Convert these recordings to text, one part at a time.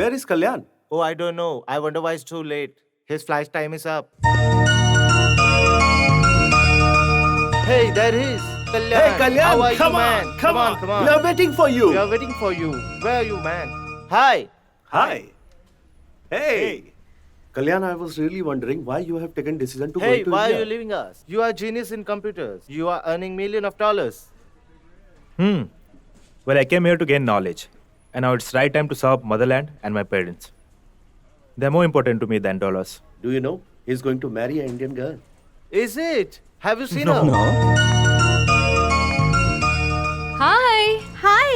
where is Kalyan? Oh, I don't know. I wonder why it's too late. His flight time is up. Hey, there he is. Kalyan. Hey, Kalyan, How are come you, on, man? come on. Come on. We are waiting for you. We are waiting for you. Where are you, man? Hi. Hi. Hey. Kalyan, I was really wondering why you have taken decision to Hey, go to why are India. you leaving us? You are genius in computers. You are earning millions of dollars. Well, I came here to gain knowledge, and now it's right time to serve motherland and my parents. They're more important to me than dollars. Do you know he's going to marry an Indian girl? Is it? Have you seen No. her? Hi. Hi.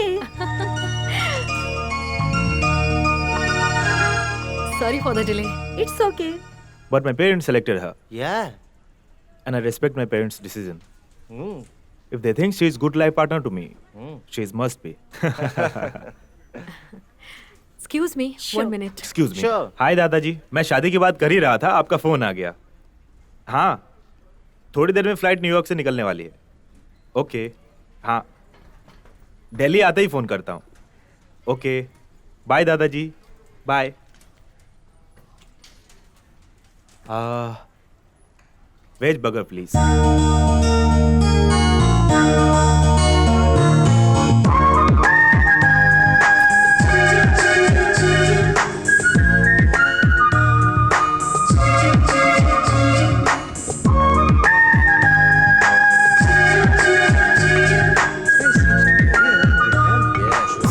Sorry for the delay. It's okay. But my parents selected her, Yeah. and I respect my parents' decision. Hmm. If they think she's good life partner to me, she must be. Excuse me. Sure. 1 minute. Excuse me. Sure. हाय दादाजी, मैं शादी की बात कर ही रहा था, आपका phone आ गया. हाँ, थोड़ी देर में फ्लाइट न्यूयॉर्क से निकलने वाली है. ओके, हाँ, दिल्ली आते ही फोन करता हूँ. ओके, बाय दादाजी, bye. Veg burger please.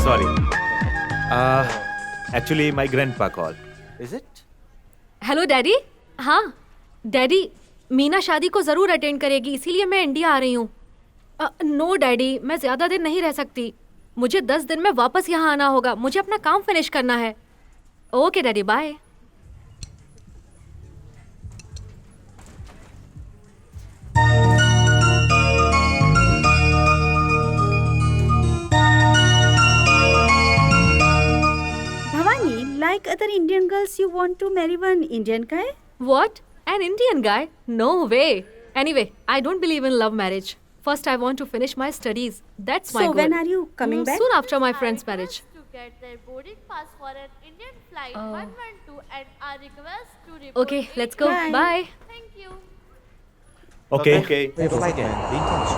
Sorry. Actually, my grandpa called. Is it? Hello daddy. हाँ डैडी, मीना शादी को जरूर अटेंड करेगी, इसीलिए मैं इंडिया आ रही हूँ. नो डैडी, मैं ज्यादा दिन नहीं रह सकती. मुझे 10 दिन में वापस यहाँ आना होगा. मुझे अपना काम फिनिश करना है. Okay daddy, bye. Bhavani, like other Indian girls, you want to marry one Indian guy? What? An Indian guy? No way. Anyway, I don't believe in love marriage. First, I want to finish my studies. That's my So goal. when are you coming back? Soon after my friend's marriage. To get their boarding pass for an Indian flight 112 and are request to report. Okay, let's go. Bye. Bye. Thank you. Okay. Okay. Flight man. Be in touch.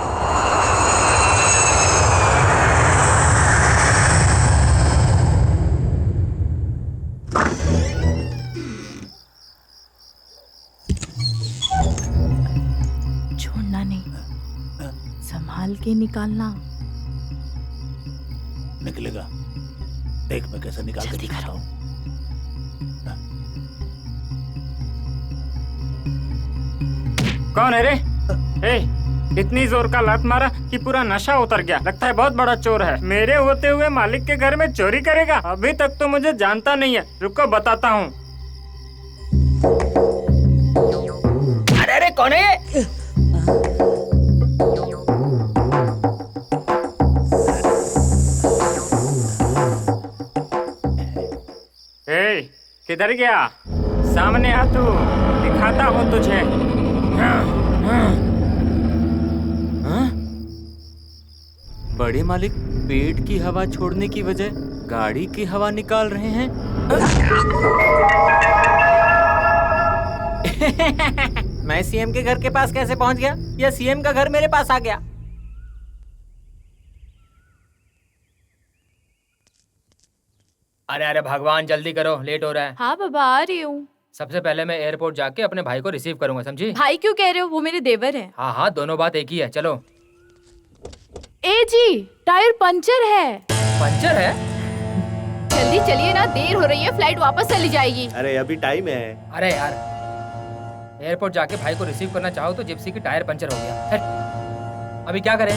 छोड़ना नहीं, संभाल के निकालना. निकलेगा. देख मैं कैसे निकाल के दिखाता हूँ. कौन है रे? ए, इतनी जोर का लात मारा कि पूरा नशा उतर गया. लगता है बहुत बड़ा चोर है. मेरे होते हुए मालिक के घर में चोरी करेगा. अभी तक तो मुझे जानता नहीं है. रुको बताता हूँ. अरे अरे कौन है ये? ए, किधर गया? सामने आ तू, दिखाता हूँ तुझे. बड़े मालिक पेट की हवा छोड़ने की बजाय गाड़ी की हवा निकाल रहे हैं. मैं सीएम के घर के पास कैसे पहुंच गया, या सीएम का घर मेरे पास आ गया? अरे अरे भगवान जल्दी करो, लेट हो रहा है. हाँ बाबा, आ रही हूँ. सबसे पहले मैं एयरपोर्ट जाके अपने भाई को रिसीव करूंगा, समझी? भाई क्यों कह रहे हो? वो मेरे देवर हैं. हाँ हाँ, दोनों बात एक ही है. चलो. ए जी, टायर पंचर है. पंचर है? जल्दी चलिए ना, देर हो रही है. फ्लाइट वापस चली जाएगी. अरे अभी टाइम है. अरे यार, एयरपोर्ट जाके भाई को रिसीव करना चाहो तो जिप्सी की टायर पंचर हो गया. अभी क्या करें?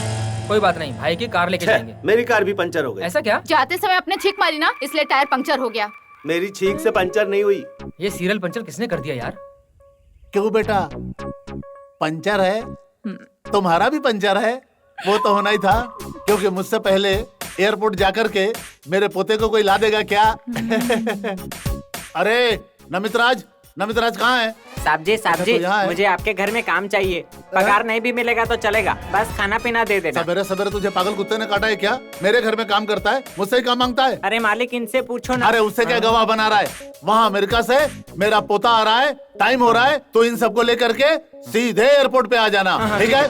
कोई बात नहीं, भाई की कार लेके जाएंगे. मेरी कार भी पंचर हो गई. ऐसा क्या? जाते समय अपने छींक मारी ना, इसलिए टायर पंचर हो गया. मेरी छींक से पंचर नहीं हुई. ये सीरियल पंचर किसने कर दिया यार? क्यों बेटा? पंचर है? तुम्हारा भी पंचर है? वो तो होना ही था, क्योंकि मुझसे पहले एयरपोर्ट जाकर के मेरे पोते को कोई ला देगा क्या? अरे नमितराज, नमितराज कहाँ है? साहब जी अच्छा, तो यहाँ है। मुझे आपके घर में काम चाहिए. पगार नहीं भी मिलेगा तो चलेगा, बस खाना पीना दे देना। सवेरे सवेरे तुझे पागल कुत्ते ने काटा है क्या? मेरे घर में काम करता है, मुझसे ही काम मांगता है। अरे मालिक इनसे पूछो ना। अरे उससे क्या गवाह बना रहा है? वहाँ अमेरिका से मेरा पोता आ रहा है, टाइम हो रहा है, तो इन सबको लेकर के सीधे एयरपोर्ट पे आ जाना, ठीक है?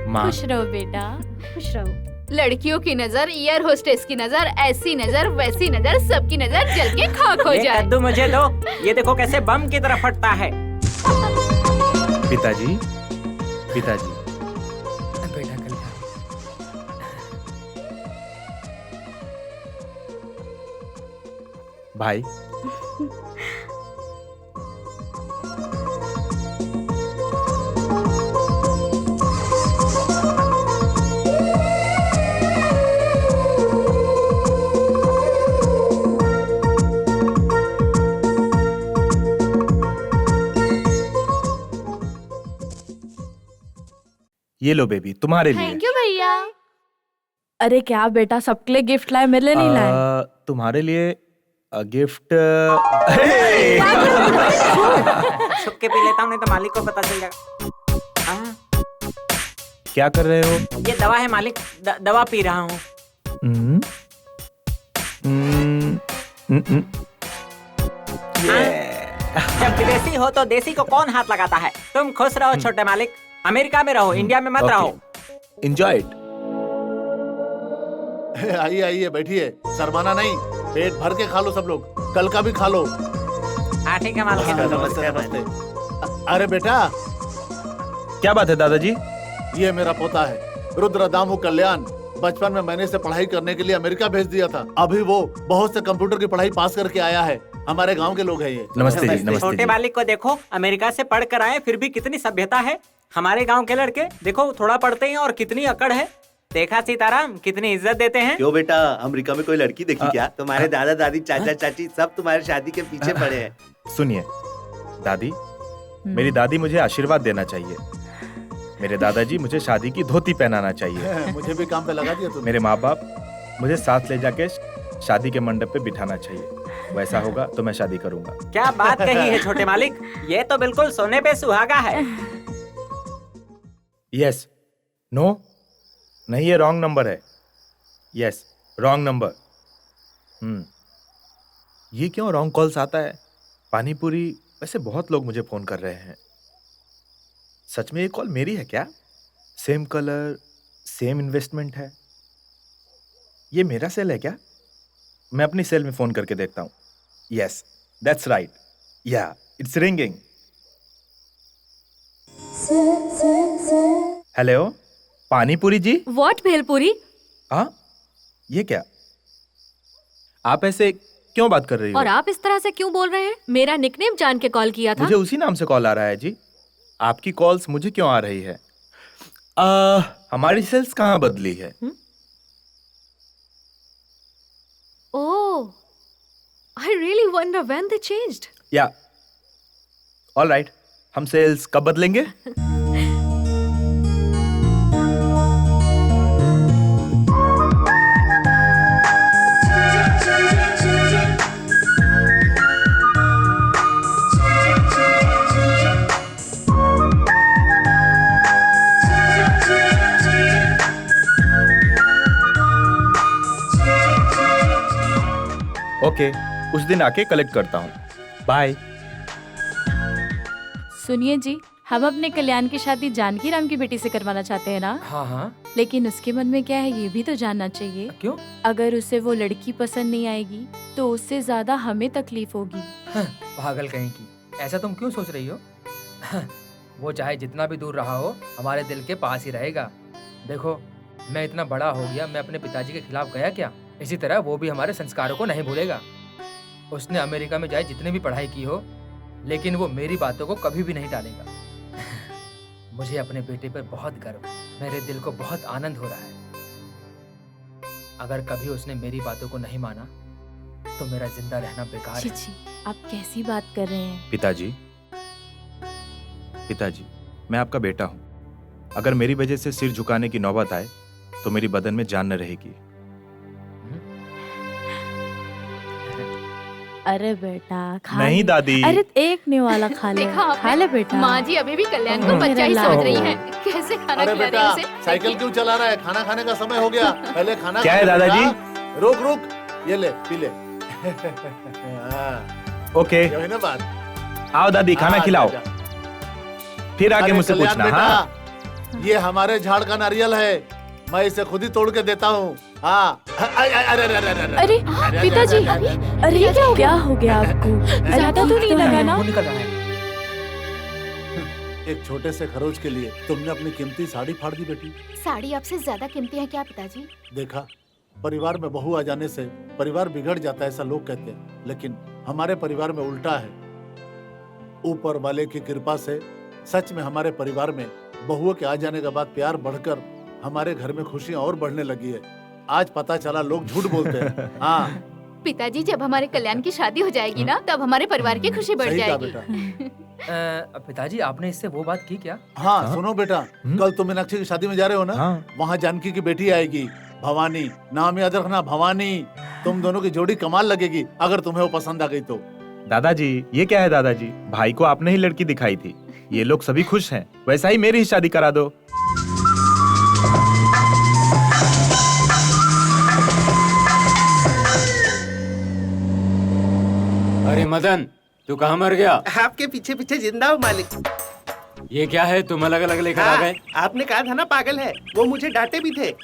माँ, खुश रहो बेटा। खुश रहो। लड़कियों की नजर, एयर होस्टेस की नजर, ऐसी नजर वैसी नजर, सबकी नजर जल के खाक हो ये जाए। कद्दू मुझे दो, ये देखो कैसे बम की तरह फटता है। पिताजी, पिताजी, बेटा कल्याण, भाई, ये लो बेबी, तुम्हारे लिए। थैंक यू भैया। अरे क्या बेटा, सबके लिए गिफ्ट लाए, मेरे लिए नहीं लाए? तुम्हारे लिए गिफ्ट। छुप के पी लेता हूँ नहीं तो मालिक को पता चल जाएगा। क्या कर रहे हो? ये दवा है मालिक, दवा पी रहा हूँ। हम्म, हम्म, हम्म, हम्म। जब विदेशी हो तो देसी को कौन हाथ लगाता है। तुम खुश रहो छोटे मालिक, अमेरिका में रहो, इंडिया में मत रहो। Enjoy it. आइए आइए बैठिए, शर्माना नहीं, पेट भर के खा लो सब लोग, कल का भी खा लो। हाँ ठीक है मालिक। नमस्ते नमस्ते। अरे बेटा, क्या बात है दादाजी? ये मेरा पोता है रुद्र दामू कल्याण। बचपन में मैंने इसे पढ़ाई करने के लिए अमेरिका भेज दिया था। अभी वो बहुत से कंप्यूटर की पढ़ाई पास करके आया है। हमारे गांव के लोग हैं ये। नमस्ते जी, नमस्ते छोटे जी। मालिक को देखो, अमेरिका से पढ़ कर आए फिर भी कितनी सभ्यता है। हमारे गांव के लड़के देखो थोड़ा पढ़ते हैं और कितनी अकड़ है। देखा सीताराम, कितनी इज्जत देते हैं। क्यों बेटा, अमेरिका में कोई लड़की देखी क्या? तुम्हारे दादा दादी चाचा चाची सब तुम्हारे शादी के पीछे पड़े हैं। सुनिए दादी, मेरी दादी मुझे आशीर्वाद देना चाहिए। मेरे दादाजी मुझे शादी की धोती पहनाना चाहिए। मुझे भी काम पे लगा दिया तुमने। मेरे माँ बाप मुझे साथ ले जाके शादी के मंडप पे बिठाना चाहिए। वैसा होगा तो मैं शादी करूंगा। क्या बात कही है छोटे मालिक, ये तो बिल्कुल सोने पे सुहागा है। यस, नो, नहीं, ये रॉन्ग नंबर है। Yes, wrong number. ये क्यों रॉन्ग कॉल्स आता है? पानीपुरी, वैसे बहुत लोग मुझे फोन कर रहे हैं। सच में ये कॉल मेरी है क्या? सेम कलर, सेम इन्वेस्टमेंट है। ये मेरा सेल है क्या? मैं अपनी सेल में फोन करके देखता हूँ। Yes, that's right, yeah it's ringing. Hello, panipuri ji. What bhelpuri? हाँ, ये क्या? आप ऐसे क्यों बात कर रही हो? और आप इस तरह से क्यों बोल रहे हैं? मेरा निकनेम जान के कॉल किया था। मुझे उसी नाम से कॉल आ रहा है जी। आपकी कॉल्स मुझे क्यों आ रही है? हमारी सेल्स कहाँ बदली है? ओह, I really wonder when they changed. या ऑल राइट, हम सेल्स कब बदलेंगे? ओके, उस दिन आके कलेक्ट करता हूँ। बाय। सुनिए जी, हम अपने कल्याण की शादी जानकी राम की बेटी से करवाना चाहते हैं ना? हाँ हाँ। लेकिन उसके मन में क्या है ये भी तो जानना चाहिए। क्यों? अगर उसे वो लड़की पसंद नहीं आएगी तो उससे ज्यादा हमें तकलीफ होगी। पागल कहीं की, ऐसा तुम क्यों सोच रही हो? वो चाहे जितना भी दूर रहा हो, हमारे दिल के पास ही रहेगा। देखो, मैं इतना बड़ा हो गया, मैं अपने पिताजी के खिलाफ गया क्या? इसी तरह वो भी हमारे संस्कारों को नहीं भूलेगा। उसने अमेरिका में जाए जितनी भी पढ़ाई की हो, लेकिन वो मेरी बातों को कभी भी नहीं टालेगा। मुझे अपने बेटे पर बहुत गर्व है। मेरे दिल को बहुत आनंद हो रहा है। अगर कभी उसने मेरी बातों को नहीं माना तो मेरा जिंदा रहना बेकार है। छी, आप कैसी बात कर रहे हैं? पिताजी, मैं आपका बेटा हूं। अगर मेरी वजह से सिर झुकाने की नौबत आए तो मेरी बदन में जान न रहेगी। अरे बेटा खा नहीं ले। दादी। अरे एक निवाला खा ले, देखा आपने? खा ले बेटा। माँ जी अभी भी कल्याण को मेरा बच्चा ही लाल। समझ रही है। कैसे खाना अरे खिला रही बेटा है उसे? साइकिल क्यों चला रहा है? खाना खाने का समय हो गया, पहले खाना क्या है खा ले दादाजी? बेटा। रुक रुक, ये ले पी ले। ओके, ये हुई ना बात। आओ दादी, खाना हाँ, खिलाओ। जा, जा। फिर आके अरे मुझसे कल्याण पूछना। बेटा, हाँ, ये हमारे झाड़ का नारियल है, मैं इसे खुद ही तोड़ के देता हूँ। हाँ अरे पिताजी, अरे क्या हो गया आपको? ज्यादा तो नहीं लगा ना? वो निकल रहा है। एक छोटे से खरोच के लिए तुमने अपनी कीमती साड़ी फाड़ दी बेटी। साड़ी आपसे ज्यादा कीमती है क्या पिताजी? देखा, परिवार में बहू आ जाने से परिवार बिगड़ जाता है ऐसा लोग कहते हैं, लेकिन हमारे परिवार में उल्टा है। ऊपर वाले की कृपा से सच में हमारे परिवार में बहुओं के आ जाने के बाद प्यार बढ़कर हमारे घर में खुशियां और बढ़ने लगी है। आज पता चला लोग झूठ बोलते हैं। हाँ पिताजी जब हमारे कल्याण की शादी हो जाएगी ना तब हमारे परिवार की खुशी बढ़ सही कहा जाएगी। बेटा। पिताजी आपने इससे वो बात की क्या? हाँ सुनो बेटा, कल तुम मीनाक्षी की शादी में जा रहे हो ना? हाँ। वहाँ जानकी की बेटी आएगी, भवानी। नाम याद रखना, भवानी। तुम दोनों की जोड़ी कमाल लगेगी अगर तुम्हें वो पसंद आ गई तो। दादाजी, ये क्या है दादाजी? भाई को आपने ही लड़की दिखाई थी, ये लोग सभी खुश हैं। वैसा ही मेरी ही शादी करा दो। अरे मदन, तू कहाँ मर गया? आपके पीछे पीछे जिंदा हूँ मालिक। ये क्या है, तुम अलग अलग लेकर आ गए? आपने कहा था ना पागल है, वो मुझे डांटे भी थे।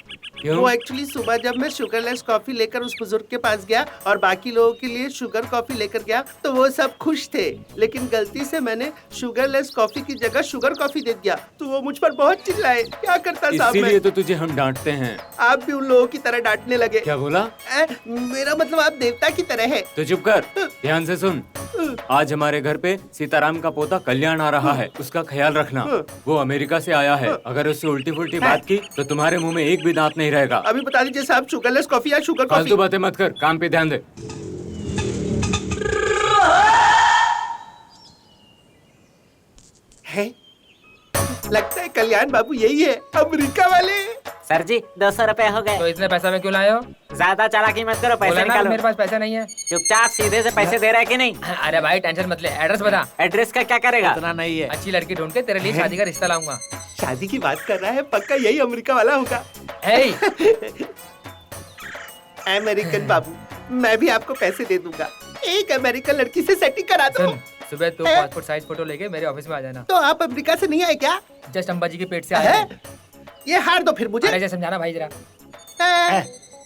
क्यों? वो एक्चुअली सुबह जब मैं शुगरलेस कॉफी लेकर उस बुजुर्ग के पास गया और बाकी लोगों के लिए शुगर कॉफी लेकर गया तो वो सब खुश थे, लेकिन गलती से मैंने शुगरलेस कॉफी की जगह शुगर कॉफी दे दिया तो वो मुझ पर बहुत चिल्लाए। क्या करता साहब मैं? इसीलिए तो तुझे हम डांटते हैं। आप भी उन लोगों की तरह डांटने लगे। क्या बोला? मेरा मतलब आप देवता की तरह है। तो चुप कर, ध्यान से सुन। आज हमारे घर पे सीताराम का पोता कल्याण आ रहा है, उसका ख्याल रखना। वो अमेरिका से आया है, अगर उससे उल्टी फुल्टी बात की तो तुम्हारे मुंह में एक भी दांत नहीं रहेगा। अभी बता दीजिए साहब, शुगरलेस कॉफी या शुगर कॉफी? फालतू बातें मत कर, काम पे ध्यान दे। है? लगता है कल्याण बाबू यही है, अमेरिका वाले। सर जी 200 रुपए हो गए। तो इतने पैसा में क्यों लाए हो? ज्यादा चालाकी मत करो, पैसे निकालो। मेरे पास पैसा नहीं है। चुपचाप सीधे से पैसे दे रहा है कि नहीं? अरे भाई टेंशन मत ले, एड्रेस बता। एड्रेस का क्या करेगा? इतना नहीं है। अच्छी लड़की ढूंढ के तेरे लिए शादी का रिश्ता लाऊंगा। शादी की बात कर रहा है, पक्का यही अमेरिका वाला होगा। अमेरिकन बाबू, मैं भी आपको पैसे दे दूंगा, एक अमेरिकन लड़की से सेटिंग करा दो। सुबह तू पासपोर्ट साइज फोटो लेके मेरे ऑफिस में आ जाना। तो आप अमेरिका से नहीं आए क्या? जस्ट अंबाजी के पेट से आए हैं। ये हार दो फिर मुझे। अरे समझाना भाई जरा।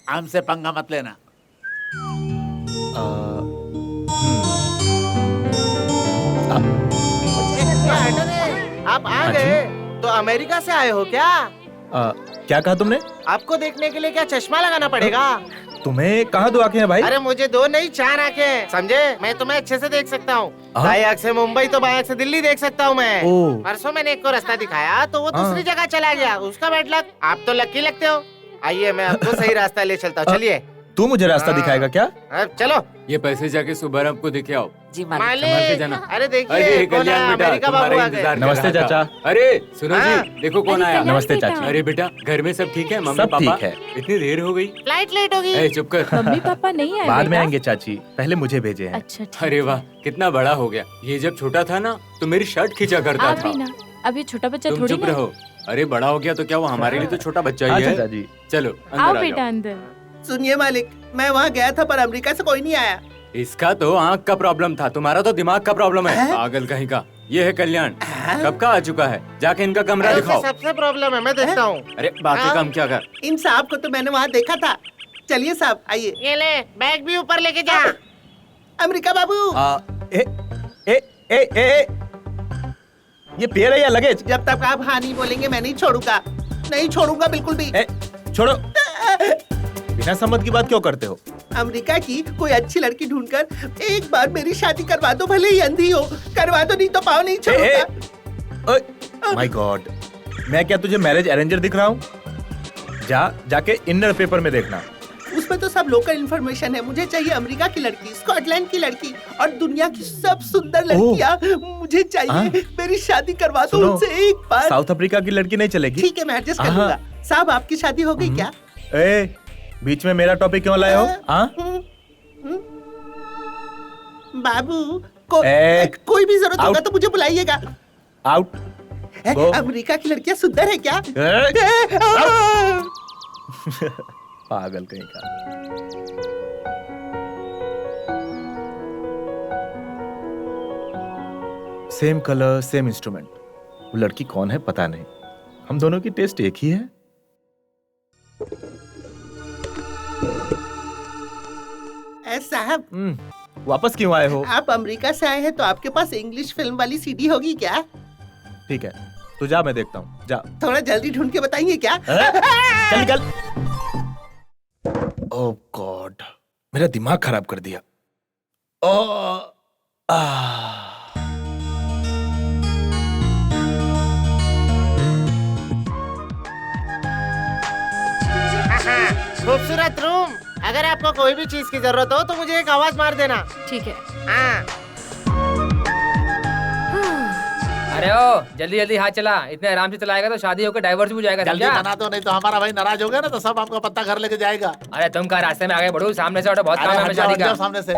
हमसे पंगा मत लेना। आप आ गए तो अमेरिका से आए हो क्या? क्या कहा तुमने? आपको देखने के लिए क्या चश्मा लगाना पड़ेगा? तुम्हें कहाँ दो आंखें हैं भाई? अरे मुझे दो नहीं 4 आंखें, समझे? मैं तुम्हें अच्छे से देख सकता हूँ। दाएं आंख से मुंबई तो बाएं आंख से दिल्ली देख सकता हूँ मैं। परसों मैंने एक को रास्ता दिखाया तो वो दूसरी जगह चला गया, उसका बैड लक। आप तो लकी लगते हो। आइए मैं आपको सही रास्ता ले चलता हूँ, चलिए। तू मुझे रास्ता दिखाएगा क्या? चलो। ये पैसे जाके सुबह आपको देखे आओ। जी मालिक। जाना। अरे देखिए कौन है, अमेरिका बाबू आ गए। नमस्ते चाचा। अरे सुनो जी, देखो कौन आया। नमस्ते चाचा। अरे बेटा, घर में सब ठीक है? मम्मी सब पापा? ठीक है। इतनी देर हो गई। फ्लाइट लेट होगी। ए चुप कर। मम्मी पापा नहीं आए? बाद में आएंगे चाची, पहले मुझे भेजे हैं। अच्छा ठीक। अरे वाह, कितना बड़ा हो गया। ये जब छोटा था ना तो मेरी शर्ट खींचा करता आप था। भी ना, अब ये छोटा बच्चा तुम थोड़ी चुप ना। रहो। अरे बड़ा हो गया तो क्या, वो हमारे लिए तो छोटा बच्चा ही है। चाचा जी। चलो आओ अंदर आ बेटा जाओ। अंदर। सुनिए मालिक, मैं वहाँ गया था पर अमेरिका से कोई नहीं आया। इसका तो आँख का प्रॉब्लम था, तुम्हारा तो दिमाग का प्रॉब्लम है। पागल कहीं का। ये है कल्याण, कब का आ चुका है। जाके इनका कमरा दिखाओ। सबसे प्रॉब्लम है, मैं देखता हूँ। अरे बातें कम क्या कर। इन साहब को तो मैंने वहाँ देखा था। चलिए साहब आइए। ये ले, बैग भी ऊपर लेके जा। अमेरिका बाबू। ये पेड़ है या लगेज? जब तक आप हाँ नहीं बोलेंगे मैं नहीं छोड़ूंगा, नहीं छोड़ूंगा बिल्कुल भी। छोड़ो। बिना सम्मत की बात क्यों करते हो? अमेरिका की कोई अच्छी लड़की ढूंढकर एक बार मेरी शादी करवा दो, भले ही अंधी हो, करवा दो, नहीं तो पाँव नहीं छोड़ूंगा। माय गॉड, मैं क्या तुझे मैरिज अरेंजर दिख रहा हूँ? जाके इनर पेपर में देखना। उसमें तो सब लोकल इन्फॉर्मेशन है। मुझे चाहिए अमेरिका की लड़की, स्कॉटलैंड की लड़की और दुनिया की सब सुंदर लड़कियाँ मुझे चाहिए। मेरी शादी करवा दो उनसे एक बार। साउथ अफ्रीका की लड़की नहीं चलेगी? ठीक है, मैं एडजस्ट कर लूंगा। साहब, आपकी शादी हो गई क्या? बीच में मेरा टॉपिक क्यों लाए हो? बाबू कोई भी जरूरत होगा तो मुझे बुलाइएगा। आउट। अमेरिका की लड़कियां सुंदर है क्या? पागल कहीं का। Same colour same instrument. वो लड़की कौन है पता नहीं। हम दोनों की टेस्ट एक ही है। साहब, वापस क्यों आए हो? आप अमेरिका से आए हैं तो आपके पास इंग्लिश फिल्म वाली सीडी होगी क्या? ठीक है, तो जा, मैं देखता हूँ। जा। थोड़ा जल्दी ढूंढ के बताएंगे क्या? चल निकल। ओह गॉड, मेरा दिमाग खराब कर दिया। खूबसूरत रूम, अगर आपको कोई भी चीज की जरूरत हो तो मुझे एक आवाज मार देना। ठीक है। हाँ। अरे ओ जल्दी जल्दी हाथ चला, इतने आराम से चलाएगा तो शादी होकर डाइवोर्स भी हो जाएगा। जल्दी बना दो, नहीं तो हमारा भाई नाराज हो गया ना तो सब आपका पत्ता घर लेके जाएगा। अरे तुम का रास्ते में आगे बढ़ो, सामने से हटो, बहुत काम है हमें शादी का। सामने से।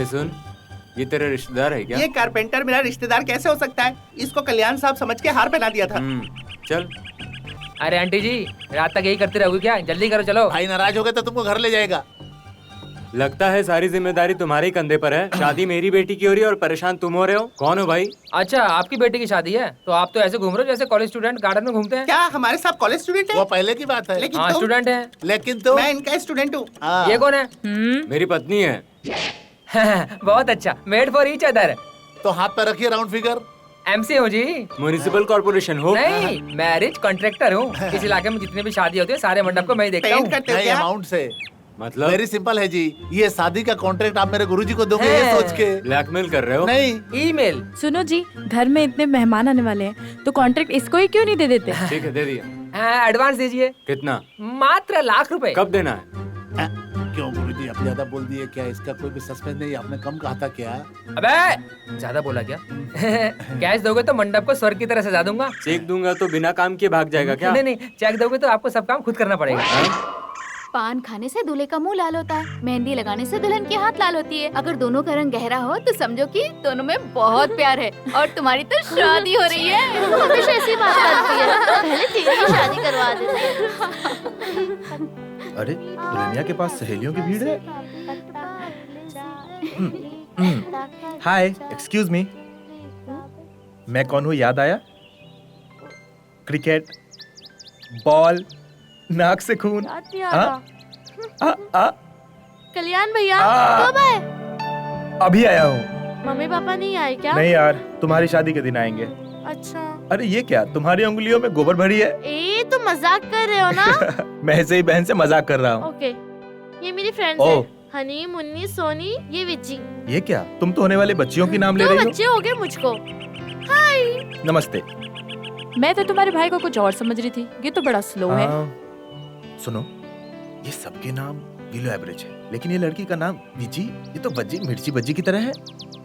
ए सुन, ये तेरे रिश्तेदार है क्या? ये कारपेंटर मेरा रिश्तेदार कैसे हो सकता है? इसको कल्याण साहब समझ के हार पहना दिया था। चल। अरे आंटी जी, रात तक यही करते रहोगे क्या? जल्दी करो, चलो। भाई नाराज हो गए तो तुमको घर ले जाएगा। लगता है सारी जिम्मेदारी तुम्हारे ही कंधे पर है। शादी मेरी बेटी की हो रही है और परेशान तुम हो रहे हो। कौन हो भाई? अच्छा, आपकी बेटी की शादी है तो आप तो ऐसे घूम रहे हो जैसे कॉलेज स्टूडेंट गार्डन में घूमते हैं। क्या हमारे साथ कॉलेज स्टूडेंट है? वो पहले की बात है। लेकिन हाँ, स्टूडेंट है। लेकिन तो मैं इनका स्टूडेंट हूँ। ये कौन है? मेरी पत्नी है। बहुत अच्छा, मेड फॉर ईच अदर। तो हाथ पे रखिए राउंड फिगर। MC हूँ जी। म्युनिसिपल कॉर्पोरेशन हो? नहीं, मैरिज कॉन्ट्रैक्टर हूँ। इस इलाके में जितनी भी शादी होती है सारे मंडप को मैं ही देखता हूँ। अमाउंट से मतलब? वेरी सिंपल है जी, ये शादी का कॉन्ट्रैक्ट आप मेरे गुरुजी को दोगे ये सोच के। ब्लैकमेल कर रहे हो? नहीं, ईमेल। सुनो जी, घर में इतने मेहमान आने वाले हैं तो कॉन्ट्रैक्ट इसको ही क्यों नहीं दे देते? ठीक है, दे दिया। एडवांस दीजिए। कितना? मात्र ₹1,00,000। कब देना है? क्यों गुरुजी, आप ज्यादा बोल दिए क्या? इसका कोई भी सस्पेंस नहीं, आपने कम कहा था क्या? अबे ज्यादा बोला क्या? कैश दोगे तो मंडप को स्वर्ग की तरह सजा दूंगा। चेक दूंगा तो बिना काम किए भाग जाएगा क्या? नहीं, चेक दोगे तो आपको सब काम खुद करना पड़ेगा। पान खाने से दूल्हे का मुंह लाल होता है, मेहंदी लगाने से दुल्हन की हाथ लाल होती है। अगर दोनों का रंग गहरा हो तो समझो कि दोनों में बहुत प्यार है और तुम्हारी तो शादी हो रही है। तू हमेशा ऐसी बात करती है, पहले तेरी ही शादी करवा देते। अरे दुल्हनिया के पास सहेलियों की भीड़ है। हाय, एक्सक्यूज मी, मैं कौन हूँ याद आया? क्रिकेट, बॉल, नाक से खून। कल्याण भैया कब आए? अभी आया हूँ। मम्मी पापा नहीं आए क्या? नहीं यार, तुम्हारी शादी के दिन आएंगे। अच्छा। अरे ये क्या, तुम्हारी उंगलियों में गोबर भरी है? ए तो मजाक कर रहे हो ना? मैं ऐसे ही बहन से मजाक कर रहा हूँ। ओके, ये मेरी फ्रेंड्स है, हनी, मुन्नी, सोनी, ये विज्जी। ये क्या, तुम तो होने वाले बच्चियों की नाम ले रही हो? बच्चे हो गए मुझको। हाय। नमस्ते। मैं तो तुम्हारे भाई को कुछ और समझ रही थी, ये तो बड़ा स्लो है। सुनो, ये सबके नाम बिलो एवरेज है, लेकिन ये लड़की का नाम विजी, ये तो बज्जी मिर्ची बज्जी की तरह है।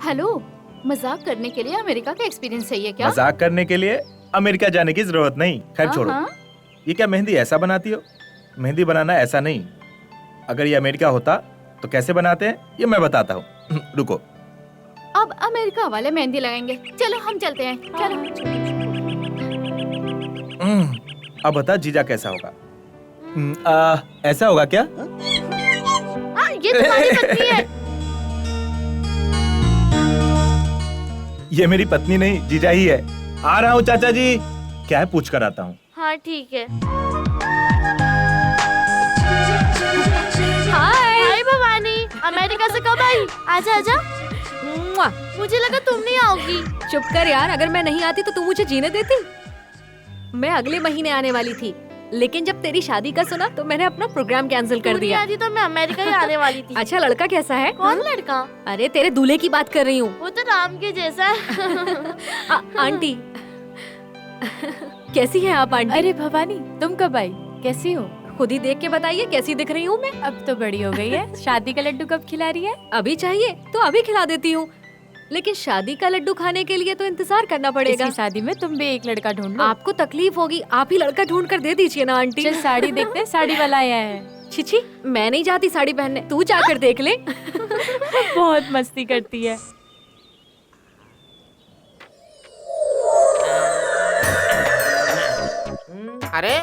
हेलो, मजाक करने के लिए अमेरिका का एक्सपीरियंस चाहिए क्या? मजाक करने के लिए अमेरिका जाने की जरूरत नहीं। खैर छोड़ो, ये क्या मेहंदी ऐसा बनाती हो? मेहंदी बनाना ऐसा नहीं। अगर ये अमेरिका होता तो कैसे बनाते हैं ये मैं बताता हूँ। रुको। अब अमेरिका वाले मेहंदी लगाएंगे। चलो हम चलते हैं। चलो। अब बता जीजा कैसा होगा? ऐसा होगा क्या? ये तुम्हारी पत्नी है। ये मेरी पत्नी नहीं, जीजा ही है। आ रहा हूँ चाचा जी। क्या है, पूछ कर आता हूँ। हाँ ठीक है। हाय भवानी, अमेरिका से कब आई? आजा आजा। मुझे लगा तुम नहीं आओगी। चुप कर यार, अगर मैं नहीं आती तो तू मुझे जीने देती? मैं अगले महीने आने वाली थी, लेकिन जब तेरी शादी का सुना तो मैंने अपना प्रोग्राम कैंसिल कर पूरी दिया। आधी तो मैं अमेरिका ही आने वाली थी। अच्छा, लड़का कैसा है? कौन लड़का? अरे तेरे दूल्हे की बात कर रही हूँ। वो तो राम के जैसा है। आंटी कैसी है आप आंटी? अरे भवानी, तुम कब आई? कैसी हो? खुद ही देख के बताइए कैसी दिख रही हूँ मैं। अब तो बड़ी हो गई है। शादी का लड्डू कब खिला रही है? अभी चाहिए तो अभी खिला देती हूँ, लेकिन शादी का लड्डू खाने के लिए तो इंतजार करना पड़ेगा। इसकी शादी में तुम भी एक लड़का ढूंढ लो। आपको तकलीफ होगी, आप ही लड़का ढूंढ कर दे दीजिए ना आंटी। चल साड़ी देखते हैं, साड़ी वाला आया है। छिछी, मैं नहीं जाती साड़ी पहनने, तू जाकर देख ले। बहुत मस्ती करती है। अरे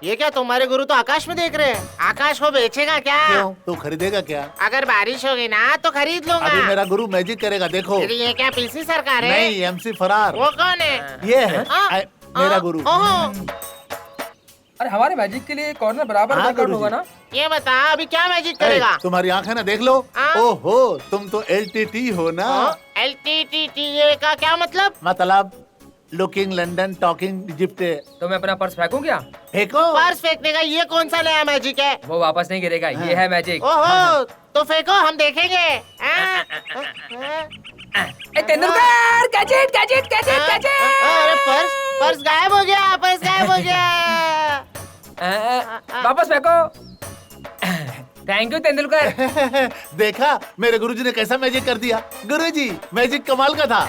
ये क्या, तुम्हारे गुरु तो आकाश में देख रहे हैं। आकाश को बेचेगा क्या? क्यों? तू खरीदेगा क्या? अगर बारिश होगी ना तो खरीद लूंगा। अभी मेरा गुरु मैजिक करेगा, देखो। फिर ये क्या पीसी सरकार है? नहीं, एमसी फरार। वो कौन है? ये है मेरा गुरु। अरे हमारे मैजिक के लिए कॉर्नर बराबर वर्कआउट होगा ना? ये बता अभी क्या मैजिक करेगा? तुम्हारी आँख है ना, देख लो। ओहो, तुम तो LTT हो ना? LTTTA का क्या मतलब? मतलब लुकिंग लंदन टॉकिंग इजिप्ट। तो मैं अपना पर्स फेंकूं क्या? फेंको। पर्स फेंकने का ये कौन सा नया मैजिक है? वो वापस नहीं गिरेगा, ये है मैजिक। ओहो, तो फेंको, हम देखेंगे। Tendulkar, gadget gadget gadget gadget. अरे पर्स गायब हो गया, पर्स गायब हो गया। वापस फेंको। Thank you Tendulkar. देखा मेरे गुरुजी ने कैसा मैजिक कर दिया। गुरुजी, मैजिक कमाल का था।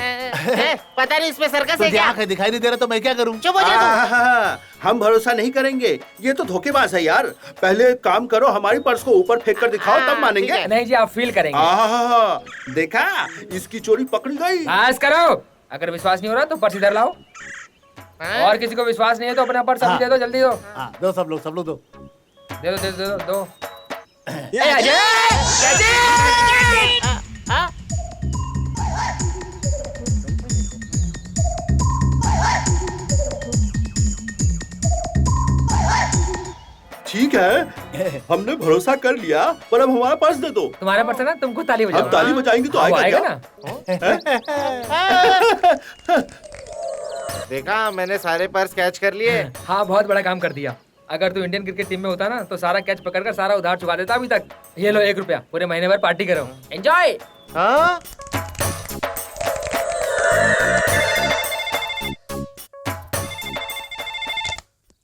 पता नहीं इसमें सर्कस है तुझे क्या? आंखें दिखाई नहीं दे रहा तो मैं क्या करूं? चुप हो जा तू। हम भरोसा नहीं करेंगे, ये तो धोखेबाज है यार। पहले एक काम करो, हमारी पर्स को ऊपर फेंक कर दिखाओ, तब मानेंगे। नहीं जी, आप फील करेंगे। देखा, इसकी चोरी पकड़ी गई। बस करो। अगर विश्वास नहीं हो रहा तो पर्स इधर लाओ। और किसी को विश्वास नहीं है तो अपना पर्स अभी दे दो, जल्दी दो। दो, सब लोग दो। दे दो। ठीक है, हमने भरोसा कर लिया, पर अब हमारा पर्स दे दो। तुम्हारा पर्स है ना, तुमको ताली बजाओ। अब ताली बजाएंगे तो आएगा क्या? देखा, मैंने सारे पर्स कैच कर लिए। हाँ, बहुत बड़ा काम कर दिया। अगर तू इंडियन क्रिकेट टीम में होता ना तो सारा कैच पकड़कर सारा उधार चुका देता अभी तक। ये लो 1 रुपया, पूरे महीने भर पार्टी करो, एंजॉय।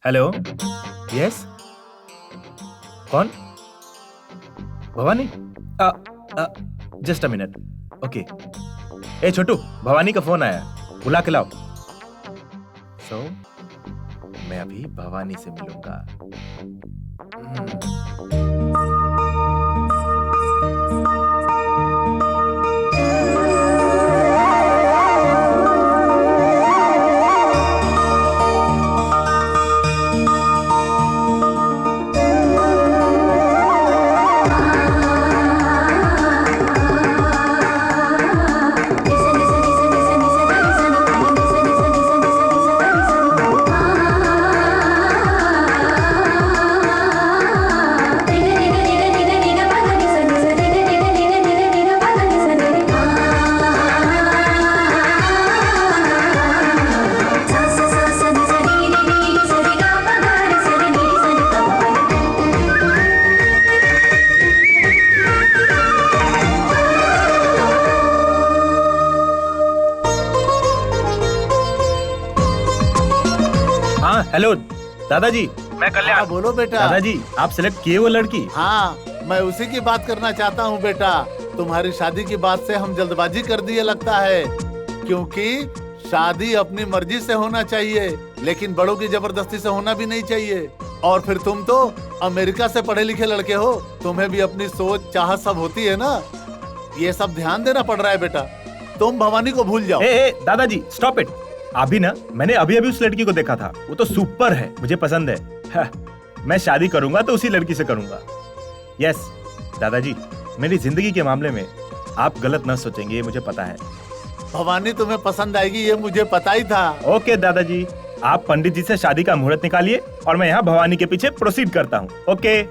हेलो, यस, कौन? Bhavani? Just a minute. Okay. ए छोटू, भवानी का फोन आया, बुला के लाओ। सो मैं अभी भवानी से मिलूंगा। हेलो दादाजी, मैं कल्याण। बोलो बेटा। दादाजी, आप सिलेक्ट किए वो लड़की? हाँ, मैं उसी की बात करना चाहता हूँ बेटा। तुम्हारी शादी की बात से हम जल्दबाजी कर दिए लगता है, क्योंकि शादी अपनी मर्जी से होना चाहिए, लेकिन बड़ों की जबरदस्ती से होना भी नहीं चाहिए। और फिर तुम तो अमेरिका से पढ़े लिखे लड़के हो, तुम्हें भी अपनी सोच चाहत सब होती है ना, ये सब ध्यान देना पड़ रहा है बेटा। तुम भवानी को भूल जाओ। दादाजी स्टॉप इट। अभी ना, मैंने अभी उस लड़की को देखा था, वो तो सुपर है, मुझे पसंद है। मैं शादी करूंगा तो उसी लड़की से करूंगा। यस दादाजी, मेरी जिंदगी के मामले में आप गलत न सोचेंगे, ये मुझे पता है। भवानी तुम्हें पसंद आएगी, ये मुझे पता ही था। ओके दादाजी, आप पंडित जी से शादी का मुहूर्त निकालिए और मैं यहाँ भवानी के पीछे प्रोसीड करता हूँ। Okay.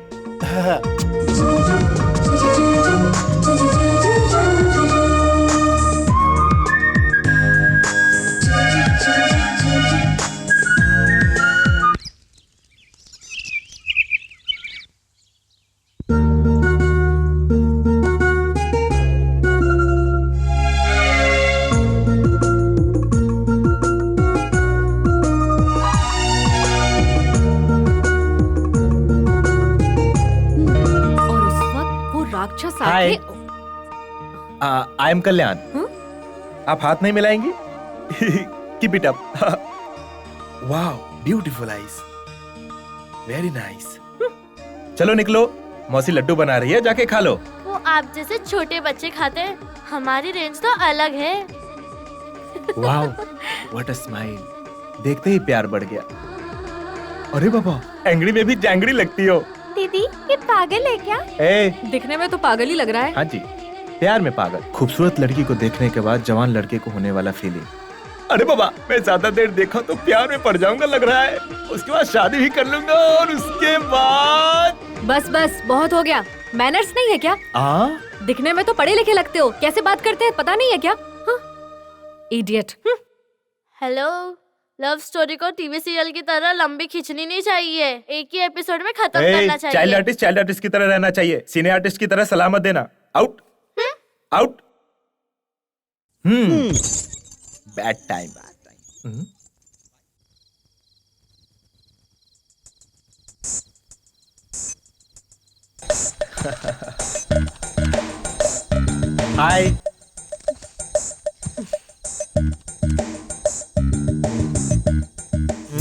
Hi, I am Kalyan. आप हाथ नहीं मिलाएंगी? Keep it up. Wow, beautiful eyes, very nice. चलो निकलो, मौसी लड्डू बना रही है, जाके खा लो। वो आप जैसे छोटे बच्चे खाते हैं, हमारी रेंज तो अलग है। Wow, what a smile. देखते ही प्यार बढ़ गया। अरे बाबा, एंग्री में भी जैंगरी लगती हो। दीदी ये पागल है क्या? दिखने में तो पागल ही लग रहा है। हाँ जी, प्यार में पागल। खूबसूरत लड़की को देखने के बाद जवान लड़के को होने वाला फीलिंग। अरे बाबा, मैं ज्यादा देर देखा तो प्यार में पड़ जाऊंगा लग रहा है। उसके बाद शादी भी कर लूंगा और उसके बाद। बस बस, बहुत हो गया। मैनर्स नहीं है क्या? दिखने में तो पढ़े लिखे लगते हो, कैसे बात करते हैं पता नहीं है क्या? इडियट। हेलो, लव स्टोरी को टीवी सीरियल की तरह लंबी खींचनी नहीं चाहिए, एक ही एपिसोड में खत्म करना चाहिए। चाइल्ड आर्टिस्ट की तरह रहना चाहिए, सिने आर्टिस्ट की तरह सलामत देना। Out out. Bad time. Hi,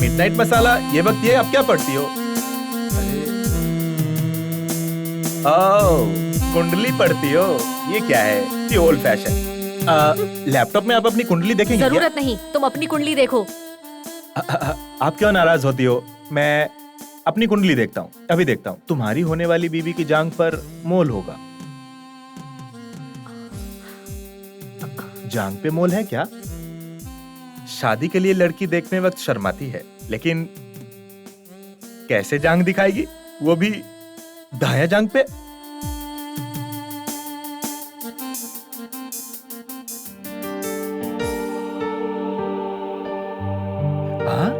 midnight masala, ये वक्त ये अब क्या पढ़ती हो? ओह, कुंडली पढ़ती हो, ये क्या है? ये ओल्ड फैशन। लैपटॉप में आप अपनी कुंडली देखेंगे? जरूरत नहीं, तुम अपनी कुंडली देखो। आप क्यों नाराज होती हो? मैं अपनी कुंडली देखता हूँ, अभी देखता हूँ। तुम्हारी होने वाली बीवी की जांघ पर मोल होगा। जांघ पे मोल है क्या? शादी के लिए लड़की देखने वक्त शर्माती है, लेकिन कैसे जांघ दिखाएगी, वो भी दाया जांघ पे? हाँ,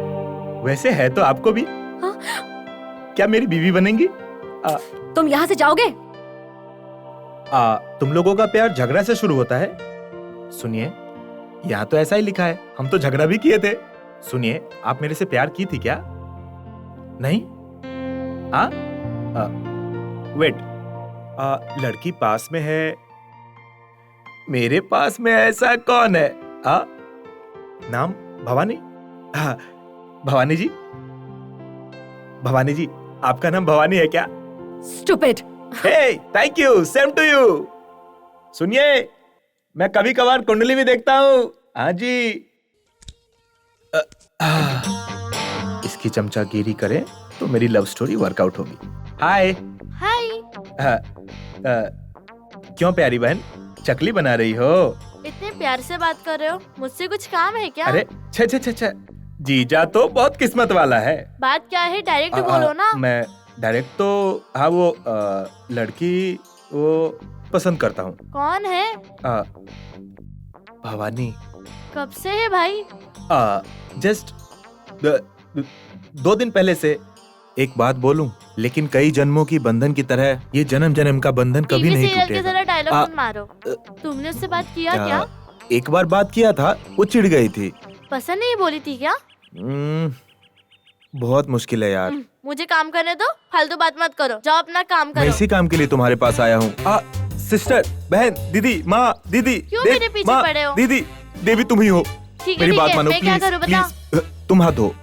वैसे है तो आपको भी। क्या मेरी बीवी बनेंगी? तुम यहाँ से जाओगे? तुम लोगों का प्यार झगड़ा से शुरू होता है। सुनिए, यहाँ तो ऐसा ही लिखा है, हम तो झगड़ा भी किए थे। सुनिए, आप मेरे से प्यार की थी क्या? नहीं? वेट, लड़की पास में है, मेरे पास में ऐसा कौन है? नाम भवानी? भवानी जी, भवानी जी, आपका नाम भवानी है क्या? Stupid. Hey, thank you, same to you. सुनिए, मैं कभी कभार कुंडली भी देखता हूँ। हाँ जी। इसकी चमचागिरी करें तो मेरी लव स्टोरी वर्कआउट होगी। हाय। हाय। क्यों प्यारी बहन, चकली बना रही हो? इतने प्यार से बात कर रहे हो, मुझसे कुछ काम है क्या? अरे छे, जीजा तो बहुत किस्मत वाला है। बात क्या है, डायरेक्ट बोलो ना। मैं डायरेक्ट तो, हाँ, वो लड़की वो पसंद करता हूँ। कौन है? भवानी। कब से है भाई? जस्ट 2 दिन पहले से। एक बात बोलूं, लेकिन कई जन्मों की बंधन की तरह ये जन्म जन्म का बंधन कभी नहीं सीरियल की टूटेगा। तरह डायलॉग मत मारो। तुमने उससे बात किया क्या? एक बार बात किया था, वो चिढ़ गई थी। पसंद नहीं बोली थी क्या? बहुत मुश्किल है यार। मुझे काम करने दो, फालतू बात मत करो, जाओ अपना काम करो। मैं इसी काम के लिए तुम्हारे पास आया हूँ। सिस्टर, बहन, दीदी, माँ, दीदी, क्यों मेरे पीछे पड़े हो? दीदी, देवी तुम ही हो। मेरी बात मानो मैं क्या करूं, बता? प्लीज। तुम हाथ धो।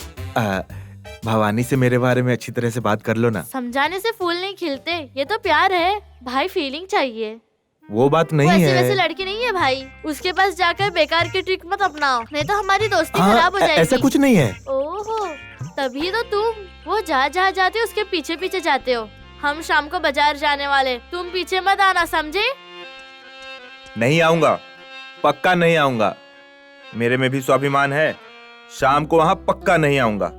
भवानी से मेरे बारे में अच्छी तरह से बात कर लो ना। समझाने से फूल नहीं खिलते, ये तो प्यार है भाई, फीलिंग चाहिए। वो बात नहीं है। वैसे लड़की नहीं है भाई, उसके पास जाकर बेकार की ट्रिक मत अपनाओ, नहीं तो हमारी दोस्ती खराब हो जाएगी। ऐसा कुछ नहीं है। ओहो, तभी तो तुम वो जहाँ जाते हो उसके पीछे पीछे जाते हो। हम शाम को बाजार जाने वाले, तुम पीछे मत आना, समझे? नहीं आऊंगा, पक्का नहीं आऊंगा। मेरे में भी स्वाभिमान है, शाम को वहां पक्का नहीं आऊंगा।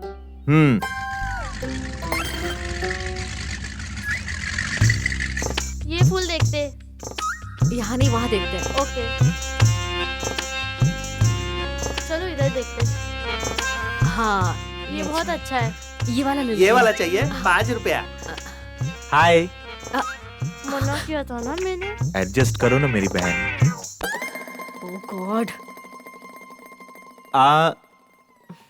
ये फूल देखते, यहाँ नहीं वहाँ देखते हैं। ओके, चलो इधर देखते। हाँ, ये बहुत अच्छा है। ये वाला ले ये वाला चाहिए, 5 रुपया। हाय। मना किया था ना मैंने। एडजस्ट करो ना मेरी बहन। ओह गॉड।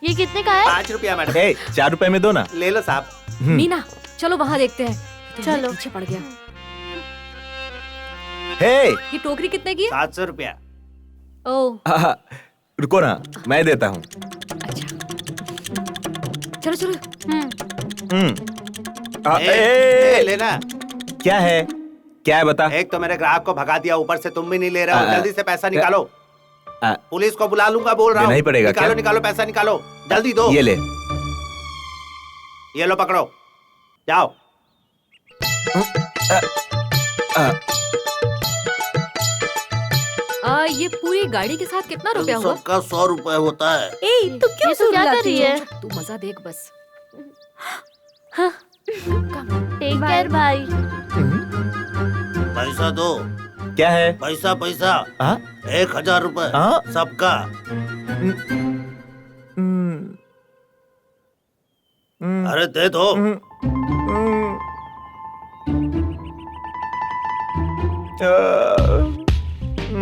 ये कितने का है? 5 रुपया मैडम। 4 रुपए में दो ना। ले लो साहब। मीना, चलो वहाँ देखते हैं। चलो। पीछे पड़ गया। हे ये टोकरी कितने की है? 700 रुपया। ओह रुको ना, मैं देता हूँ। चलो चलो। लेना। क्या है? क्या है बता? एक तो मेरे ग्राहक को भगा दिया, ऊपर से तुम भी नहीं ले रहे हो। जल्दी से पैसा निकालो। पुलिस को बुला लूंगा बोल रहा हूँ। नहीं पड़ेगा। निकालो निकालो पैसा निकालो, जल्दी दो। ये ले। ये लो पकड़ो, जाओ। ये पूरी गाड़ी के साथ कितना रुपया हुआ? सबका 100 रुपए होता है। ए, तू क्यों क्या कर रही है? तू मजा देख बस। टेक केयर भाई। पैसा दो। क्या है? पैसा पैसा। 1000 रुपए सबका। अरे दे दो।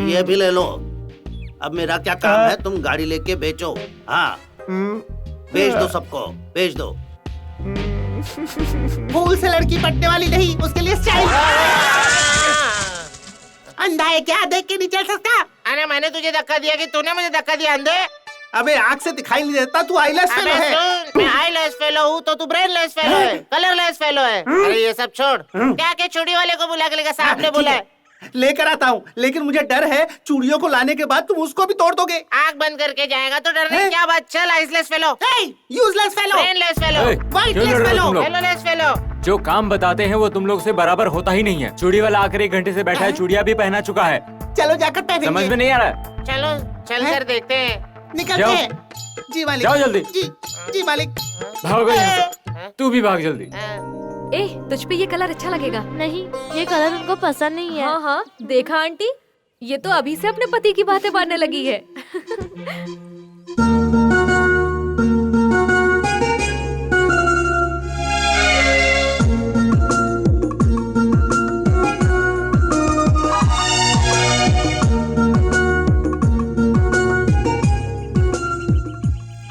ये भी ले लो। अब मेरा क्या काम है, तुम गाड़ी लेके बेचो। हाँ बेच दो, सबको बेच दो। फूल से लड़की पटने वाली नहीं, उसके लिए स्टाइल। अंधा है क्या, देख के नहीं चल सकता? अरे मैंने तुझे धक्का दिया कि तूने मुझे धक्का दिया अंधे? अबे आँख से दिखाई नहीं देता, तू आईलेस फेलो है। मैं आईलेस फेलो हूँ तो तू ब्रेनलेस फेलो है, कलरलेस फेलो है। अरे ये सब छोड़, क्या के चूड़ी वाले को बुला के लेकर साहब ने बोला है। लेकर आता हूँ, लेकिन मुझे डर है चूड़ियों को लाने के बाद तुम उसको भी तोड़ दोगे। आँख बंद करके जाएगा तो डरने की क्या बात। चल iceless fellow, useless fellow, brainless fellow, whiteless fellow, yellowless fellow. जो काम बताते हैं वो तुम लोग से बराबर होता ही नहीं है। चूड़ी वाला आकर 1 घंटे से बैठा है, चूड़ियाँ भी पहना चुका है। चलो जाकर पहनेंगे। समझ में नहीं आ रहा। चलो चल कर देखते हैं। निकलते हैं। जी मालिक। जाओ जल्दी। जी मालिक। भागो यहाँ से। तू भी भाग जल्दी। ए, तुझ पे ये कलर अच्छा लगेगा? नहीं, ये कलर उनको पसंद नहीं है। हाँ हाँ, देखा आंटी, ये तो अभी से अपने पति की बातें मानने लगी है।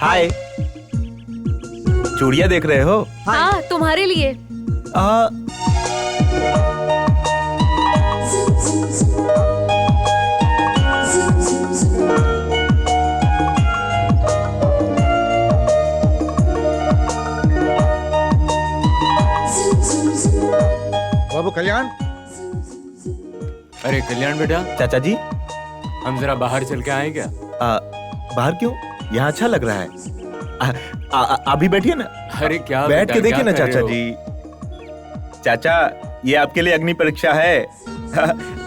हाय, चूड़ियाँ देख रहे हो? हाँ, तुम्हारे लिए। बाबू कल्याण। अरे कल्याण बेटा। चाचा जी, हम जरा बाहर चल के आए क्या? बाहर क्यों? यहाँ अच्छा लग रहा है। अभी बैठिए ना। अरे क्या बैठ के देखिए ना चाचा जी। चाचा, ये आपके लिए अग्नि परीक्षा है।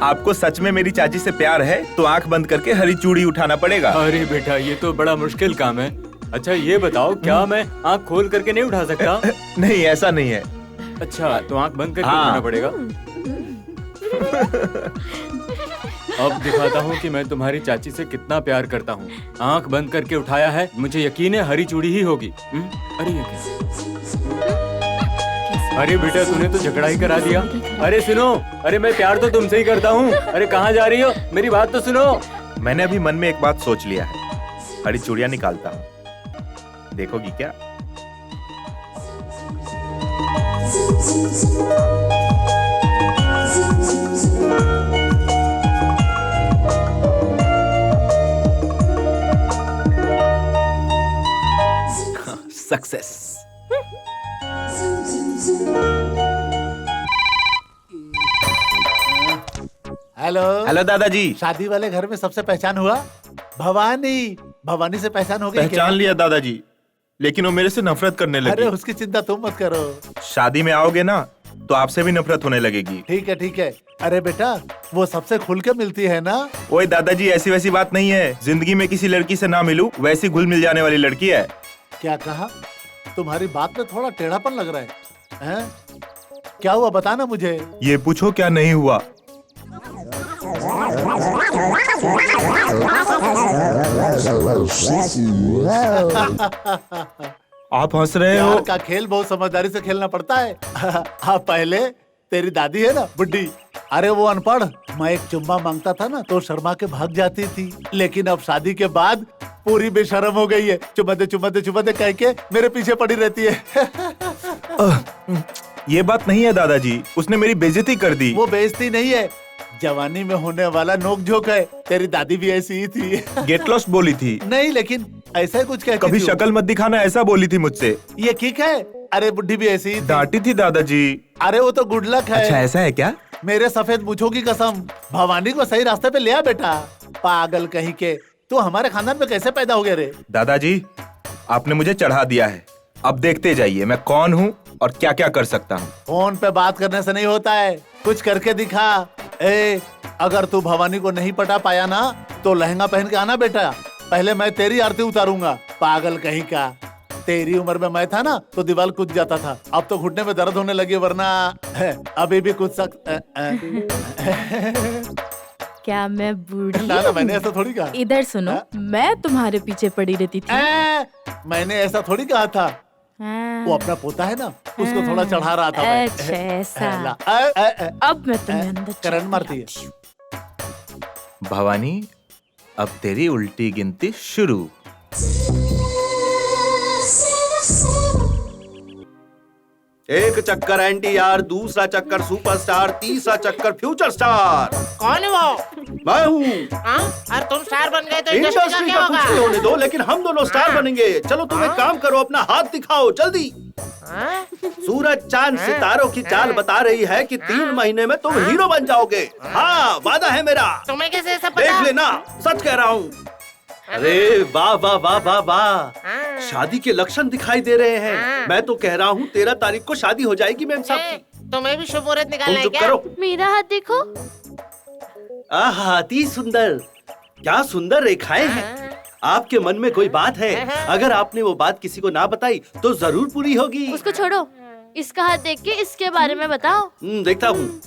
आपको सच में मेरी चाची से प्यार है तो आंख बंद करके हरी चूड़ी उठाना पड़ेगा। अरे बेटा, ये तो बड़ा मुश्किल काम है। अच्छा ये बताओ, क्या मैं आंख खोल करके नहीं उठा सकता? नहीं, ऐसा नहीं है। अच्छा, तो आंख बंद करके उठाना पड़ेगा। अब दिखाता हूँ कि मैं तुम्हारी चाची से कितना प्यार करता हूँ। आंख बंद करके उठाया है, मुझे यकीन है हरी चूड़ी ही होगी। अरे ये क्या? अरे बेटा, तूने तो झगड़ा ही करा दिया। अरे सुनो, अरे मैं प्यार तो तुमसे ही करता हूँ। अरे कहाँ जा रही हो? मेरी बात तो सुनो। मैंने अभी मन में एक बात सोच लिया है। हरी चूड़ियाँ निकालता हूँ, देखोगी क्या? सक्सेस। हेलो। हेलो दादाजी। शादी वाले घर में सबसे पहचान हुआ? भवानी। भवानी से पहचान हो गई? पहचान लिया दादाजी, लेकिन वो मेरे से नफरत करने लगी। अरे उसकी चिंता तुम मत करो। शादी में आओगे ना तो आपसे भी नफरत होने लगेगी। ठीक है ठीक है। अरे बेटा, वो सबसे खुल के मिलती है ना? ओए दादाजी, ऐसी वैसी बात नहीं है। जिंदगी में किसी लड़की से ना मिलूं वैसी घुल मिल जाने वाली लड़की है। क्या कहा? तुम्हारी बात में थोड़ा टेढ़ापन लग रहा है, हैं? क्या हुआ बताना मुझे। ये पूछो क्या नहीं हुआ। आप हंस रहे हो? प्यार का खेल बहुत समझदारी से खेलना पड़ता है। हाँ, पहले तेरी दादी है ना बुड्ढी, अरे वो अनपढ़, मैं एक चुम्मा मांगता था ना तो शर्मा के भाग जाती थी, लेकिन अब शादी के बाद पूरी बेशर्म हो गई है। चुम्मा दे कह के मेरे पीछे पड़ी रहती है। ये बात नहीं है दादाजी, उसने मेरी बेइज्जती कर दी। वो बेइज्जती नहीं है, जवानी में होने वाला नोक झोंक है। तेरी दादी भी ऐसी ही थी। गेट लॉस्ट बोली थी। नहीं, लेकिन ऐसा ही कुछ कहती कभी थी वो। शक्ल मत दिखाना ऐसा बोली थी मुझसे। ये किक है। अरे बुढ़ी भी ऐसी ही थी। डांटी थी दादाजी। अरे वो तो गुड लक है। अच्छा ऐसा है क्या? मेरे सफेद मूंछों की कसम, भवानी को सही रास्ते पे ले आ बेटा। पागल कहीं के, तू हमारे खानदान में कैसे पैदा हो गया रे? दादाजी आपने मुझे चढ़ा दिया है, अब देखते जाइए मैं कौन हूँ और क्या क्या कर सकता हूँ। फोन पे बात करने से नहीं होता है, कुछ करके दिखा। अगर तू भवानी को नहीं पटा पाया ना तो लहंगा पहन के आना बेटा, पहले मैं तेरी आरती उतारूंगा। पागल कहीं का, तेरी उम्र में मैं था ना तो दीवार कूद जाता था, अब तो घुटने में दर्द होने लगी, वरना अभी भी कूद क्या मैं बूढ़ी ना हूँ? मैंने ऐसा थोड़ी कहा। इधर सुनो, मैं तुम्हारे पीछे पड़ी रहती थी। मैंने ऐसा थोड़ी कहा था। वो अपना पोता है ना, उसको थोड़ा चढ़ा रहा था मैं। अच्छा ऐसा। अब मैं तुम्हें अंदर करंट मारती है। भवानी अब तेरी उल्टी गिनती शुरू। एक चक्कर एनटीआर, दूसरा चक्कर सुपरस्टार, तीसरा चक्कर फ्यूचर स्टार। कौन है वो? मैं हूँ। और तुम स्टार बन गए तो इंडस्ट्री का इंडस्ट्री क्या का कुछ नहीं होगा? होने दो, लेकिन हम दोनों स्टार बनेंगे। चलो तुम एक काम करो, अपना हाथ दिखाओ जल्दी। सूरज चांद सितारों की चाल बता रही है कि 3 महीने में तुम हीरो बन जाओगे। हाँ वादा है मेरा। तुम्हें कैसे ऐसा पता? देख लेना, सच कह रहा हूँ। अरे वाह वाह वाह वाह वाह, शादी के लक्षण दिखाई दे रहे हैं। मैं तो कह रहा हूँ 13 तारीख को शादी हो जाएगी मैम साहब की। तुम्हें भी शुभ मुहूर्त निकालना तुम है चुप क्या? करो। मेरा हाथ देखो। आहा अति सुंदर, क्या सुंदर रेखाएं हैं। आपके मन में कोई बात है, अगर आपने वो बात किसी को ना बताई तो जरूर पूरी होगी। उसको छोड़ो, इसका हाथ देख के इसके बारे में बताओ। देखता हूँ।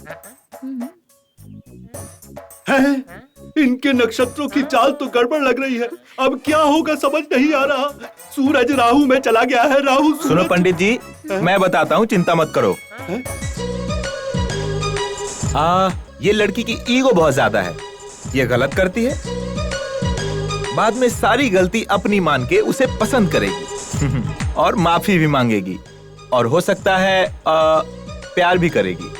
इनके नक्षत्रों की चाल तो गड़बड़ लग रही है, अब क्या होगा समझ नहीं आ रहा। सूरज राहु में चला गया है, राहु सुनो पंडित जी, मैं बताता हूँ, चिंता मत करो। ये लड़की की ईगो बहुत ज्यादा है, ये गलत करती है, बाद में सारी गलती अपनी मान के उसे पसंद करेगी और माफी भी मांगेगी, और हो सकता है प्यार भी करेगी।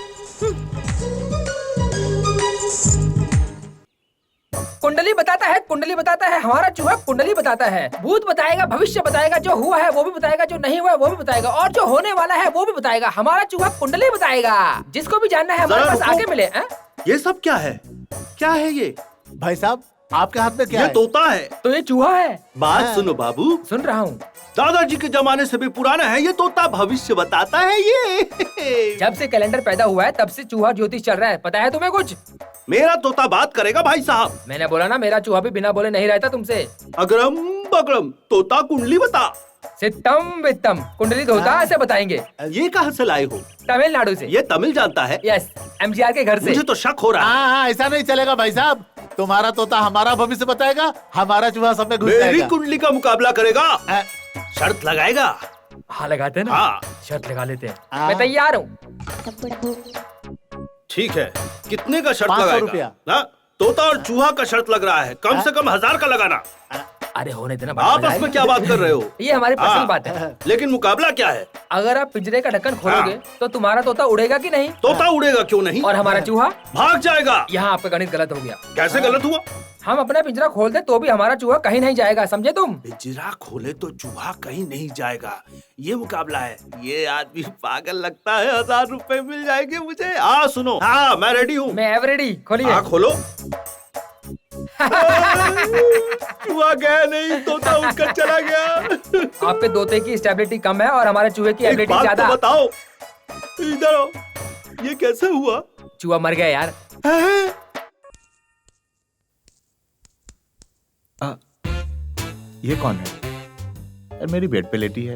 कुंडली बताता है, कुंडली बताता है, हमारा चूहा कुंडली बताता है। भूत बताएगा, भविष्य बताएगा, जो हुआ है वो भी बताएगा, जो नहीं हुआ है वो भी बताएगा, और जो होने वाला है वो भी बताएगा। हमारा चूहा कुंडली बताएगा। जिसको भी जानना है हमारे पास आके मिले। ये सब क्या है? क्या है ये? भाई साहब आपके हाथ में क्या ये है? तोता है। तो ये चूहा है। बात सुनो बाबू। सुन रहा हूँ। दादाजी के जमाने से भी पुराना है ये तोता, भविष्य बताता है ये। जब से कैलेंडर पैदा हुआ है तब से चूहा ज्योतिष चल रहा है, पता है तुम्हें कुछ? मेरा तोता बात करेगा भाई साहब। मैंने बोला ना, मेरा चूहा भी बिना बोले नहीं रहता तुमसे। अगरम बगरम तोता कुंडली बता। सितम वित्तम कुंडली धोता ऐसे बताएंगे। ये कहाँ से लाए हो? तमिलनाडु से। ये तमिल जानता है? यस, एमजीआर के घर से। मुझे तो शक हो रहा है। हाँ ऐसा नहीं चलेगा भाई साहब, तुम्हारा तोता हमारा भविष्य बताएगा, हमारा चूहा सब में घुस मेरी जाएगा। कुंडली का मुकाबला करेगा, शर्त लगाएगा। हाँ लगाते हैं ना। हाँ शर्त लगा लेते हैं। मैं तैयार हूँ। ठीक है, कितने का शर्त 500 लगाएगा? रुपया। हाँ, तोता और चूहा का शर्त लग रहा है, कम से कम 1000 का लगाना। अरे होने देना। आपस में क्या बात कर रहे हो? ये हमारी पर्सनल बात है। लेकिन मुकाबला क्या है? अगर आप पिंजरे का ढक्कन खोलोगे तो तुम्हारा तोता उड़ेगा कि नहीं? तोता उड़ेगा क्यों नहीं? और हमारा चूहा भाग जाएगा। यहाँ आपका गणित गलत हो गया। कैसे गलत हुआ? हम अपना पिंजरा खोल दे तो भी हमारा चूहा कहीं नहीं जाएगा, समझे तुम? पिंजरा खोले तो चूहा कहीं नहीं जाएगा, ये मुकाबला है। ये आदमी पागल लगता है, 1000 रुपए मिल जाएंगे मुझे। हाँ सुनो, हाँ मैं रेडी हूँ। मैं एवर रेडी। खोलिए। हाँ खोलो। चूहा गया नहीं, तोता उड़कर चला गया। आपके तोते की स्टेबिलिटी कम है और हमारे चूहे की एबिलिटी बात ज्यादा। तो बताओ, इधर आओ, ये कैसे हुआ? चूहा मर गया यार। ये कौन है यार? मेरी बेड पे लेटी है।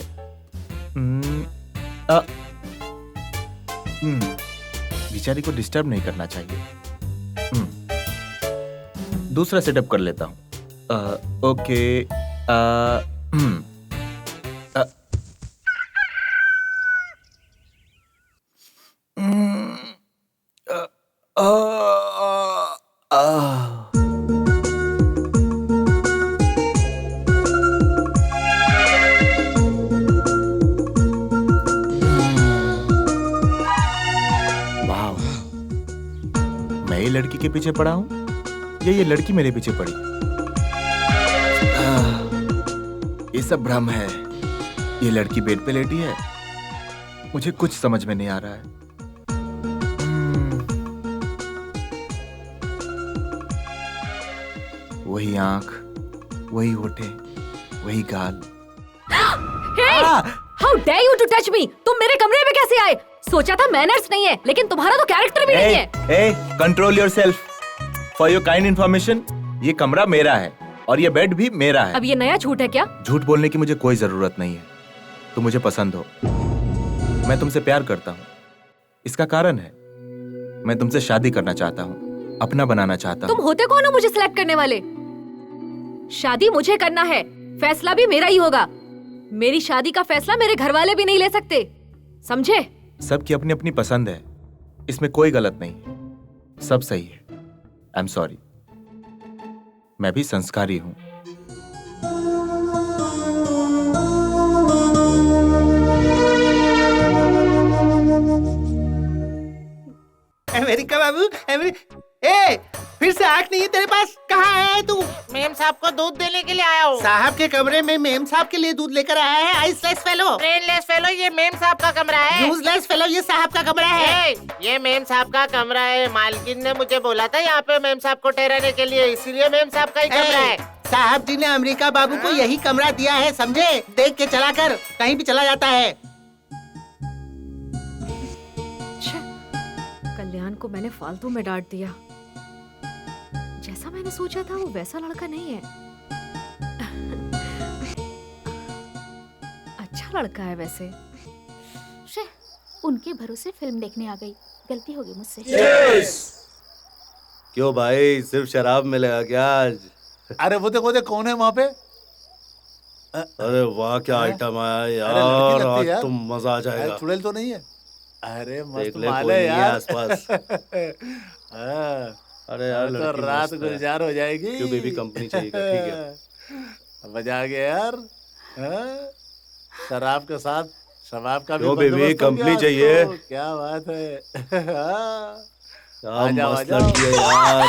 बेचारी को डिस्टर्ब नहीं करना चाहिए। दूसरा सेटअप कर लेता हूँ। ओके। लड़की के पीछे पड़ा हूँ या ये लड़की मेरे पीछे पड़ी? ये सब भ्रम है। ये लड़की बेड पे लेटी है, मुझे कुछ समझ में नहीं आ रहा है। वही आंख, वही होठे, वही गाल। How dare you to touch me? तुम मेरे कमरे में कैसे आए? सोचा था मैनर्स नहीं है, लेकिन तुम्हारा तो कैरेक्टर भी नहीं है। Control yourself. For your kind information, ये कमरा मेरा है और ये बेड भी मेरा है। अब ये नया झूठ है क्या? झूठ बोलने की मुझे कोई जरूरत नहीं है। तुम मुझे पसंद हो, मैं तुमसे प्यार करता हूँ। इसका कारण है मैं तुमसे शादी करना चाहता हूँ, अपना बनाना चाहता हूँ। तुम होते कौन हो मुझे सिलेक्ट करने वाले? शादी मुझे करना है, फैसला भी मेरा ही होगा। मेरी शादी का फैसला मेरे घर वाले भी नहीं ले सकते, समझे? सबकी अपनी अपनी पसंद है, इसमें कोई गलत नहीं है, सब सही है। आई एम सॉरी, मैं भी संस्कारी हूँ। अमेरिका बाबू, ए, फिर से आंख नहीं है तेरे पास? कहाँ आया है तू? मेम साहब को दूध देने के लिए आया हूँ। साहब के कमरे में मेम साहब के लिए दूध लेकर आया है? आइसलेस फेलो, ब्रेनलेस फेलो, ये मेम साहब का कमरा है। यूजलेस फेलो, ये साहब का कमरा है। ये मेम साहब का कमरा है। मालकिन ने मुझे बोला था यहाँ पे मेम साहब को ठहराने के लिए, इसीलिए मेम साहब का ही कमरा है। साहब जी ने अमेरिका बाबू को यही कमरा दिया है, समझे? देख के चला कर, कहीं भी चला जाता है। कल्याण को मैंने फालतू में डांट दिया। जैसा मैंने सोचा था वो वैसा लड़का नहीं है। अच्छा लड़का है वैसे। उनके भरोसे फिल्म देखने आ गई, गलती हो गई मुझसे। क्यों भाई, सिर्फ शराब मिलेगा क्या आज? अरे वो देखो कौन है वहाँ पे? अरे वाह, क्या आइटम आया यार, आज तो मजा आ जाएगा। चुड़ैल तो नहीं है? अरे मस्त ले, माल है यार आसपास। अरे यार तो रात गुलजार हो जाएगी। क्यों बेबी, कंपनी चाहिए? ठीक है, मजा आ गया यार। शराब के साथ शराब का भी बेबी, कंपनी चाहिए। क्या बात है। क्या मस्त लड़की है यार।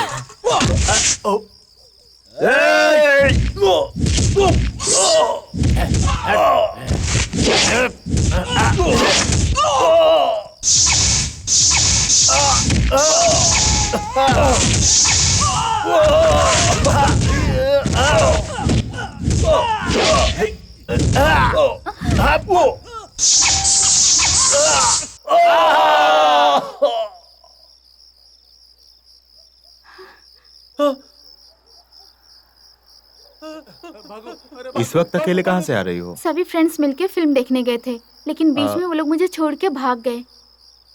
इस वक्त अकेले कहाँ से आ रही हो? सभी फ्रेंड्स मिलके फिल्म देखने गए थे, लेकिन बीच में वो लोग मुझे छोड़ के भाग गए।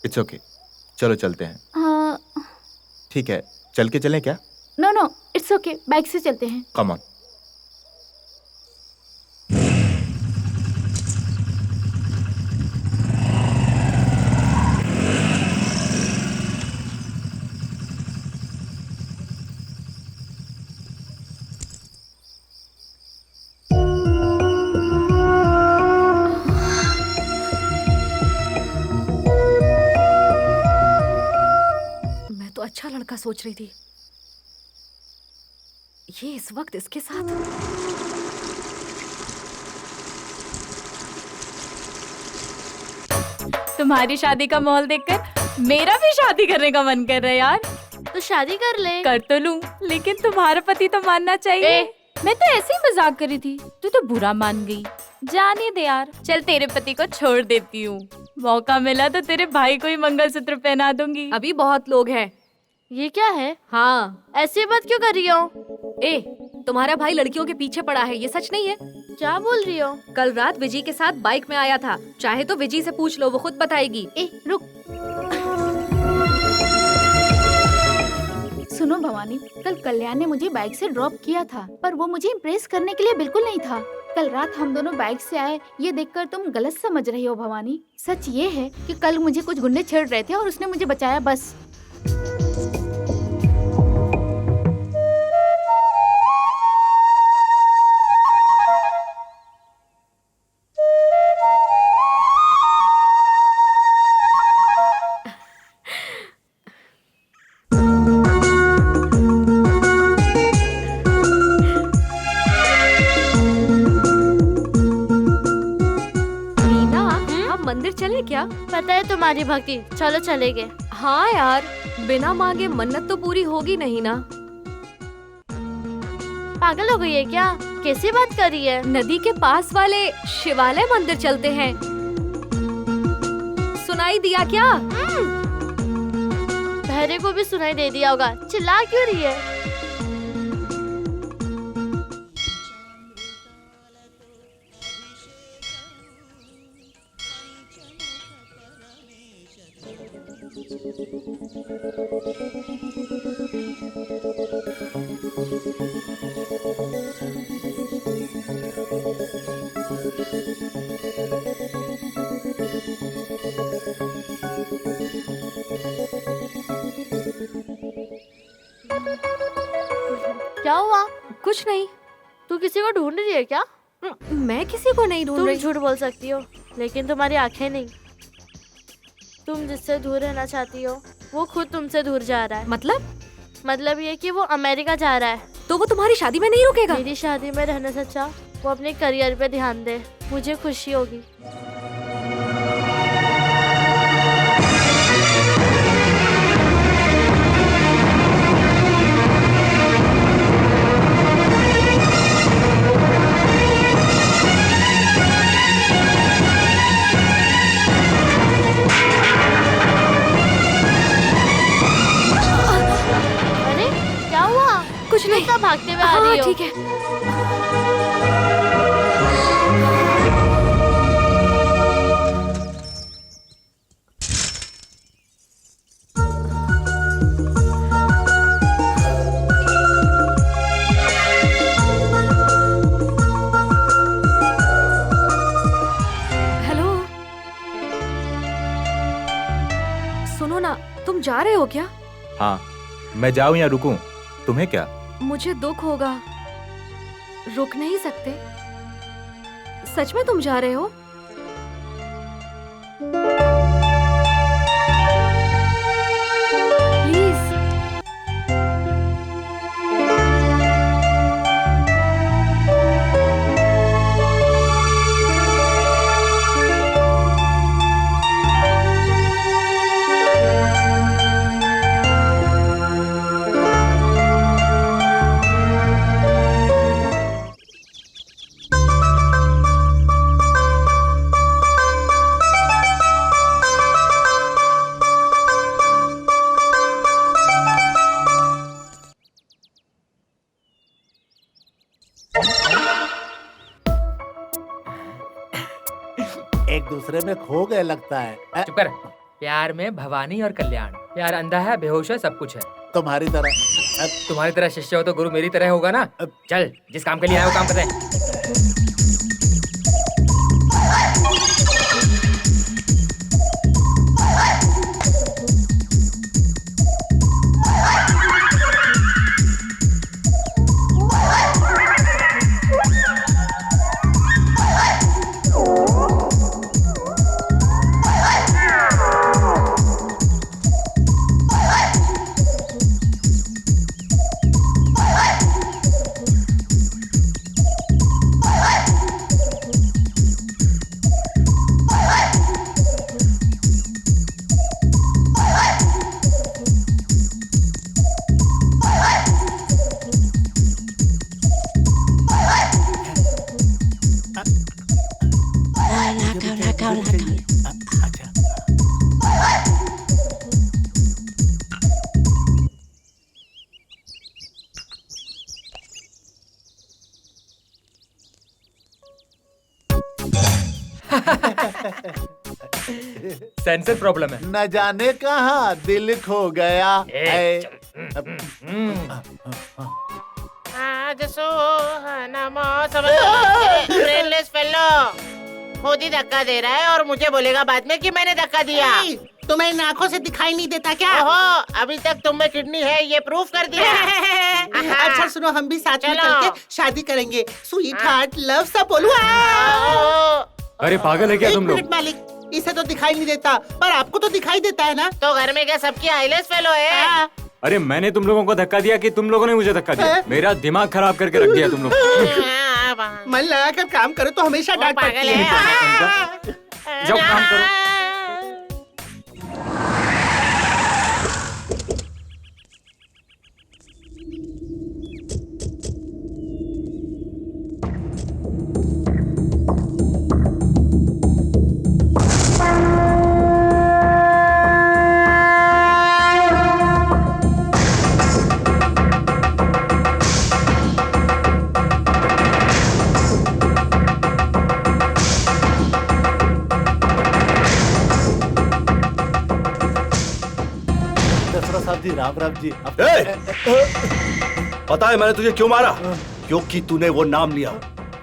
इट्स ओके, चलो चलते हैं। हाँ। ठीक है, चल के चलें क्या? No no, it's okay, bike से चलते हैं। Come on. अच्छा लड़का सोच रही थी, ये इस वक्त इसके साथ। तुम्हारी शादी का माहौल देखकर मेरा भी शादी करने का मन कर रहा है यार। तो शादी कर ले। कर तो लूं, लेकिन तुम्हारा पति तो मानना चाहिए। मैं तो ऐसे ही मजाक करी थी, तू तो बुरा मान गई। जाने दे यार, चल तेरे पति को छोड़ देती हूँ। मौका मिला तो तेरे भाई को ही मंगलसूत्र पहना दूंगी। अभी बहुत लोग हैं। ये क्या है? हाँ, ऐसी बात क्यों कर रही हो? तुम्हारा भाई लड़कियों के पीछे पड़ा है, ये सच नहीं है? क्या बोल रही हो? कल रात विजी के साथ बाइक में आया था, चाहे तो विजी से पूछ लो, वो खुद बताएगी। रुक। सुनो भवानी, कल कल्याण ने मुझे बाइक से ड्रॉप किया था, पर वो मुझे इम्प्रेस करने के लिए बिल्कुल नहीं था। कल रात हम दोनों बाइक से आए, ये देखकर तुम गलत समझ रही हो भवानी। सच ये है कि कल मुझे कुछ गुंडे छेड़ रहे थे और उसने मुझे बचाया, बस। चले क्या? पता है तुम्हारी भक्ति, चलो चलेंगे। हाँ यार, बिना मांगे मन्नत तो पूरी होगी नहीं ना। पागल हो गई है क्या? कैसी बात कर रही है? नदी के पास वाले शिवालय मंदिर चलते हैं। सुनाई दिया क्या? बहरे को भी सुनाई दे दिया होगा, चिल्ला क्यों रही है? क्या हुआ? कुछ नहीं। तू किसी को ढूंढ रही है क्या? मैं किसी को नहीं ढूंढ रही। तुम झूठ बोल सकती हो, लेकिन तुम्हारी आंखें नहीं। तुम जिससे दूर रहना चाहती हो वो खुद तुमसे दूर जा रहा है। मतलब ये कि वो अमेरिका जा रहा है। तो वो तुम्हारी शादी में नहीं रुकेगा? मेरी शादी में रहने से अच्छा वो अपने करियर पे ध्यान दे, मुझे खुशी होगी। कुछ नहीं। कब भागते हुए आ रही हो? ठीक है। हेलो, सुनो ना, तुम जा रहे हो क्या? हाँ, मैं जाऊँ या रुकूं? तुम्हें क्या? मुझे दुख होगा, रुक नहीं सकते। सच में तुम जा रहे हो? प्लीज। एक दूसरे में खो गए लगता है। चुप कर। प्यार में भवानी और कल्याण। प्यार अंधा है, बेहोश है, सब कुछ है। तुम्हारी तरह शिष्य हो तो गुरु मेरी तरह होगा ना। चल, जिस काम के लिए आया वो काम करते हैं। सेंसर प्रॉब्लम है। न जाने कहाँ दिल खो गया। आज सुहाना मौसम, ब्रेनलेस फेलो खुद ही धक्का दे रहा है और मुझे बोलेगा बाद में कि मैंने धक्का दिया। तुम्हें इन आँखों से दिखाई नहीं देता क्या? ओहो, अभी तक तुम में किडनी है ये प्रूफ कर दिया। अच्छा सुनो, हम भी साथ में चलके शादी करेंगे। स्वीट हार्ट लव सब बोलो। अरे पागल है क्या तुम लोग? एक मिनट मालिक, इसे तो दिखाई नहीं देता पर आपको तो दिखाई देता है ना। तो घर में क्या सबकी आईलेस फेलो है? अरे मैंने तुम लोगों को धक्का दिया कि तुम लोगों ने मुझे धक्का दिया? मेरा दिमाग खराब करके रख दिया तुम लोग। मन लगाकर काम करो तो हमेशा डांट पड़ती है। जाओ काम करो। जी राम राम जी। पता है मैंने तुझे क्यों मारा? क्योंकि तूने वो नाम लिया।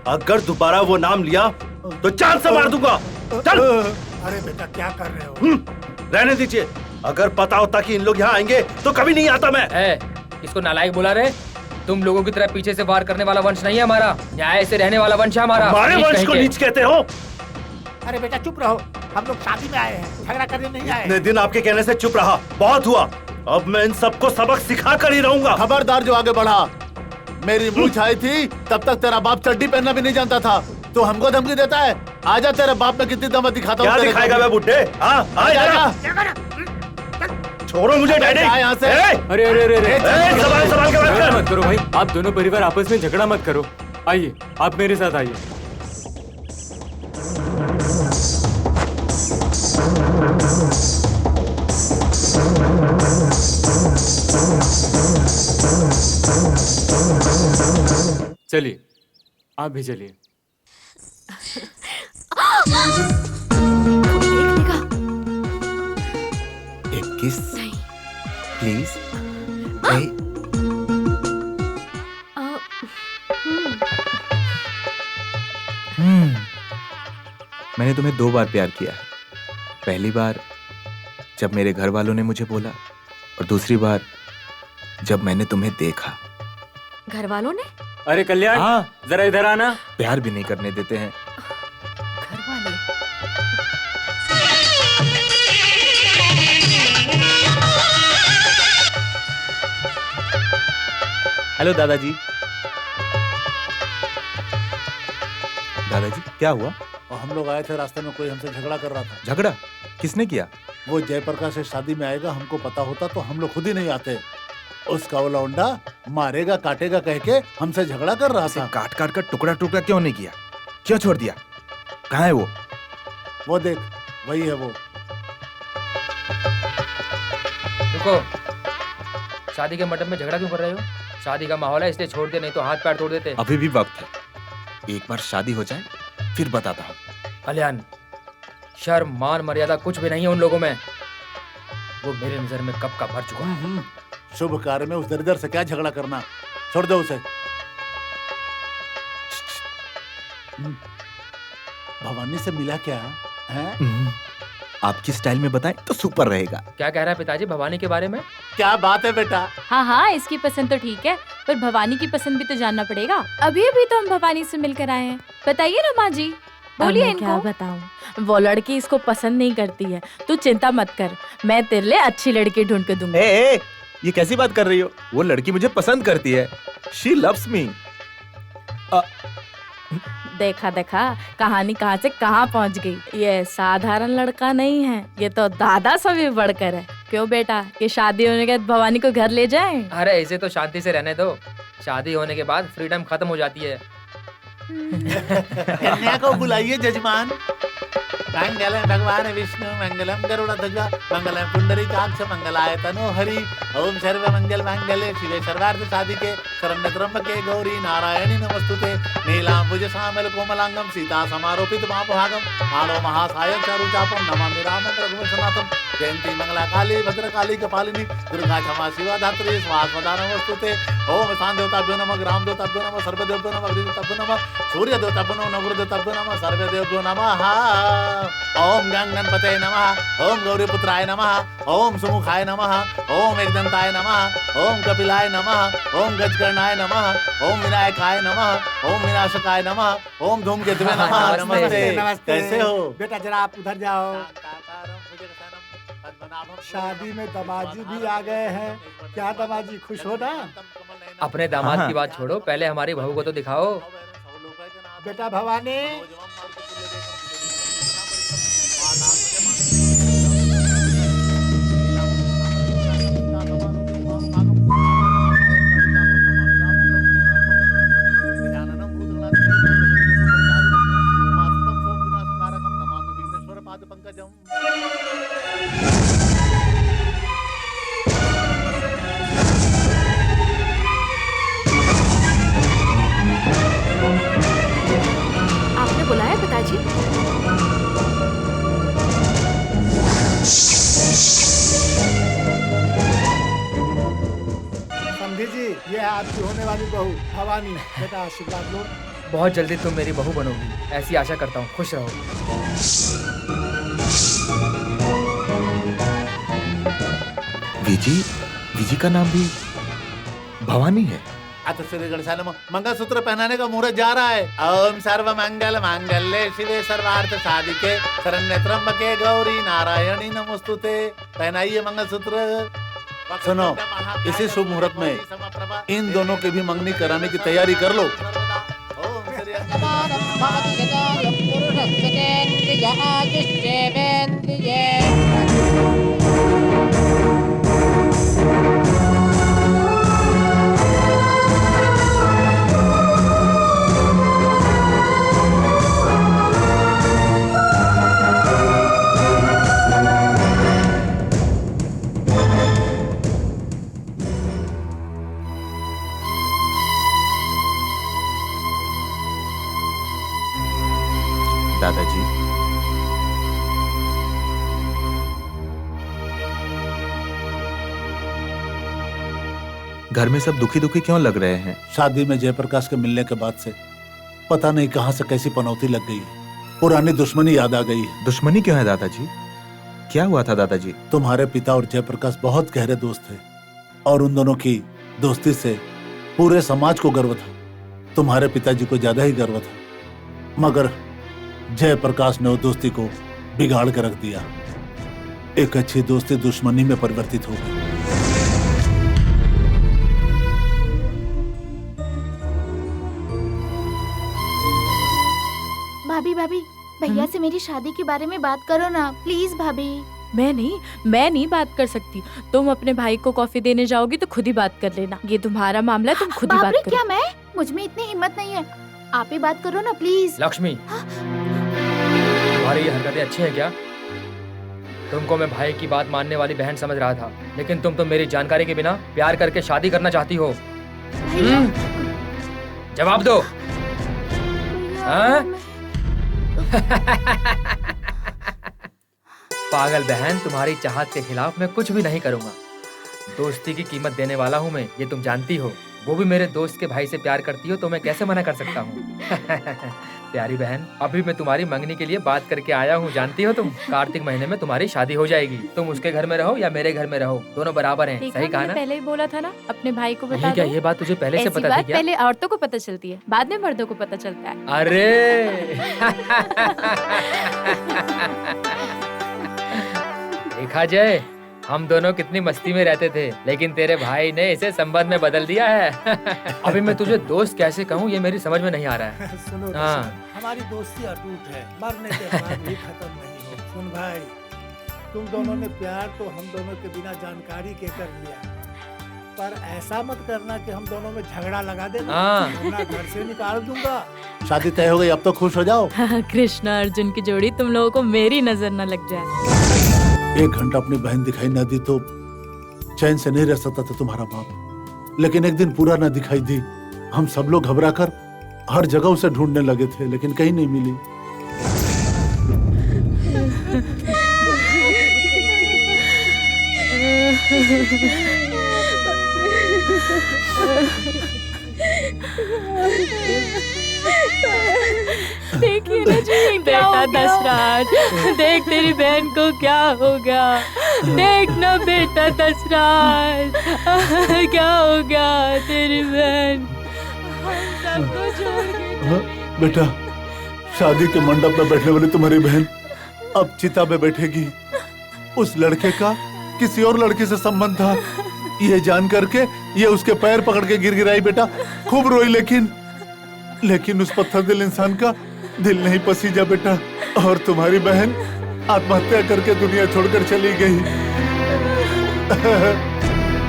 अगर दोबारा वो नाम लिया तो जान से मार दूंगा। चल। अरे बेटा क्या कर रहे हो? रहने दीजिए। अगर पता होता कि इन लोग यहाँ आएंगे तो कभी नहीं आता मैं। इसको नालायक बुला रहे? तुम लोगों की तरह पीछे से वार करने वाला वंश नहीं है हमारा, न्याय से रहने वाला वंश है हमारा। हमारे वंश को नीच कहते हो? अरे बेटा चुप रहो, हम लोग शादी में आए हैं, झगड़ा करने नहीं आए। इतने दिन आपके कहने से चुप रहा, बहुत हुआ। अब मैं इन सबको सबक सिखा कर ही रहूंगा। खबरदार जो आगे बढ़ा। मेरी मूंछ आई थी तब तक तेरा बाप चड्डी पहनना भी नहीं जानता था। तो हमको धमकी देता है? आजा, तेरे बाप में कितनी दम दिखाता हूँ। क्या दिखाएगा मैं बुड्ढे? छोड़ो मुझे डैडी। यहाँ से। अरे अरे अरे अरे सवाल के बात कर। मत करो भाई, आप दोनों परिवार आपस में झगड़ा मत करो। आइए, आप मेरे साथ आइए। चलिए, आप भी चलिए। एक किस प्लीज। मैंने तुम्हें 2 बार प्यार किया है। पहली बार जब मेरे घर वालों ने मुझे बोला, और दूसरी बार जब मैंने तुम्हें देखा। घर वालों ने? अरे कल्याण, हाँ, जरा इधर आना। प्यार भी नहीं करने देते हैं। घर वाले? हेलो दादाजी। दादाजी क्या हुआ? और हम लोग आए थे, रास्ते में कोई हमसे झगड़ा कर रहा था। झगड़ा किसने किया? वो जयप्रकाश से शादी में आएगा, हमको पता होता तो हम लोग खुद ही नहीं आते। उसका वो लौंडा मारेगा काटेगा कह के हमसे झगड़ा कर रहा था। काट काट कर टुकड़ा टुकड़ा क्यों नहीं किया? क्यों छोड़ दिया? कहाँ है वो? वो देख, वही है वो। रुको, शादी के मंडप में झगड़ा क्यों कर रहे हो? शादी का माहौल है इसलिए छोड़ दे, नहीं तो हाथ पैर तोड़ देते। अभी भी वक्त है, एक बार शादी हो जाए फिर बताता हूँ। कल्याण, शर्म मान मर्यादा कुछ भी नहीं है उन लोगों में। वो मेरे नजर में कब का मर चुका है। शुभ कार्य में उस दरिद्र से क्या झगड़ा करना, छोड़ दो उसे। भवानी से मिला क्या है? आपकी स्टाइल में बताएं तो सुपर रहेगा। क्या कह रहा है पिताजी भवानी के बारे में? क्या बात है बेटा? हाँ हाँ, इसकी पसंद तो ठीक है, पर भवानी की पसंद भी तो जानना पड़ेगा। अभी अभी तो हम भवानी से मिलकर आए हैं। बताइए रमा जी, बोलिए इनको। क्या बताऊं, वो लड़की इसको पसंद नहीं करती है। तू चिंता मत कर, मैं तेरे लिए अच्छी लड़की ढूंढ के दूंगा। ये कैसी बात कर रही हो? वो लड़की मुझे पसंद करती है। She loves me। देखा देखा, कहानी कहाँ से कहाँ पहुँच गई। ये साधारण लड़का नहीं है, ये तो दादा से भी बढ़कर है। क्यों बेटा, कि शादी होने के बाद भवानी को घर ले जाएं? अरे इसे तो शांति से रहने दो, शादी होने के बाद फ्रीडम खत्म हो जाती है। कन्या को बुलाइए जजमान। मंगलम भगवान विष्णु मंगलम गरुड़ध्वज मंगलम पुंडरीकाक्ष मंगलाय तनो हरि। ओम सर्व मंगल मांगल्ये शिवे सर्वार्थ साधिके शरण्य त्र्यंबके गौरी नारायणी नमस्तुते। नीलांबुज श्यामल कोमलांगम सीता समारोपित महाभागम आलो महासायं चारुचापम नमामि रामं रघुवंशनाथम। जयंती मंगला काली भद्रकाली कपालिनी दुर्गा क्षमा शिवा धात्री स्वाहा नमस्तुते। ओम शांत देवताभ्यो नमः, ग्राम देवताभ्यो नमः, सर्वदेवभ्यो नमः, देवताभ्यो नमः, सूर्य देवताभ्यो नमः, नवग्रहदेवताभ्यो नमः, सर्वदेवभ्यो नमः। ओम गंगणपते नमः, ओम गौरीपुत्राय नमः, ओम सुमुखाय नमः, ओम एकदंताय नमः, ओम कपिलाय नमः, ओम गजकर्णाय नमः, ओम विनायकाय नमः, ओम विनाशकाय नमः, ओम धूमकेतुवे नमः। नमस्ते। कैसे हो बेटा? जरा आप उधर जाओ। शादी में दामाजी भी आ गए हैं। क्या दामाजी खुश हो ना? अपने दामाद की बात छोड़ो, पहले हमारी बहू को तो दिखाओ। बेटा भवानी, आपने बुलाया पिताजी? आपकी होने वाली बहू भवानी। बेटा आशीर्वाद लो। बहुत जल्दी तुम मेरी बहू बनोगी, ऐसी आशा करता हूँ। खुश रहो। विजी का नाम भी भवानी है। अत श्री गणेशाय नमः। मंगलसूत्र पहनाने का मुहूर्त जा रहा है। ओम सर्व मंगल मांगल्ये शिवे सर्वार्थ साधिके शरण्ये त्र्यंबके गौरी नारायणी नमोस्तुते। पहनाइए मंगलसूत्र। सुनो, इसी शुभ मुहूर्त में इन दोनों की भी मंगनी कराने की तैयारी कर लो। दादाजी, घर में सब दुखी दुखी क्यों लग रहे हैं? शादी में जयप्रकाश के मिलने के बाद से पता नहीं कहां से कैसी पनौती लग गई है। पुरानी दुश्मनी याद आ गई है। दुश्मनी क्यों है दादाजी? क्या हुआ था दादाजी? तुम्हारे पिता और जयप्रकाश बहुत गहरे दोस्त थे और उन दोनों की दोस्ती से पूरे समाज को गर्व था। तुम्हारे पिताजी को ज्यादा ही गर्व था, मगर जयप्रकाश ने वो दोस्ती को बिगाड़ कर रख दिया। एक अच्छी दोस्ती दुश्मनी में परिवर्तित हो गई। भाभी भाभी, भैया से मेरी शादी के बारे में बात करो ना प्लीज भाभी। मैं नहीं बात कर सकती। तुम अपने भाई को कॉफी देने जाओगी तो खुद ही बात कर लेना। ये तुम्हारा मामला, तुम खुद ही बात करो। क्या मैं? मुझ में इतनी हिम्मत नहीं है। आप ही बात करो ना प्लीज। लक्ष्मी, तुम्हारी ये हरकतें अच्छी हैं क्या? तुमको मैं भाई की बात मानने वाली बहन समझ रहा था, लेकिन तुम तो मेरी जानकारी के बिना प्यार करके शादी करना चाहती हो। जवाब दो। पागल बहन, तुम्हारी चाहत के खिलाफ मैं कुछ भी नहीं करूंगा। दोस्ती की कीमत देने वाला हूँ मैं, ये तुम जानती हो। वो भी मेरे दोस्त के भाई से प्यार करती हो तो मैं कैसे मना कर सकता हूँ? प्यारी बहन, अभी मैं तुम्हारी मंगनी के लिए बात करके आया हूँ। जानती हो तुम, कार्तिक महीने में तुम्हारी शादी हो जाएगी। तुम उसके घर में रहो या मेरे घर में रहो, दोनों बराबर हैं। सही कहा ना? पहले ही बोला था ना अपने भाई को बता दो। क्या ये बात तुझे पहले से पता थी क्या? पहले औरतों को पता चलती है, बाद में मर्दों को पता चलता है। अरे देखा जय, हम दोनों कितनी मस्ती में रहते थे, लेकिन तेरे भाई ने इसे संबंध में बदल दिया है। अभी मैं तुझे दोस्त कैसे कहूँ ये मेरी समझ में नहीं आ रहा है। सुनो हमारी दोस्ती अटूट है, मरने के बाद भी खत्म नहीं हो। सुन भाई, तुम दोनों ने प्यार तो हम दोनों के बिना जानकारी के कर लिया, पर ऐसा मत करना कि हम दोनों में झगड़ा लगा देना, वरना घर से निकाल दूंगा। शादी तय हो गई, अब तो खुश हो जाओ। कृष्ण अर्जुन की जोड़ी तुम लोगों को मेरी नजर न लग जाए। 1 घंटा अपनी बहन दिखाई न दी तो चैन से नहीं रह सकता था तुम्हारा बाप, लेकिन एक दिन पूरा न दिखाई दी। हम सब लोग घबरा कर हर जगह उसे ढूंढने लगे थे, लेकिन कहीं नहीं मिली। देखिए ना जी, बेटा दशराज, देख तेरी बहन को क्या हो गया। देख ना बेटा दशराज, क्या हो गया तेरी बहन। सबको छोड़ के बेटा, शादी के मंडप में बैठने वाली तुम्हारी बहन अब चिता में बैठेगी। उस लड़के का किसी और लड़की से संबंध था, ये जान करके ये उसके पैर पकड़ के गिर गिराई। बेटा खूब रोई, लेकिन उस पत्थर दिल इंसान का दिल नहीं पसीजा बेटा। और तुम्हारी बहन आत्महत्या करके दुनिया छोड़कर चली गई।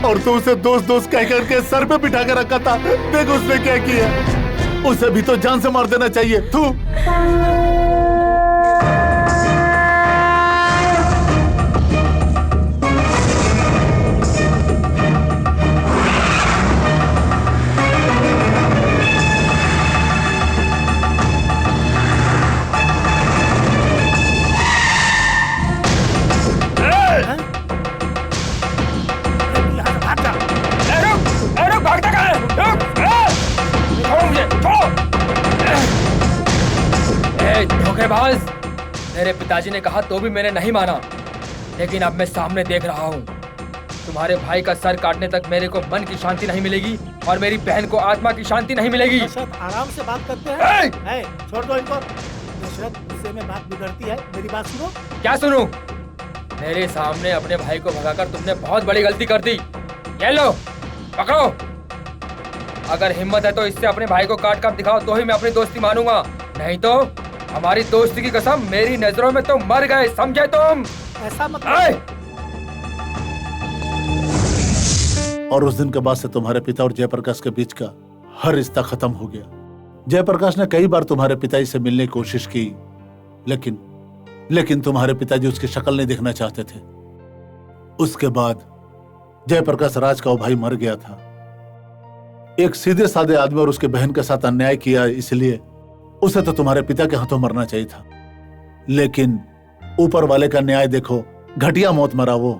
और तू उसे दोस्त कह करके सर पे बिठा कर रखा था। देख उसने क्या किया। उसे भी तो जान से मार देना चाहिए। तू भागता कहाँ है? ए, धोखेबाज! मेरे पिताजी ने कहा तो भी मैंने नहीं माना, लेकिन अब मैं सामने देख रहा हूँ तुम्हारे भाई का सर काटने तक मेरे को मन की शांति नहीं मिलेगी और मेरी बहन को आत्मा की शांति नहीं मिलेगी। दशरथ, आराम से बात करते हैं। छोड़ दो इनको। दशरथ, गुस्से में बात बिगड़ती है, मेरी बात सुनो। क्या सुनूं? मेरे सामने अपने भाई को भगाकर तुमने बहुत बड़ी गलती कर दी। ये लो, पकड़ो। अगर हिम्मत है तो इससे अपने भाई को काट कर दिखाओ तो ही मैं अपनी दोस्ती मानूंगा, नहीं तो हमारी दोस्ती की कसम, मेरी नजरों में तो मर गए, समझे तुम? ऐसा मत। और उस दिन के बाद से तुम्हारे पिता और जयप्रकाश के बीच का हर रिश्ता खत्म हो गया। जयप्रकाश ने कई बार तुम्हारे पिताजी से मिलने की कोशिश की, लेकिन तुम्हारे पिताजी उसकी शक्ल नहीं देखना चाहते थे। उसके बाद जयप्रकाश राज का वो भाई मर गया था। एक सीधे साधे आदमी और उसके बहन के साथ अन्याय किया, इसलिए उसे तो तुम्हारे पिता के हाथों मरना चाहिए था, लेकिन ऊपर वाले का न्याय देखो, घटिया मौत मरा वो।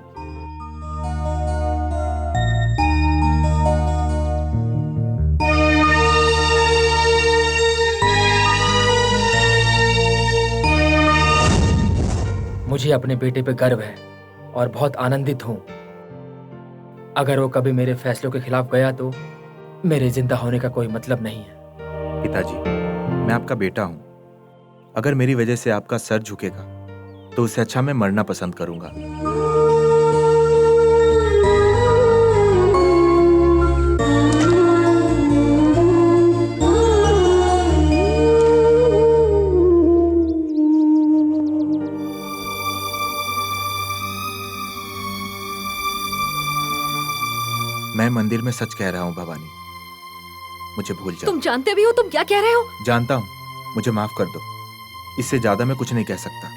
मुझे अपने बेटे पे गर्व है और बहुत आनंदित हूँ। अगर वो कभी मेरे फैसलों के खिलाफ गया तो मेरे जिंदा होने का कोई मतलब नहीं है। पिताजी, मैं आपका बेटा हूँ। अगर मेरी वजह से आपका सर झुकेगा तो उससे अच्छा मैं मरना पसंद करूंगा। मैं मंदिर में सच कह रहा हूँ भवानी, मुझे भूल जाओ। तुम जानते भी हो तुम क्या कह रहे हो? जानता हूँ, मुझे माफ कर दो। इससे ज्यादा मैं कुछ नहीं कह सकता।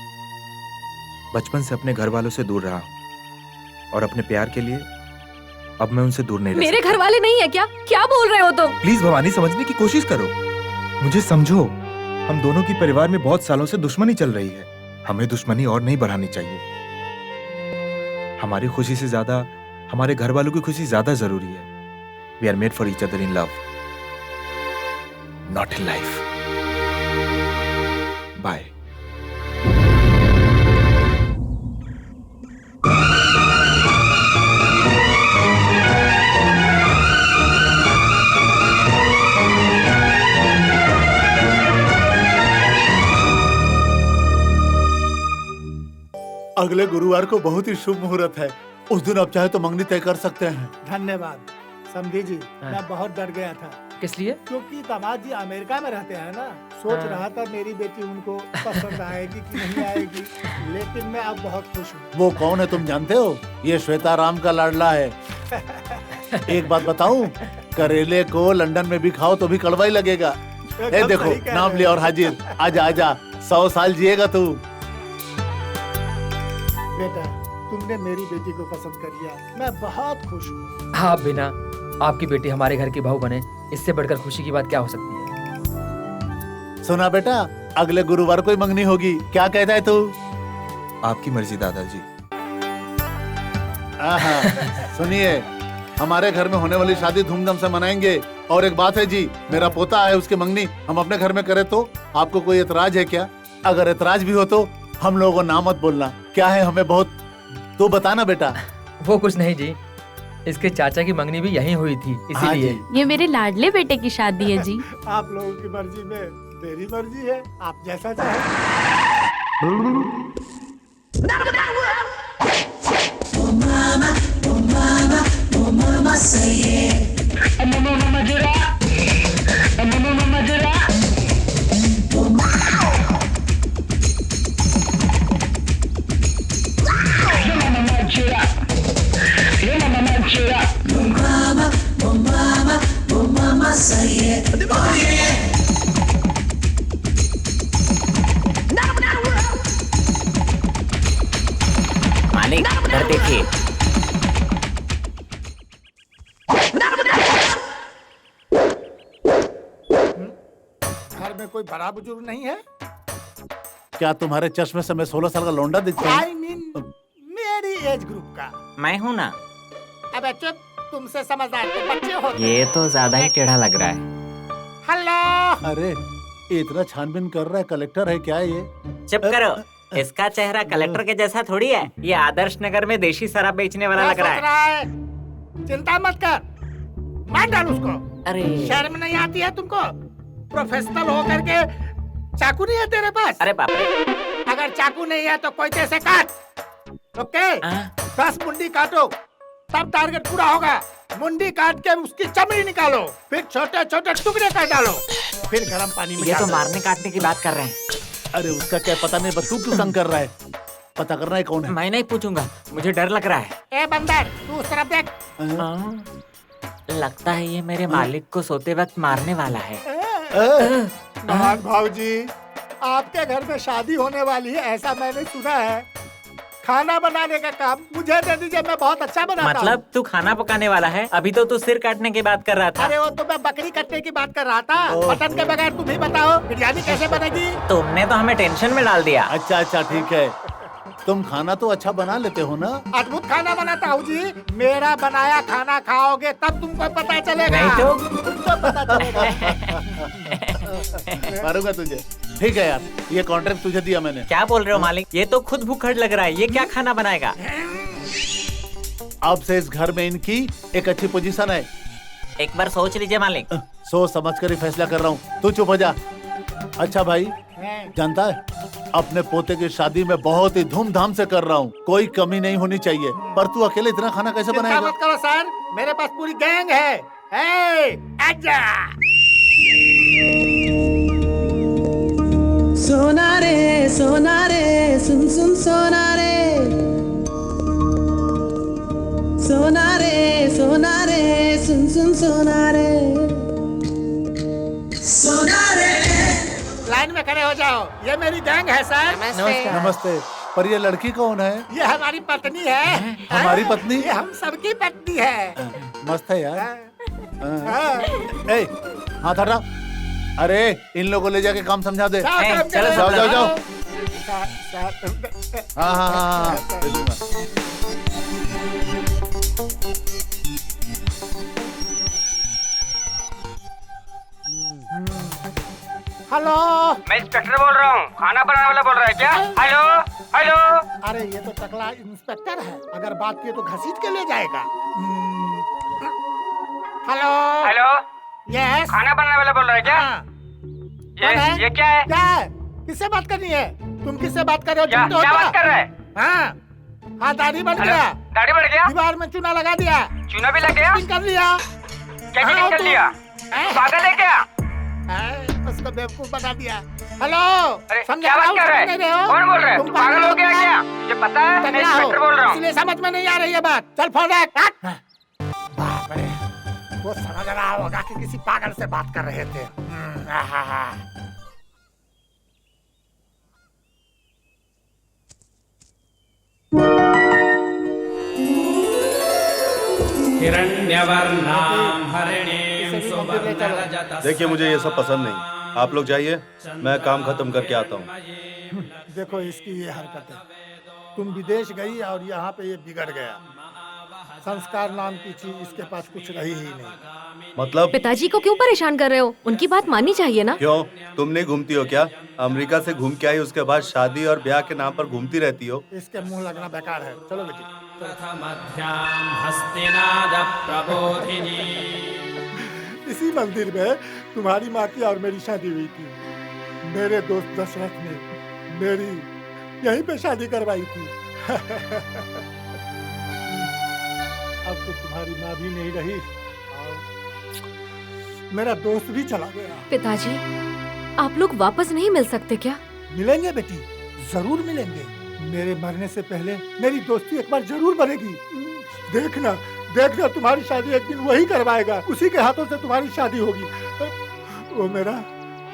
बचपन से अपने घर वालों से दूर रहा हूँ और अपने प्यार के लिए अब मैं उनसे दूर नहीं रह मेरे घर वाले नहीं है क्या? क्या बोल रहे हो तुम? प्लीज भवानी, समझने की कोशिश करो, मुझे समझो। हम दोनों की परिवार में बहुत सालों से दुश्मनी चल रही है। हमें दुश्मनी और नहीं बढ़ानी चाहिए। हमारी खुशी से ज्यादा हमारे घर वालों की खुशी ज्यादा जरूरी है। We are made for each other in love, not in life. Bye. अगले गुरुवार को बहुत ही शुभ मुहूर्त है। उस दिन आप चाहे तो मंगनी तय कर सकते हैं। धन्यवाद समधी जी, मैं बहुत डर गया था। किस लिए? क्योंकि दामाद जी अमेरिका में रहते हैं ना, सोच रहा था मेरी बेटी उनको पसंद आएगी कि नहीं आएगी, लेकिन मैं अब बहुत खुश हूँ। वो कौन है तुम जानते हो? ये श्वेता राम का लाडला है। एक बात बताऊं, करेले को लंदन में भी खाओ तो भी कड़वा ही लगेगा। ए देखो, नाम लिया और हाजिर। आजा आजा, 100 साल जिएगा तू। बेटा, तुमने मेरी बेटी को पसंद कर लिया, मैं बहुत खुश हूँ। आप बिना आपकी बेटी हमारे घर की बहू बने, इससे बढ़कर खुशी की बात क्या हो सकती है? सुना बेटा, अगले गुरुवार को ही मंगनी होगी। क्या कहता है तू? आपकी मर्जी दादाजी। सुनिए, हमारे घर में होने वाली शादी धूमधाम से मनाएंगे। और एक बात है जी, मेरा पोता है, उसकी मंगनी हम अपने घर में करें तो आपको कोई एतराज है क्या? अगर एतराज भी हो तो हम लोगों को ना मत बोलना। क्या है हमें बहुत तो बताना बेटा। वो कुछ नहीं जी, इसके चाचा की मंगनी भी यहीं हुई थी, इसीलिए। ये मेरे लाडले बेटे की शादी है जी। आप लोगों की मर्जी में मेरी मर्जी है, आप जैसा चाहें। मालिक, इधर देखिए। घर में कोई बड़ा बुजुर्ग नहीं है? क्या तुम्हारे चश्मे से मैं 16 साल का लौंडा दिखता हूँ? I mean, मेरी एज ग्रुप का। मैं हूँ ना। अबे चुप, तुमसे समझदार तो बच्चे होते। ये तो ज्यादा ही टेढ़ा लग रहा है। हेलो। अरे ये इतना छानबीन कर रहा है, कलेक्टर है क्या ये? चुप करो, इसका चेहरा कलेक्टर के जैसा थोड़ी है। ये आदर्श नगर में देशी शराब बेचने वाला लग रहा है। चिंता मत कर, मार डाल उसको। अरे शर्म नहीं आती है तुमको? प्रोफेशनल होकर के चाकू नहीं है तेरे पास? अरे बाप रे। अगर चाकू नहीं है तो कोई से काट। ओके 10 मुंडी काटो, तब टारगेट पूरा होगा। मुंडी काट के उसकी चमड़ी निकालो, फिर छोटे छोटे टुकड़े कर डालो, फिर गर्म पानी में ये तो डालो। मारने काटने की बात कर रहे हैं। अरे उसका क्या पता नहीं, बस तू क्यों तंग कर रहा है? पता करना है कौन है। मैं नहीं पूछूंगा, मुझे डर लग रहा है। ए बंदर, तू उस तरफ देख। लगता है ये मेरे मालिक को सोते वक्त मारने वाला है। भाऊजी, आपके घर में शादी होने वाली है ऐसा मैंने सुना है। खाना बनाने का काम मुझे दे दीजिए, मैं बहुत अच्छा बनाता हूँ। मतलब तू खाना पकाने वाला है? अभी तो तू सिर काटने की बात कर रहा था। अरे वो तो मैं बकरी कटने की बात कर रहा था। मटन के बगैर तुम ही बताओ बिरयानी कैसे बनेगी? तुमने तो हमें टेंशन में डाल दिया। अच्छा अच्छा ठीक है, तुम खाना तो अच्छा बना लेते हो ना? अद्भुत खाना बनाता हूँ जी। मेरा बनाया खाना खाओगे तब तुमको पता चलेगा। नहीं तो? तुमको पता चलेगा। मारूंगा तुझे। ठीक है यार, ये कॉन्ट्रैक्ट तुझे दिया मैंने। क्या बोल रहे हो मालिक? ये तो खुद भूखड़ लग रहा है। ये क्या खाना बनाएगा? अब से इस घर में इनकी एक अच्छी पोजीशन है। एक बार सोच लीजिए मालिक। सोच समझ कर ही फैसला कर रहा हूँ, तू चुप हो जा। अच्छा भाई, जानता है अपने पोते की शादी में बहुत ही धूमधाम से कर रहा हूँ, कोई कमी नहीं होनी चाहिए। पर तू अकेले इतना खाना कैसे चिंता बनाएगा? मत करो सर, मेरे पास पूरी गैंग है। आजा। सोना रे सुन सुन सोना रे, सोना रे सुन सुन सोना रे, सोना रे। लाइन में खड़े हो जाओ, ये मेरी गैंग है सर। नमस्ते। नमस्ते। पर ये लड़की कौन है? ये हमारी पत्नी है। हमारी पत्नी? ये हम सबकी पत्नी है। मस्त है यार। ए, हाथ हटा। अरे इन लोगों को ले जाके काम समझा दे। चलो जाओ जाओ जाओ। सर। हाँ हाँ हाँ। हेलो, मैं इंस्पेक्टर बोल रहा हूँ। खाना बनाने वाला बोल रहा है क्या? Hello hello. अरे ये तो टकला इंस्पेक्टर है, अगर बात की तो घसीट के ले जाएगा। Hello hello. यस, खाना बनाने वाला बोल रहा है क्या? ये क्या है? क्या है? किससे बात करनी है? तुम किससे बात कर रहे हो? क्या बात कर रहे हैं? हाँ, दाढ़ी बढ़ गया। दाढ़ी बढ़ गया? दीवार में चूना लगा दिया। चूना भी लग गया? कर लिया। क्या कर लिया? पागल है क्या? उसको बेवकूफ बना दिया। हेलो, क्या बात कर रहे हैं? कौन बोल रहे हैं? तुम पागल हो गया क्या? मुझे पता है, मैं इंस्पेक्टर बोल रहा हूँ। इसलिए समझ में नहीं आ रही है बात। चल फोन रख। बाप रे, वो समझ रहा होगा कि किसी पागल से बात कर रहे थे। देखिए मुझे ये सब पसंद नहीं, आप लोग जाइए, मैं काम खत्म करके आता हूँ। देखो इसकी ये हरकत है, तुम विदेश गई और यहाँ पे ये बिगड़ गया। संस्कार नाम की चीज इसके पास कुछ रही ही नहीं। मतलब? पिताजी को क्यों परेशान कर रहे हो? उनकी बात माननी चाहिए ना। क्यों, तुम नहीं घूमती हो क्या? अमेरिका से घूम के आई, उसके बाद शादी और ब्याह के नाम पर घूमती रहती हो। इसके मुंह लगना बेकार है। चलो बेटी। इसी मंदिर में तुम्हारी माँ की और मेरी शादी हुई थी। मेरे दोस्त दशरथ ने मेरी यहीं पे शादी करवाई थी। अब तो तुम्हारी माँ भी नहीं रही और मेरा दोस्त भी चला गया। पिताजी, आप लोग वापस नहीं मिल सकते क्या? मिलेंगे बेटी, जरूर मिलेंगे। मेरे मरने से पहले मेरी दोस्ती एक बार जरूर बनेगी। देखना देखना, तुम्हारी शादी एक दिन वही करवाएगा, उसी के हाथों से तुम्हारी शादी होगी।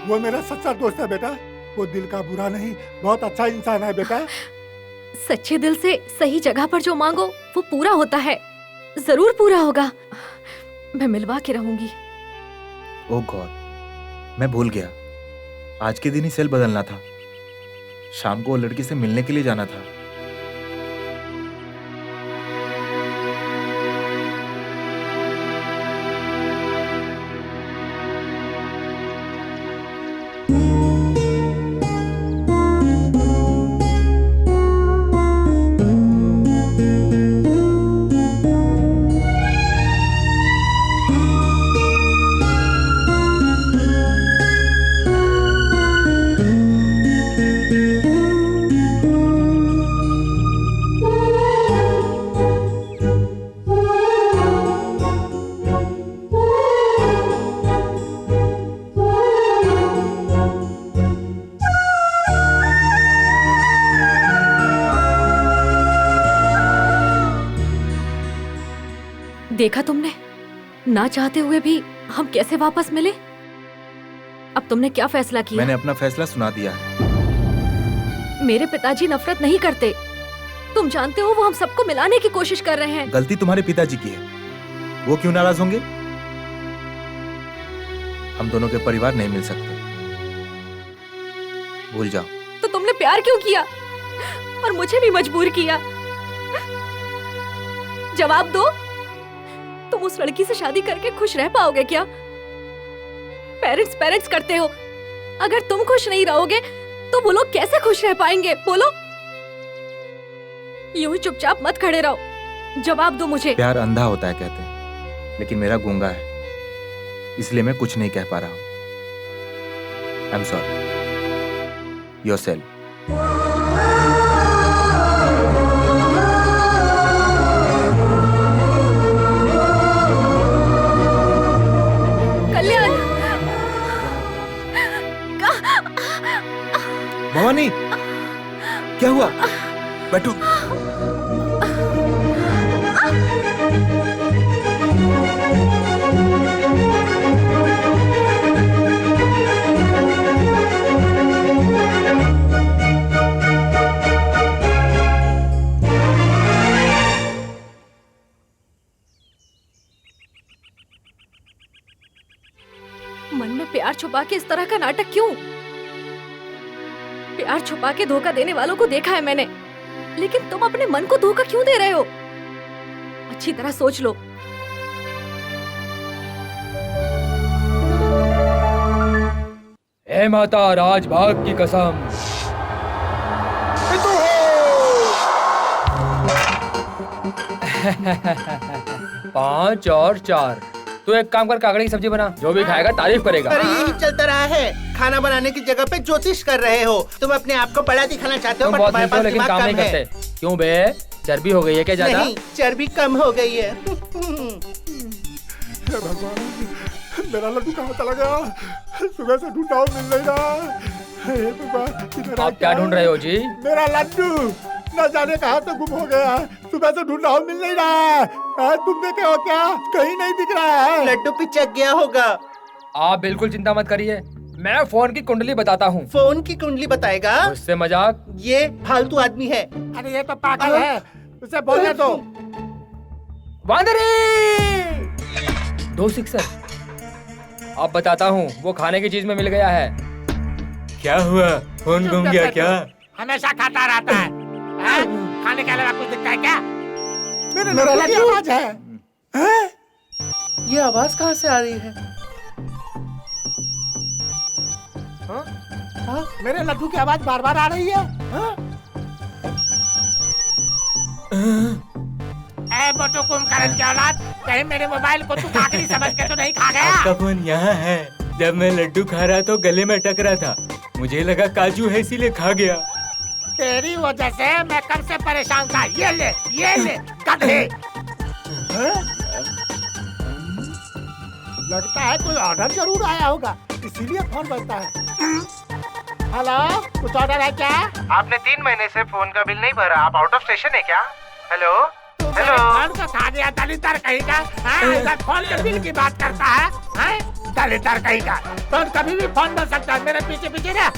वो मेरा सच्चा दोस्त है बेटा। वो दिल का बुरा नहीं, बहुत अच्छा इंसान है बेटा। सच्चे दिल से सही जगह पर जो मांगो वो पूरा होता है, जरूर पूरा होगा। मैं मिलवा के रहूंगी। ओह गॉड, मैं भूल गया, आज के दिन ही सेल बदलना था। शाम को वो लड़की से मिलने के लिए जाना था। Mm-hmm. देखा तुमने, ना चाहते हुए भी हम कैसे वापस मिले। अब तुमने क्या फैसला किया? मैंने अपना फैसला सुना दिया है। मेरे पिताजी नफरत नहीं करते, तुम जानते हो वो हम सबको मिलाने की कोशिश कर रहे हैं। गलती तुम्हारे पिताजी की है, वो क्यों नाराज होंगे? हम दोनों के परिवार नहीं मिल सकते, भूल जाओ। तो तुमने प्यार क्यों किया और मुझे भी मजबूर किया? जवाब दो, तुम उस लड़की से शादी करके खुश रह पाओगे क्या? पेरेंट्स करते हो, अगर तुम खुश नहीं रहोगे तो वो लोग कैसे खुश रह पाएंगे? बोलो। यूं ही चुपचाप मत खड़े रहो, जवाब दो मुझे। प्यार अंधा होता है कहते हैं, लेकिन मेरा गूंगा है, इसलिए मैं कुछ नहीं कह पा रहा हूं। I am sorry. Yourself. Bhavani, क्या हुआ? बैठो। मन में प्यार छुपा के इस तरह का नाटक क्यों? प्यार छुपा के धोखा देने वालों को देखा है मैंने, लेकिन तुम अपने मन को धोखा क्यों दे रहे हो? अच्छी तरह सोच लो। हे माता राजभाग की कसम, 5 और 4। तू एक काम कर, काकड़ी की सब्जी बना, जो भी खाएगा तारीफ करेगा। अरे यही चलता रहा है, खाना बनाने की जगह पे ज्योतिष कर रहे हो। तुम अपने आप को बड़ा दिखाना चाहते हो, तुम बट बहुत तुम्हारे मिलते हो पास लेकिन दिमाग काम नहीं कम है। करते। क्यों बे, चर्बी हो गई है क्या ज्यादा? नहीं, चर्बी कम हो गई है। हे भगवान, मेरा लड्डू कहाँ चला गया? सुबह से ढूंढा हूँ, मिल नहीं रहा। हे भगवान, किधर आप क्या ढूंढ रहे हो जी? मेरा लड्डू न जाने कहाँ से गुम हो गया है। सुबह से ढूंढ रहा हूँ, मिल नहीं रहा है। तुम देखे हो क्या? कहीं नहीं दिख रहा है। लड्डू पिचक गया होगा। आप बिल्कुल चिंता मत करिए, मैं फोन की कुंडली बताता हूँ। फोन की कुंडली बताएगा? उससे मजाक? ये फालतू आदमी है। अरे ये तो पागल है, उसे बोलने दो। वांदरी 2 सिक्सर। अब बताता हूँ, वो खाने की चीज में मिल गया है। क्या हुआ? फोन गुम गया क्या? हमेशा खाता रहता है। खाने के अलावा कुछ दिखता है क्या? मेरा लड्डू आवाज है। ये आवाज कहाँ से आ रही है? मेरे लड्डू की आवाज बार बार आ रही है। ए मोटू कुंभकर्ण की औलाद, कहीं मेरे मोबाइल को तू काकड़ी समझ के तो नहीं खा गया? आपका फोन यहाँ है। जब मैं लड्डू खा रहा तो गले में टकरा था, मुझे लगा काजू है इसीलिए खा गया। तेरी वजह से मैं कब से परेशान था। ये ले गधे। लगता है कोई ऑर्डर जरूर आया होगा, इसीलिए फोन बजता है। हेलो, कुछ ऑर्डर है क्या? आपने 3 महीने से फोन का बिल नहीं भरा, आप आउट ऑफ स्टेशन है क्या? हेलो हेलो, फोन को खा गया दलितर कहीं का। इधर फोन के बिल की बात करता है, दलितर कहीं का। तो कभी भी फोन बज सकता है, मेरे पीछे पीछे ना।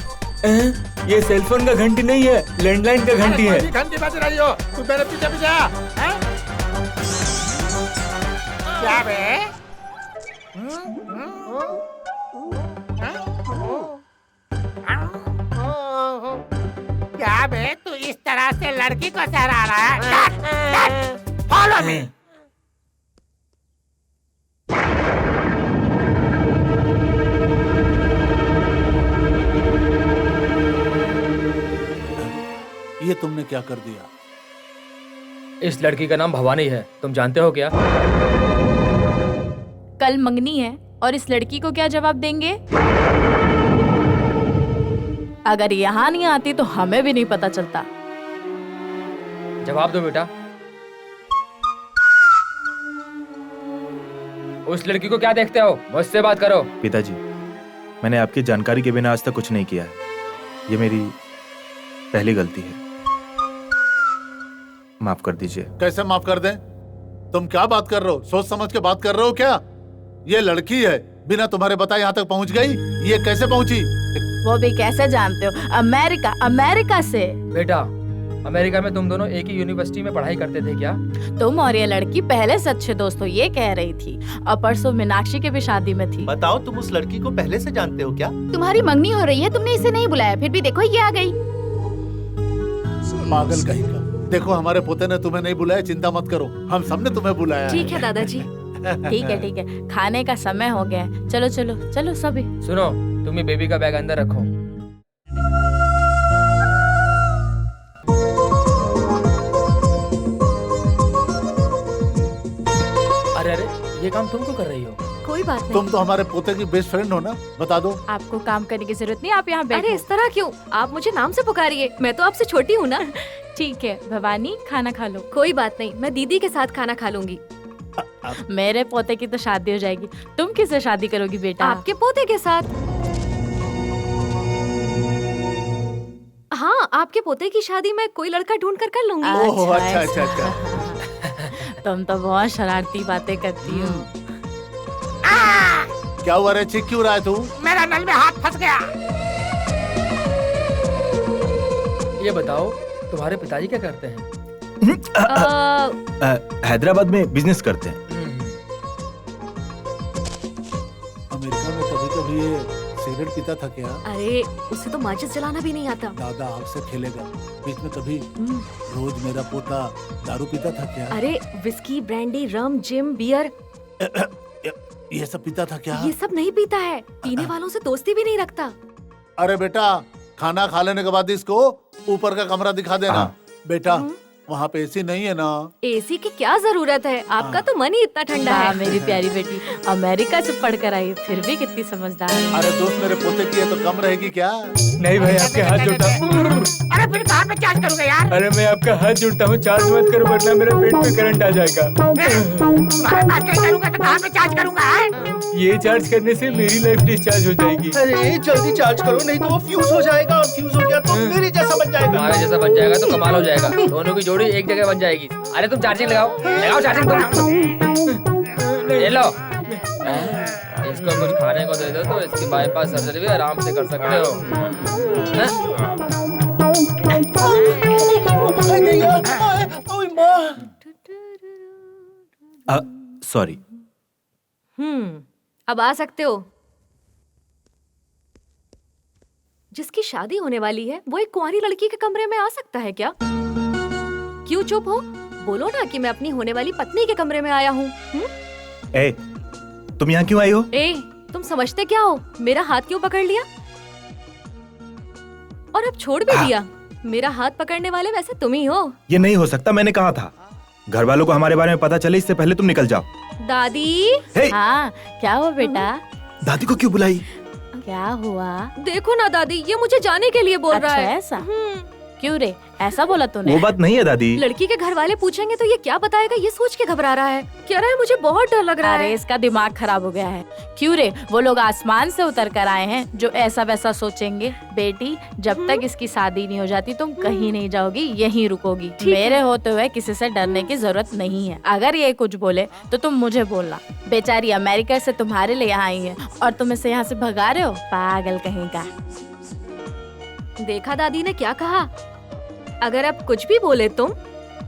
ये सेलफोन का घंटी नहीं है, लैंडलाइन का घंटी है। घंटी बज रही हो, तू मेरे पीछे पीछे आ। क्या बे? क्या बे, तू इस तरह से लड़की को सहरा रहा है? Follow me. ये तुमने क्या कर दिया? इस लड़की का नाम भवानी है, तुम जानते हो क्या? कल मंगनी है और इस लड़की को क्या जवाब देंगे? अगर यहाँ नहीं आती तो हमें भी नहीं पता चलता। जवाब दो बेटा। उस लड़की को क्या देखते हो? मुझसे बात करो। पिताजी, मैंने आपकी जानकारी के बिना आज तक कुछ नहीं किया है। ये मेरी पहली गलती है, माफ कर दीजिए। कैसे माफ कर दें? तुम क्या बात कर रहे हो? सोच समझ के बात कर रहे हो क्या? ये लड़की है, बिना तुम्हारे बताए यहाँ तक पहुँच गई। ये कैसे पहुँची? वो भी कैसे जानते हो? अमेरिका, अमेरिका से। बेटा, अमेरिका में तुम दोनों एक ही यूनिवर्सिटी में पढ़ाई करते थे क्या? तुम और ये लड़की पहले से अच्छे दोस्त हो, ये कह रही थी। और परसों मीनाक्षी की भी शादी में थी। बताओ, तुम उस लड़की को पहले से जानते हो क्या? तुम्हारी मंगनी हो रही है, तुमने इसे नहीं बुलाया, फिर भी देखो ये आ गई। पागल कहीं का। देखो, हमारे पोते ने तुम्हें नहीं बुलाया, चिंता मत करो, हम सबने तुम्हें बुलाया। ठीक है दादाजी। ठीक है, खाने का समय हो गया है। चलो चलो चलो सभी। सुनो, तुम ये बेबी का बैग अंदर रखो। अरे अरे, ये काम तुम क्यों कर रही हो? कोई बात नहीं। तुम तो हमारे पोते की बेस्ट फ्रेंड हो ना, बता दो। आपको काम करने की जरूरत नहीं, आप यहाँ बैठो। अरे इस तरह क्यों? आप मुझे नाम से पुकारिए, मैं तो आपसे छोटी हूँ ना। ठीक है भवानी, खाना खा लो। कोई बात नहीं, मैं दीदी के साथ खाना खा लूंगी। मेरे पोते की तो शादी हो जाएगी, तुम किससे शादी करोगी बेटा? आपके पोते के साथ। हाँ, आपके पोते की शादी मैं कोई लड़का ढूंढ कर लूंगी। ओह, अच्छा। तुम तो बहुत शरारती बातें करती हो। क्या हुआ रे? चीख क्यों रहा है तू? मेरा नल में हाथ फंस गया। ये बताओ, तुम्हारे पिताजी क्या करते हैं? हैदराबाद में बिजनेस करते हैं। अमेरिका में कभी-कभी ये सिगरेट पीता था क्या? अरे उसे तो माचिस जलाना भी नहीं आता। दादा आपसे खेलेगा। बीच में कभी रोज मेरा पोता दारू पीता था क्या? अरे विस्की, ब्रांडी, रम, जिम, बियर, ये सब पीता था क्या? ये सब नहीं पीता है। पीने वालों से दोस्ती भी नहीं रखता। अरे बेटा, खाना खा लेने के बाद इसको ऊपर का कमरा दिखा देना। बेटा, वहाँ पे एसी नहीं है ना? एसी की क्या जरूरत है? आपका तो मन ही इतना ठंडा है। मेरी प्यारी बेटी अमेरिका से पढ़कर आई, फिर भी कितनी समझदार है। अरे दोस्त मेरे पोते की है तो कम रहेगी क्या? नहीं भाई, आपके हाथ जोड़ता। अरे फिर कहाँ पे चार्ज करूँगा यार? अरे मैं आपका हाथ जोड़ता हूँ, चार्ज मत करो वरना मेरे पेट पे करंट आ जाएगा। करूँगा तो कहाँ पे चार्ज करूँगा? ये चार्ज करने से मेरी लाइफ डिस्चार्ज हो जाएगी। अरे जल्दी चार्ज करो, नहीं तो वो फ्यूज हो जाएगा, और फ्यूज हो गया तो मेरे जैसा बन जाएगा। तुम्हारे जैसा बन जाएगा तो कमाल हो जाएगा। दोनों की जोड़ी एक जगह बन जाएगी। अरे तुम चार्जिंग लगाओ चार्जिंग तुम। ले लो, इसको कुछ खाने को दे दो तो इसकी बाईपास सर्जरी भी आराम से कर सकते हो। सॉरी। अब आ सकते हो। जिसकी शादी होने वाली है वो एक कुंवारी लड़की के कमरे में आ सकता है क्या? क्यों चुप हो? बोलो ना कि मैं अपनी होने वाली पत्नी के कमरे में आया हूँ। ए, तुम यहाँ क्यों आई हो? ए, तुम समझते क्या हो? मेरा हाथ क्यों पकड़ लिया? और अब छोड़ भी दिया। मेरा हाथ पकड़ने वाले वैसे तुम ही हो। ये नहीं हो सकता, मैंने कहा था। घर वालों को हमारे बारे में पता चले इससे पहले तुम निकल जाओ। दादी। हाँ, क्या हुआ बेटा? दादी को क्यों बुलाई? क्या हुआ? देखो ना दादी, ये मुझे जाने के लिए बोल रहा है। ऐसा? क्यों रे, ऐसा बोला तूने? वो बात नहीं है दादी। लड़की के घर वाले पूछेंगे तो ये क्या बताएगा, ये सोच के घबरा रहा है। कह रहा है मुझे बहुत डर लग रहा है। अरे इसका दिमाग खराब हो गया है। क्यों रे, वो लोग आसमान से उतर कर आए हैं जो ऐसा वैसा सोचेंगे। बेटी, जब तक इसकी शादी नहीं हो जाती तुम कहीं नहीं जाओगी, यहीं रुकोगी। मेरे होते हुए किसी से डरने की जरूरत नहीं है। अगर ये कुछ बोले तो तुम मुझे बोलना। बेचारी अमेरिका से तुम्हारे लिए यहाँ आई है और तुम इसे यहाँ से भगा रहे हो, पागल कहीं का। देखा दादी ने क्या कहा? अगर अब कुछ भी बोले तुम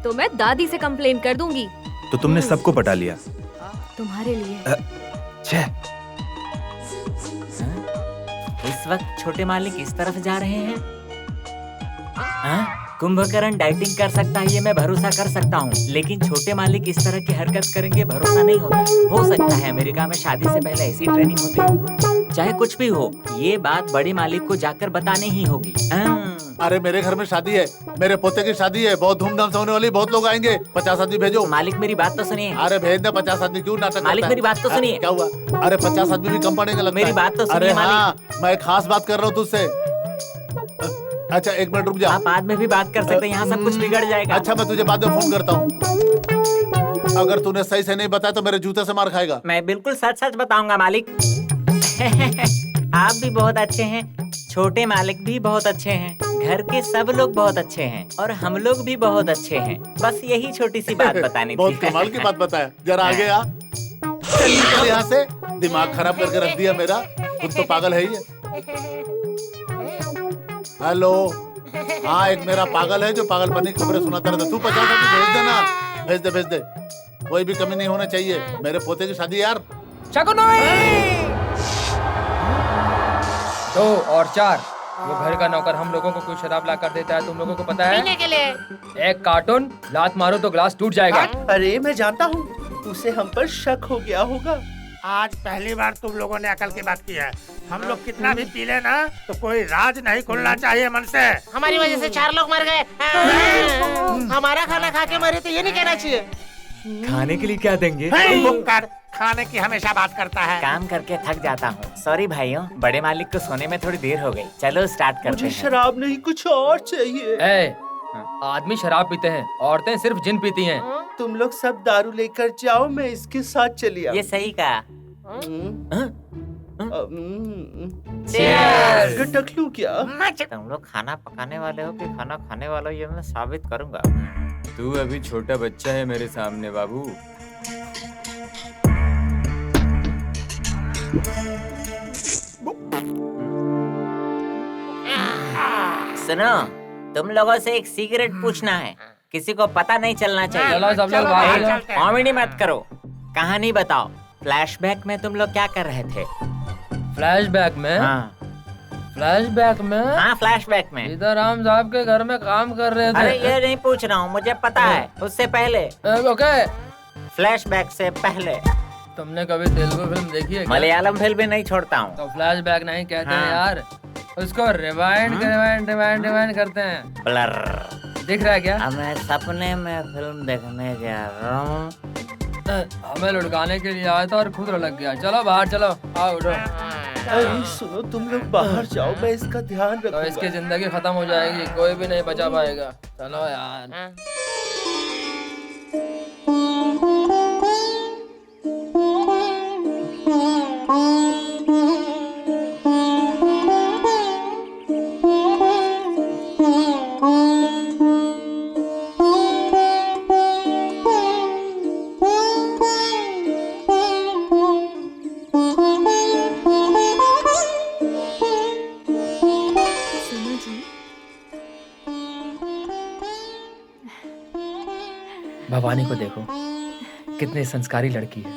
तो मैं दादी से कंप्लेन कर दूंगी। तो तुमने सबको पटा लिया तुम्हारे लिए। इस वक्त छोटे मालिक इस तरफ जा रहे हैं। कुंभकर्ण डाइटिंग कर सकता है, ये मैं भरोसा कर सकता हूँ, लेकिन छोटे मालिक इस तरह की हरकत करेंगे भरोसा नहीं होता। हो सकता है अमेरिका में शादी से पहले ऐसी ट्रेनिंग होती। चाहे कुछ भी हो, ये बात बड़े मालिक को जाकर बतानी ही होगी। अरे मेरे घर में शादी है, मेरे पोते की शादी है, बहुत धूमधाम से होने वाली, बहुत लोग आएंगे। 50 आदमी भेजो। मालिक मेरी बात तो सुनिए। अरे भेज दे 50 आदमी, क्यों नाटक? मालिक मेरी बात तो सुनिए। क्या हुआ? अरे 50 आदमी भी कम पड़ेंगे लगता है। मेरी बात तो सुनिए। अरे हाँ, मैं खास बात कर रहा हूँ तुझसे। अच्छा 1 मिनट रुक जा। आप बाद में भी बात कर सकते हैं, यहाँ सब कुछ बिगड़ जाएगा। अच्छा मैं तुझे बाद में फोन करता हूँ। अगर तूने सही से नहीं बताया तो मेरे जूते से मार खाएगा। मैं बिल्कुल सच सच बताऊंगा मालिक। आप भी बहुत अच्छे हैं। छोटे मालिक भी बहुत अच्छे हैं, घर के सब लोग बहुत अच्छे हैं और हम लोग भी बहुत अच्छे हैं। बस यही छोटी सी बात बतानी थी। बहुत कमाल की बात बताया। जरा आगे आ, चल निकल यहाँ से। दिमाग खराब करके रख दिया मेरा, खुद तो पागल है ही। हेलो, हाँ एक मेरा पागल है जो पागलपनी की खबरें सुनाता रहता। तू 50 भेज देना, भेज दे। कोई भी कमी नहीं होना चाहिए। मेरे पोते की शादी यार। 2 और 4। वो घर का नौकर हम लोगों को कुछ शराब ला कर देता है, तुम लोगों को पता है? पीने के लिए। 1 कार्टून लात मारो तो ग्लास टूट जाएगा। अरे मैं जानता हूँ, उसे हम पर शक हो गया होगा। आज पहली बार तुम लोगों ने अकल की बात की है। हम लोग कितना भी पी ले ना, तो कोई राज नहीं खुलना चाहिए मन से। हमारी वजह से 4 लोग मर गए। हमारा खाना खा के मरे, तो ये नहीं कहना चाहिए। खाने के लिए क्या देंगे? खाने की हमेशा बात करता है। काम करके थक जाता हूँ, सॉरी भाइयों। बड़े मालिक को सोने में थोड़ी देर हो गई। चलो स्टार्ट करते मुझे हैं। शराब नहीं, कुछ और चाहिए। आदमी शराब पीते हैं, औरतें सिर्फ जिन पीती हैं। तुम लोग सब दारू लेकर जाओ, मैं इसके साथ चली आऊं। ये सही कहा। गटक लूं क्या? तुम लोग खाना पकाने वाले हो कि खाना खाने वाले हो, ये मैं साबित करूंगा। तू अभी छोटा बच्चा है मेरे सामने बाबू। सुनो, तुम लोगों से एक सीक्रेट पूछना है, किसी को पता नहीं चलना चाहिए। चलो सब लोग बाहर चलो। कॉमेडी मत करो, कहानी बताओ। फ्लैशबैक में तुम लोग क्या कर रहे थे? फ्लैशबैक में? हाँ। फ्लैशबैक में? हाँ फ्लैशबैक में। सीताराम साहब के घर में काम कर रहे थे। अरे ये नहीं पूछ रहा हूँ, मुझे पता है। उससे पहले। ओके। फ्लैशबैक से पहले। तुमने कभी तेलुगु फिल्म देखी है? मलयालम फिल्म भी नहीं छोड़ता हूँ। तो फ्लैशबैक नहीं कहते हैं यार, उसको रिवाइंड करते हैं। ब्लर। दिख रहा है क्या? अब मैं सपने में फिल्म देखने जा रहा हूँ। हमें लुढ़काने के लिए आया था और खुद लग गया। चलो बाहर चलो, आओ उठो। अरे सुनो, तुम लोग बाहर जाओ, मैं इसका ध्यान रखूंगा। तो इसकी जिंदगी खत्म हो जाएगी, कोई भी नहीं बचा पाएगा। चलो यार। भवानी को देखो, कितनी संस्कारी लड़की है।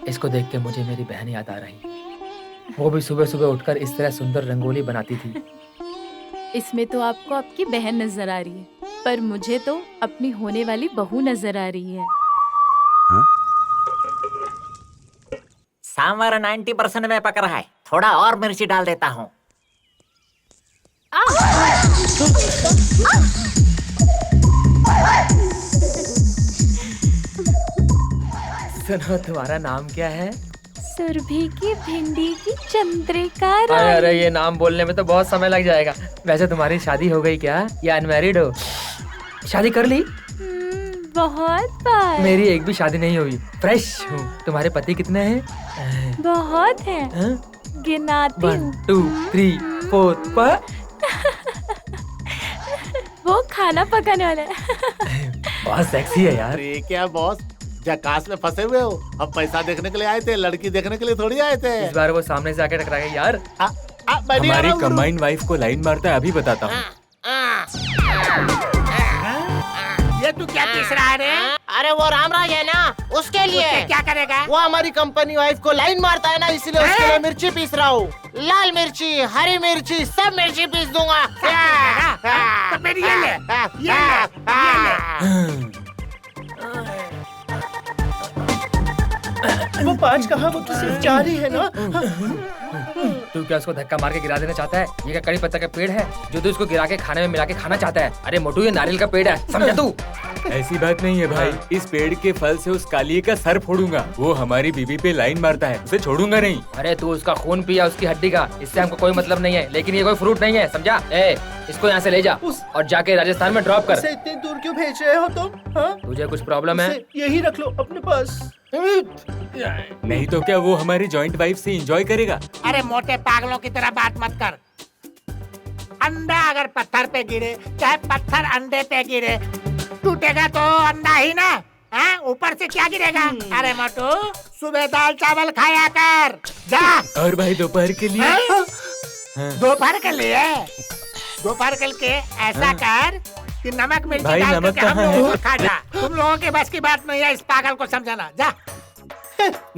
इसको देख के मुझे मेरी बहन याद आ रही है। वो भी सुबह सुबह उठकर इस तरह सुंदर रंगोली बनाती थी। इसमें तो आपको आपकी बहन नजर आ रही है, पर मुझे तो अपनी होने वाली बहू नजर आ रही है। सांभर 90% में पक रहा है, थोड़ा और मिर्ची डाल देता हूँ। सुनो, तुम्हारा नाम क्या है? सुरभि की भिंडी की चंद्रिका अरे रानी। अरे, ये नाम बोलने में तो बहुत समय लग जाएगा। वैसे तुम्हारी शादी हो गई क्या, या अनमैरिड हो? शादी कर ली? बहुत बार। मेरी एक भी शादी नहीं हुई, फ्रेश हूँ। तुम्हारे पति कितने हैं? बहुत है, गिनाती 1 2 3 4 5। वो खाना पकाने वाला है। बहुत सेक्सी है यार। अरे क्या बॉस, जकास में फंसे हुए हो? हम पैसा देखने के लिए आए थे, लड़की देखने के लिए थोड़ी आए थे। इस बार वो सामने से आके टकरा गई यार। हमारी कंबाइंड वाइफ को लाइन मारता है, अभी बताता हूँ। ये तू क्या पीस रहा है रे? अरे वो रामराज है ना, उसके लिए। क्या करेगा? वो हमारी कंपनी वाइफ को लाइन मारता है ना, इसलिए उसके लिए मिर्ची पीस रहा हूँ। लाल मिर्ची, हरी मिर्ची, सब मिर्ची पीस दूंगा। तो मेरी ये ले, ये ले। वो 5 कहाँ, वो तो सिर्फ 4 ही है ना। तू क्या उसको धक्का मार के गिरा देना चाहता है? ये क्या कड़ी पत्ता का पेड़ है जो तू इसको गिरा के खाने में मिला के खाना चाहता है? अरे मोटू, ये नारियल का पेड़ है, समझा तू? ऐसी बात नहीं है भाई, इस पेड़ के फल से उस कालिए का सर फोड़ूंगा। वो हमारी बीवी पे लाइन मारता है, उसे छोड़ूंगा नहीं। अरे तू उसका खून पिया, उसकी हड्डी का, इससे हमको कोई मतलब नहीं है। लेकिन ये कोई फ्रूट नहीं है, समझा? ए, इसको यहाँ से ले जा और जाके राजस्थान में ड्रॉप कर। उसे इतनी दूर क्यों भेज रहे हो तुम? हाँ? तुझे कुछ प्रॉब्लम है? यही रख लो अपने पास। नहीं तो क्या वो हमारी जॉइंट वाइफ से एंजॉय करेगा? अरे मोटे पागलों की तरह बात मत कर। अंडा अगर पत्थर पे गिरे, चाहे पत्थर अंडे पे गिरे, टूटेगा तो अंडा ही ना। हाँ, ऊपर से क्या गिरेगा? अरे मोटू, सुबह दाल चावल खाया कर, जा। और भाई दोपहर के लिए? दोपहर के लिए? दोपहर के लिए ऐसा कर कि नमक मिर्ची भाई, डाल नमक करके हम कहाँ लोगों है? को खा जा। तुम लोगों के बस की बात नहीं है इस पागल को समझाना, जा।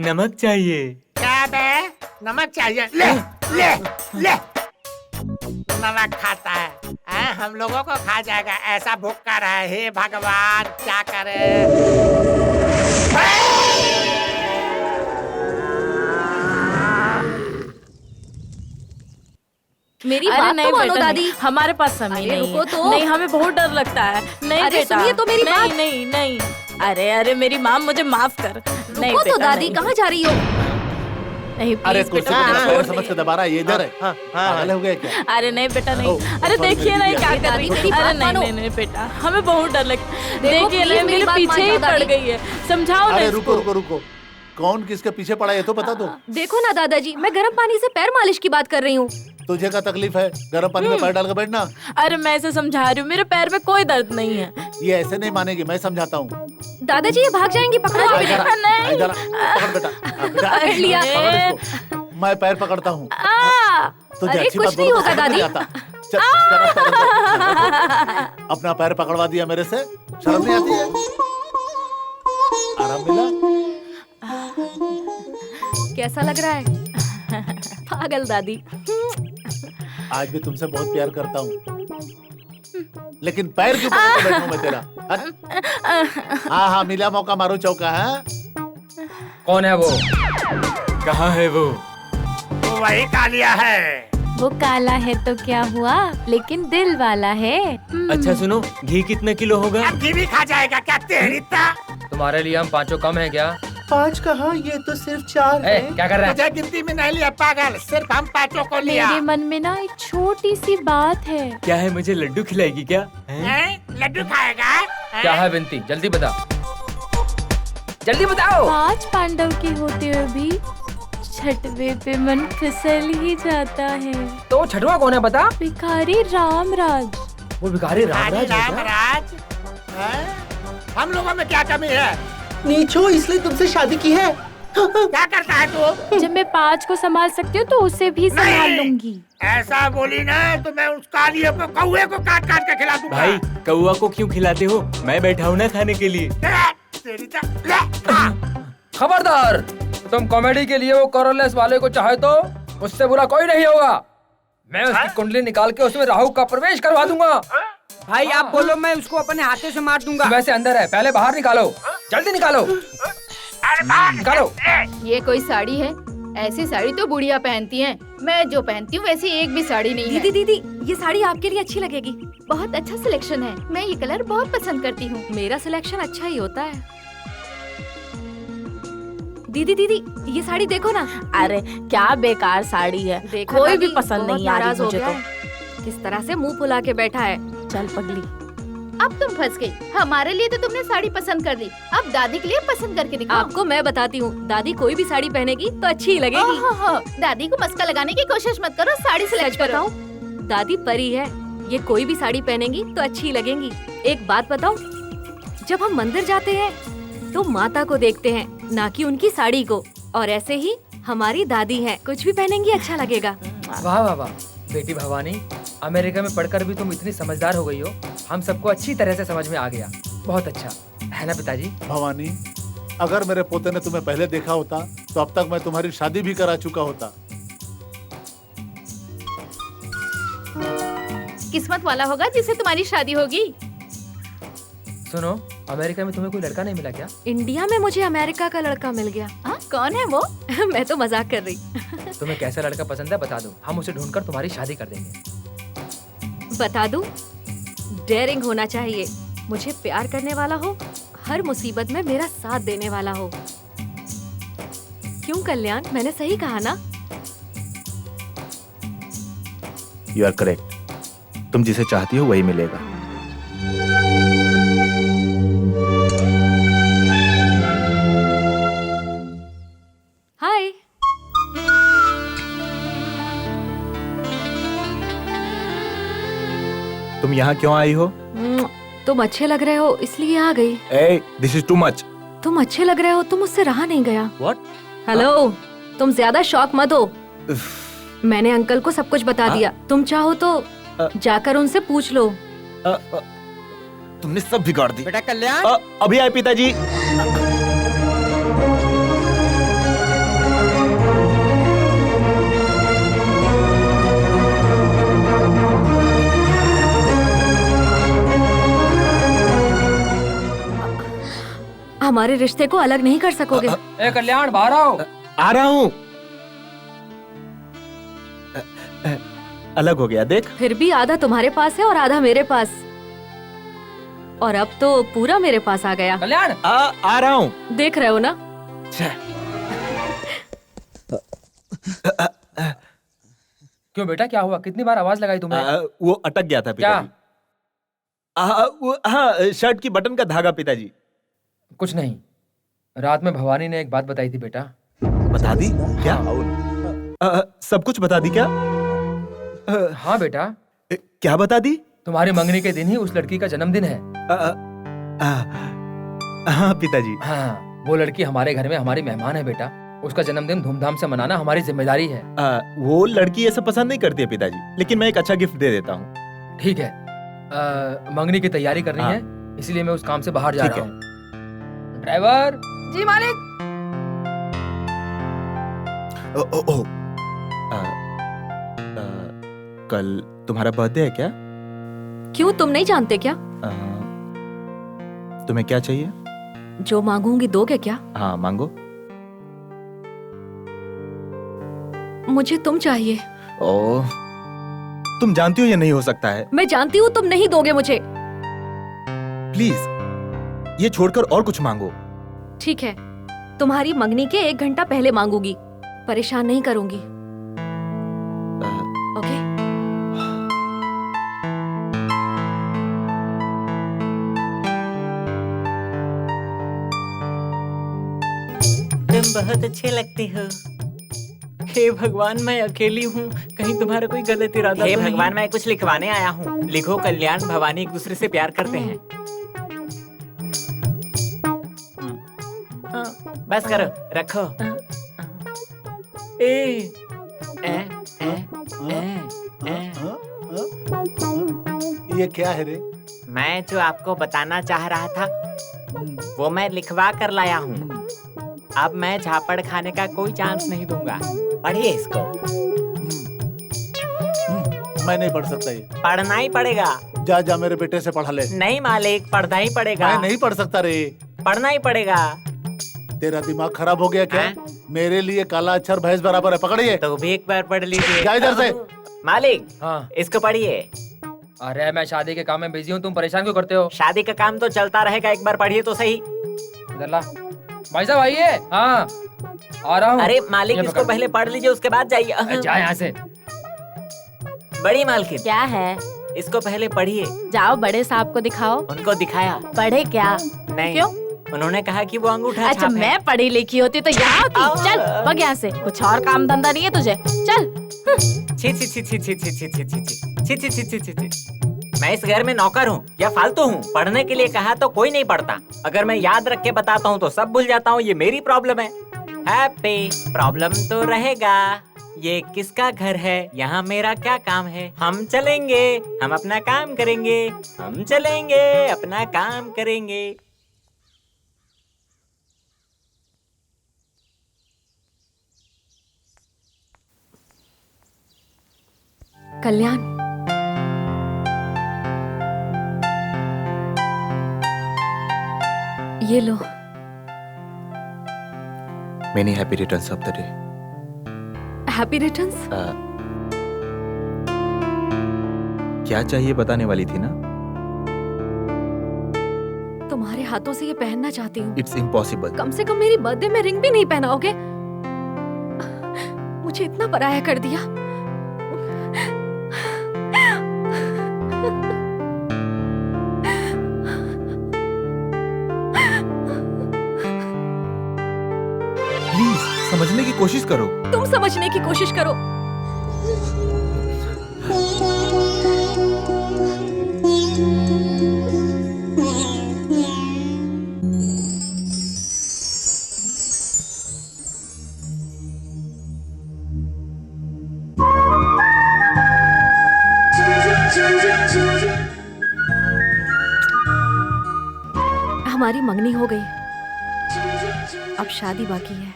नमक चाहिए। क्या बे? नमक चाहिए? ले ले ले। नमक खाता है, हम लोगों को खा जाएगा। ऐसा भूख कर रहा है, हे भगवान क्या करे। मेरी अरे बात नहीं तो मानो बेटा, दादी। नहीं, हमारे पास समय अरे नहीं रुको है। तो। नहीं, हमें बहुत डर लगता है। नहीं अरे बेटा, सुनिए तो मेरी नहीं, बात। नहीं नहीं। अरे अरे मेरी माँ, मुझे माफ कर। नहीं रुको तो बेटा, दादी, नहीं। कहाँ जा रही हो? नहीं अरे प्लीज कुर्सी बेटा, को मुझे पैर छोड़ समझ दे। के दबा रहा है, ये इधर है। पागल हो गया क्या? अरे नहीं बेटा, नहीं। अरे सॉरी, देखिए मेरी ना दीदी क्या आ कर रही गई। है। मेरी अरे बात नहीं मानो। नहीं नहीं बेटा, हमें बहुत डर लगता है। देखो, देखिए प्लीज ना, मेरी मेरे बात पीछे मान ही जाओ पड़ दादी। गई है। समझाओ ना अरे रुको इसको। रुको रुको, कौन किसके पीछे पड़ा है तो बता दो। देखो ना दादाजी, मैं गर्म पानी से पैर मालिश की बात कर रही हूँ। तुझे क्या तकलीफ है? गर्म पानी में पैर डाल के बैठना। अरे मैं इसे समझा रही हूँ, मेरे पैर में कोई दर्द नहीं है। ये ऐसे नहीं मानेगी, मैं समझाता हूँ। दादाजी ये भाग जाएंगी, पकड़ो आप इन्हें। इधर आ, पकड़ बेटा। पकड़ लिया। पकड़ इसको। मैं पैर पकड़ता हूँ। तुझे अरे अच्छी कुछ बात नहीं बोलो तो होगा समझ नहीं दादी। आता। चल, चल, पैर अपना पैर पकड़वा दिया मेरे से, शर्म नहीं आती है? आराम मिला? कैसा लग रहा है? पागल दादी। आज भी तुमसे बहुत प्यार करता हूँ, लेकिन पैर क्यों पकड़ के बैठूं मैं तेरा? हाँ हाँ, मिला मौका, मारो चौका। है कौन है वो? कहाँ है वो? तो वही कालिया है। वो काला है तो क्या हुआ, लेकिन दिल वाला है। अच्छा सुनो, घी कितने किलो होगा? अब घी भी खा जाएगा क्या तेरी ता? तुम्हारे लिए हम पांचों कम है क्या? 5 कहाँ, ये तो सिर्फ 4 है। क्या कर रहा है? मुझे गिनती में नहीं लिया पागल, सिर्फ हम पांचों को लिया। मेरे मन में ना एक छोटी सी बात है। क्या है, मुझे लड्डू खिलाएगी क्या? लड्डू खाएगा? क्या है विनती, जल्दी बता, जल्दी बताओ। 5 पांडव के होते हुए भी छठवे पे मन फिसल ही जाता है। तो छठवा कौन है बता? भिखारी रामराज। वो भिखारी रामराज है क्या? रामराज? हम लोगों में क्या कमी है? नीचो, इसलिए तुमसे शादी की है। क्या करता है तू? जब मैं 5 को संभाल सकती हूँ तो उसे भी संभाल लूंगी। ऐसा बोली ना तो मैं उस कालिए को, कौवे को काट काट के खिला दूंगा। भाई, कौवा को क्यों खिलाते हो? मैं बैठा हूँ ना खाने के लिए। तेरी खबरदार, तुम कॉमेडी के लिए वो कॉर्नलेस वाले को चाहे तो उससे बुरा कोई नहीं होगा। मैं उसकी कुंडली निकाल के उसमें राहु का प्रवेश करवा दूंगा। भाई आप बोलो, मैं उसको अपने हाथों से मार दूंगा। वैसे अंदर है, पहले बाहर निकालो, जल्दी निकालो, निकालो। ये कोई साड़ी है? ऐसी साड़ी तो बुढ़िया पहनती हैं। मैं जो पहनती हूँ वैसी एक भी साड़ी नहीं है। दीदी दीदी, ये साड़ी आपके लिए अच्छी लगेगी। बहुत अच्छा सिलेक्शन है, मैं ये कलर बहुत पसंद करती हूँ। मेरा सिलेक्शन अच्छा ही होता है। दीदी दीदी, ये साड़ी देखो ना। अरे क्या बेकार साड़ी है, देखा कोई दादी, भी पसंद बहुत नहीं आ नाराज रही हो मुझे गया तो। है। किस तरह से मुंह फुला के बैठा है। चल पगली, अब तुम फंस गई। हमारे लिए तो तुमने साड़ी पसंद कर ली, अब दादी के लिए पसंद करके दिखाओ। आपको मैं बताती हूँ, दादी कोई भी साड़ी पहनेगी तो अच्छी ही लगेगी। ओहो, दादी को मस्का लगाने की कोशिश मत करो, साड़ी सिलेक्ट करो। दादी परी है, ये कोई भी साड़ी पहनेगी तो अच्छी लगेंगी। एक बात बताओ, जब हम मंदिर जाते हैं तो माता को देखते हैं, ना कि उनकी साड़ी को। और ऐसे ही हमारी दादी है, कुछ भी पहनेंगी अच्छा लगेगा। वाह वाह वाह, बेटी भवानी, अमेरिका में पढ़कर भी तुम इतनी समझदार हो गई हो। हम सबको अच्छी तरह से समझ में आ गया। बहुत अच्छा है ना पिताजी? भवानी, अगर मेरे पोते ने तुम्हें पहले देखा होता तो अब तक मैं तुम्हारी शादी भी करा चुका होता। किस्मत वाला होगा जिससे तुम्हारी शादी होगी। सुनो, अमेरिका में तुम्हें कोई लड़का नहीं मिला क्या? इंडिया में मुझे अमेरिका का लड़का मिल गया। कौन है वो? मैं तो मजाक कर रही। तुम्हें कैसा लड़का पसंद है बता दो, हम उसे ढूंढकर तुम्हारी शादी कर देंगे। बता दूं? डेयरिंग होना चाहिए, मुझे प्यार करने वाला हो, हर मुसीबत में मेरा साथ देने वाला हो। क्यों कल्याण, मैंने सही कहा ना? You are correct. तुम जिसे चाहती हो वही मिलेगा। हाय। तुम यहाँ क्यों आई हो? तुम अच्छे लग रहे हो इसलिए आ गई। This is too much. तुम अच्छे लग रहे हो तो मुझसे रहा नहीं गया। What? हेलो, तुम ज्यादा शॉक मत हो। मैंने अंकल को सब कुछ बता दिया। तुम चाहो तो जाकर उनसे पूछ लो। तुमने सब बिगाड़ दी। बेटा कल्याण, अभी आए पिताजी। हमारे रिश्ते को अलग नहीं कर सकोगे। ए कल्याण, बाहर आओ। आ रहा हूँ। अलग हो गया देख। फिर भी आधा तुम्हारे पास है और आधा मेरे पास, और अब तो पूरा मेरे पास आ गया। कल्याण, आ रहा हूँ। देख रहे हो ना। क्यों बेटा, क्या हुआ? कितनी बार आवाज लगाई तुमने? वो अटक गया था पिताजी। हाँ, शर्ट की बटन का धागा पिताजी। कुछ नहीं, रात में भवानी ने एक बात बताई थी बेटा। बता दी क्या? सब कुछ बता दी क्या? हाँ बेटा। क्या बता दी? तुम्हारे मंगनी के दिन ही उस लड़की का जन्मदिन है। हाँ पिताजी। हाँ, वो लड़की हमारे घर में हमारी मेहमान है बेटा। उसका जन्मदिन धूमधाम से मनाना हमारी जिम्मेदारी है। वो लड़की ऐसा पसंद नहीं करती है पिताजी, लेकिन मैं एक अच्छा गिफ्ट दे देता हूँ। ठीक है, मंगनी की तैयारी करनी है, इसलिए मैं उस काम से बाहर जा रहा हूँ। ड्राइवर जी मालिक। कल तुम्हारा बर्थडे है क्या? क्यों, तुम नहीं जानते क्या? तुम्हें क्या चाहिए? जो मांगूंगी दोगे क्या? हाँ मांगो। मुझे तुम चाहिए। ओह, तुम जानती हो ये नहीं हो सकता है। मैं जानती हूँ तुम नहीं दोगे मुझे। प्लीज ये छोड़कर और कुछ मांगो। ठीक है, तुम्हारी मंगनी के 1 घंटा पहले मांगूंगी। परेशान नहीं करूंगी। ओके? तुम बहुत अच्छे लगते हो। हे भगवान, मैं अकेली हूँ, कहीं तुम्हारा कोई गलत इरादा? हे भगवान, मैं कुछ लिखवाने आया हूँ। लिखो, कल्याण भवानी एक दूसरे से प्यार करते हैं। बस करो, रखो। ए, ए, ए, ए, ए। ये क्या है रे? मैं जो आपको बताना चाह रहा था वो मैं लिखवा कर लाया हूँ। अब मैं झापड़ खाने का कोई चांस नहीं दूंगा। पढ़िए इसको। मैं नहीं पढ़ सकता ये। पढ़ना ही पड़ेगा। जा जा मेरे बेटे से पढ़ा ले। नहीं मालिक, पढ़ना ही पड़ेगा। मैं नहीं पढ़ सकता रे। पढ़ना ही पड़ेगा। तेरा दिमाग खराब हो गया क्या? मेरे लिए काला अक्षर भैंस बराबर है। पकड़िए। तो भी एक बार पढ़ लीजिए। जा इधर से। मालिक, हाँ इसको पढ़िए। अरे मैं शादी के काम में बिजी हूँ, तुम परेशान क्यों करते हो? शादी का काम तो चलता रहेगा, एक बार पढ़िए तो सही। इधर ला। भाई साहब आइए। हाँ आ रहा हूँ। अरे मालिक, इसको पहले पढ़ लीजिए, उसके बाद जाइए। जा यहाँ से। बड़ी मालकिन। क्या है? इसको पहले पढ़िए। जाओ बड़े साहब को दिखाओ। उनको दिखाया। पढ़े क्या? नहीं। क्यों? उन्होंने कहा कि वो अंगूठा अच्छा, छाप है। मैं पढ़ी लिखी होती तो यहाँ होती। चल भग यहाँ से, कुछ और काम धंधा नहीं है तुझे? चल। छी छी छी छी छी छी छी छी छी छी छी छी छी छी। मैं इस घर में नौकर हूँ या फालतू हूँ? पढ़ने के लिए कहा तो कोई नहीं पढ़ता। अगर मैं याद रख के बताता हूँ तो सब भूल जाता हूँ। ये मेरी प्रॉब्लम है। हैप्पी प्रॉब्लम तो रहेगा। ये किसका घर है? यहाँ मेरा क्या काम है? हम चलेंगे, हम अपना काम करेंगे। हम चलेंगे, अपना काम करेंगे। कल्याण, ये लो। Many happy returns of the day. Happy returns? क्या चाहिए बताने वाली थी ना? तुम्हारे हाथों से ये पहनना चाहती हूँ। It's impossible. कम से कम मेरी बर्थडे में रिंग भी नहीं पहनाओगे? मुझे इतना पराया कर दिया। प्लीज समझने की कोशिश करो। तुम समझने की कोशिश करो। हमारी मंगनी हो गई, अब शादी बाकी है।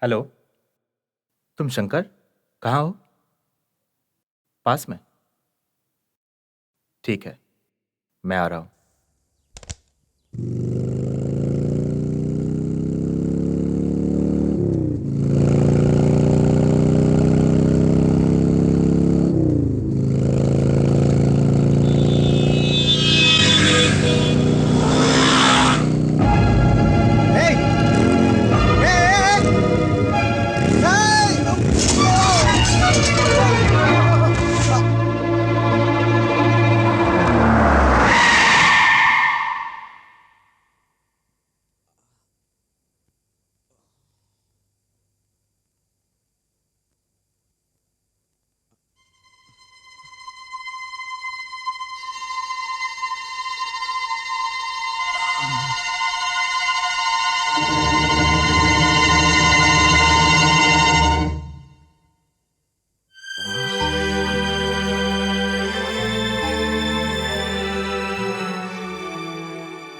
हेलो, तुम शंकर कहाँ हो? पास में? ठीक है, मैं आ रहा हूं।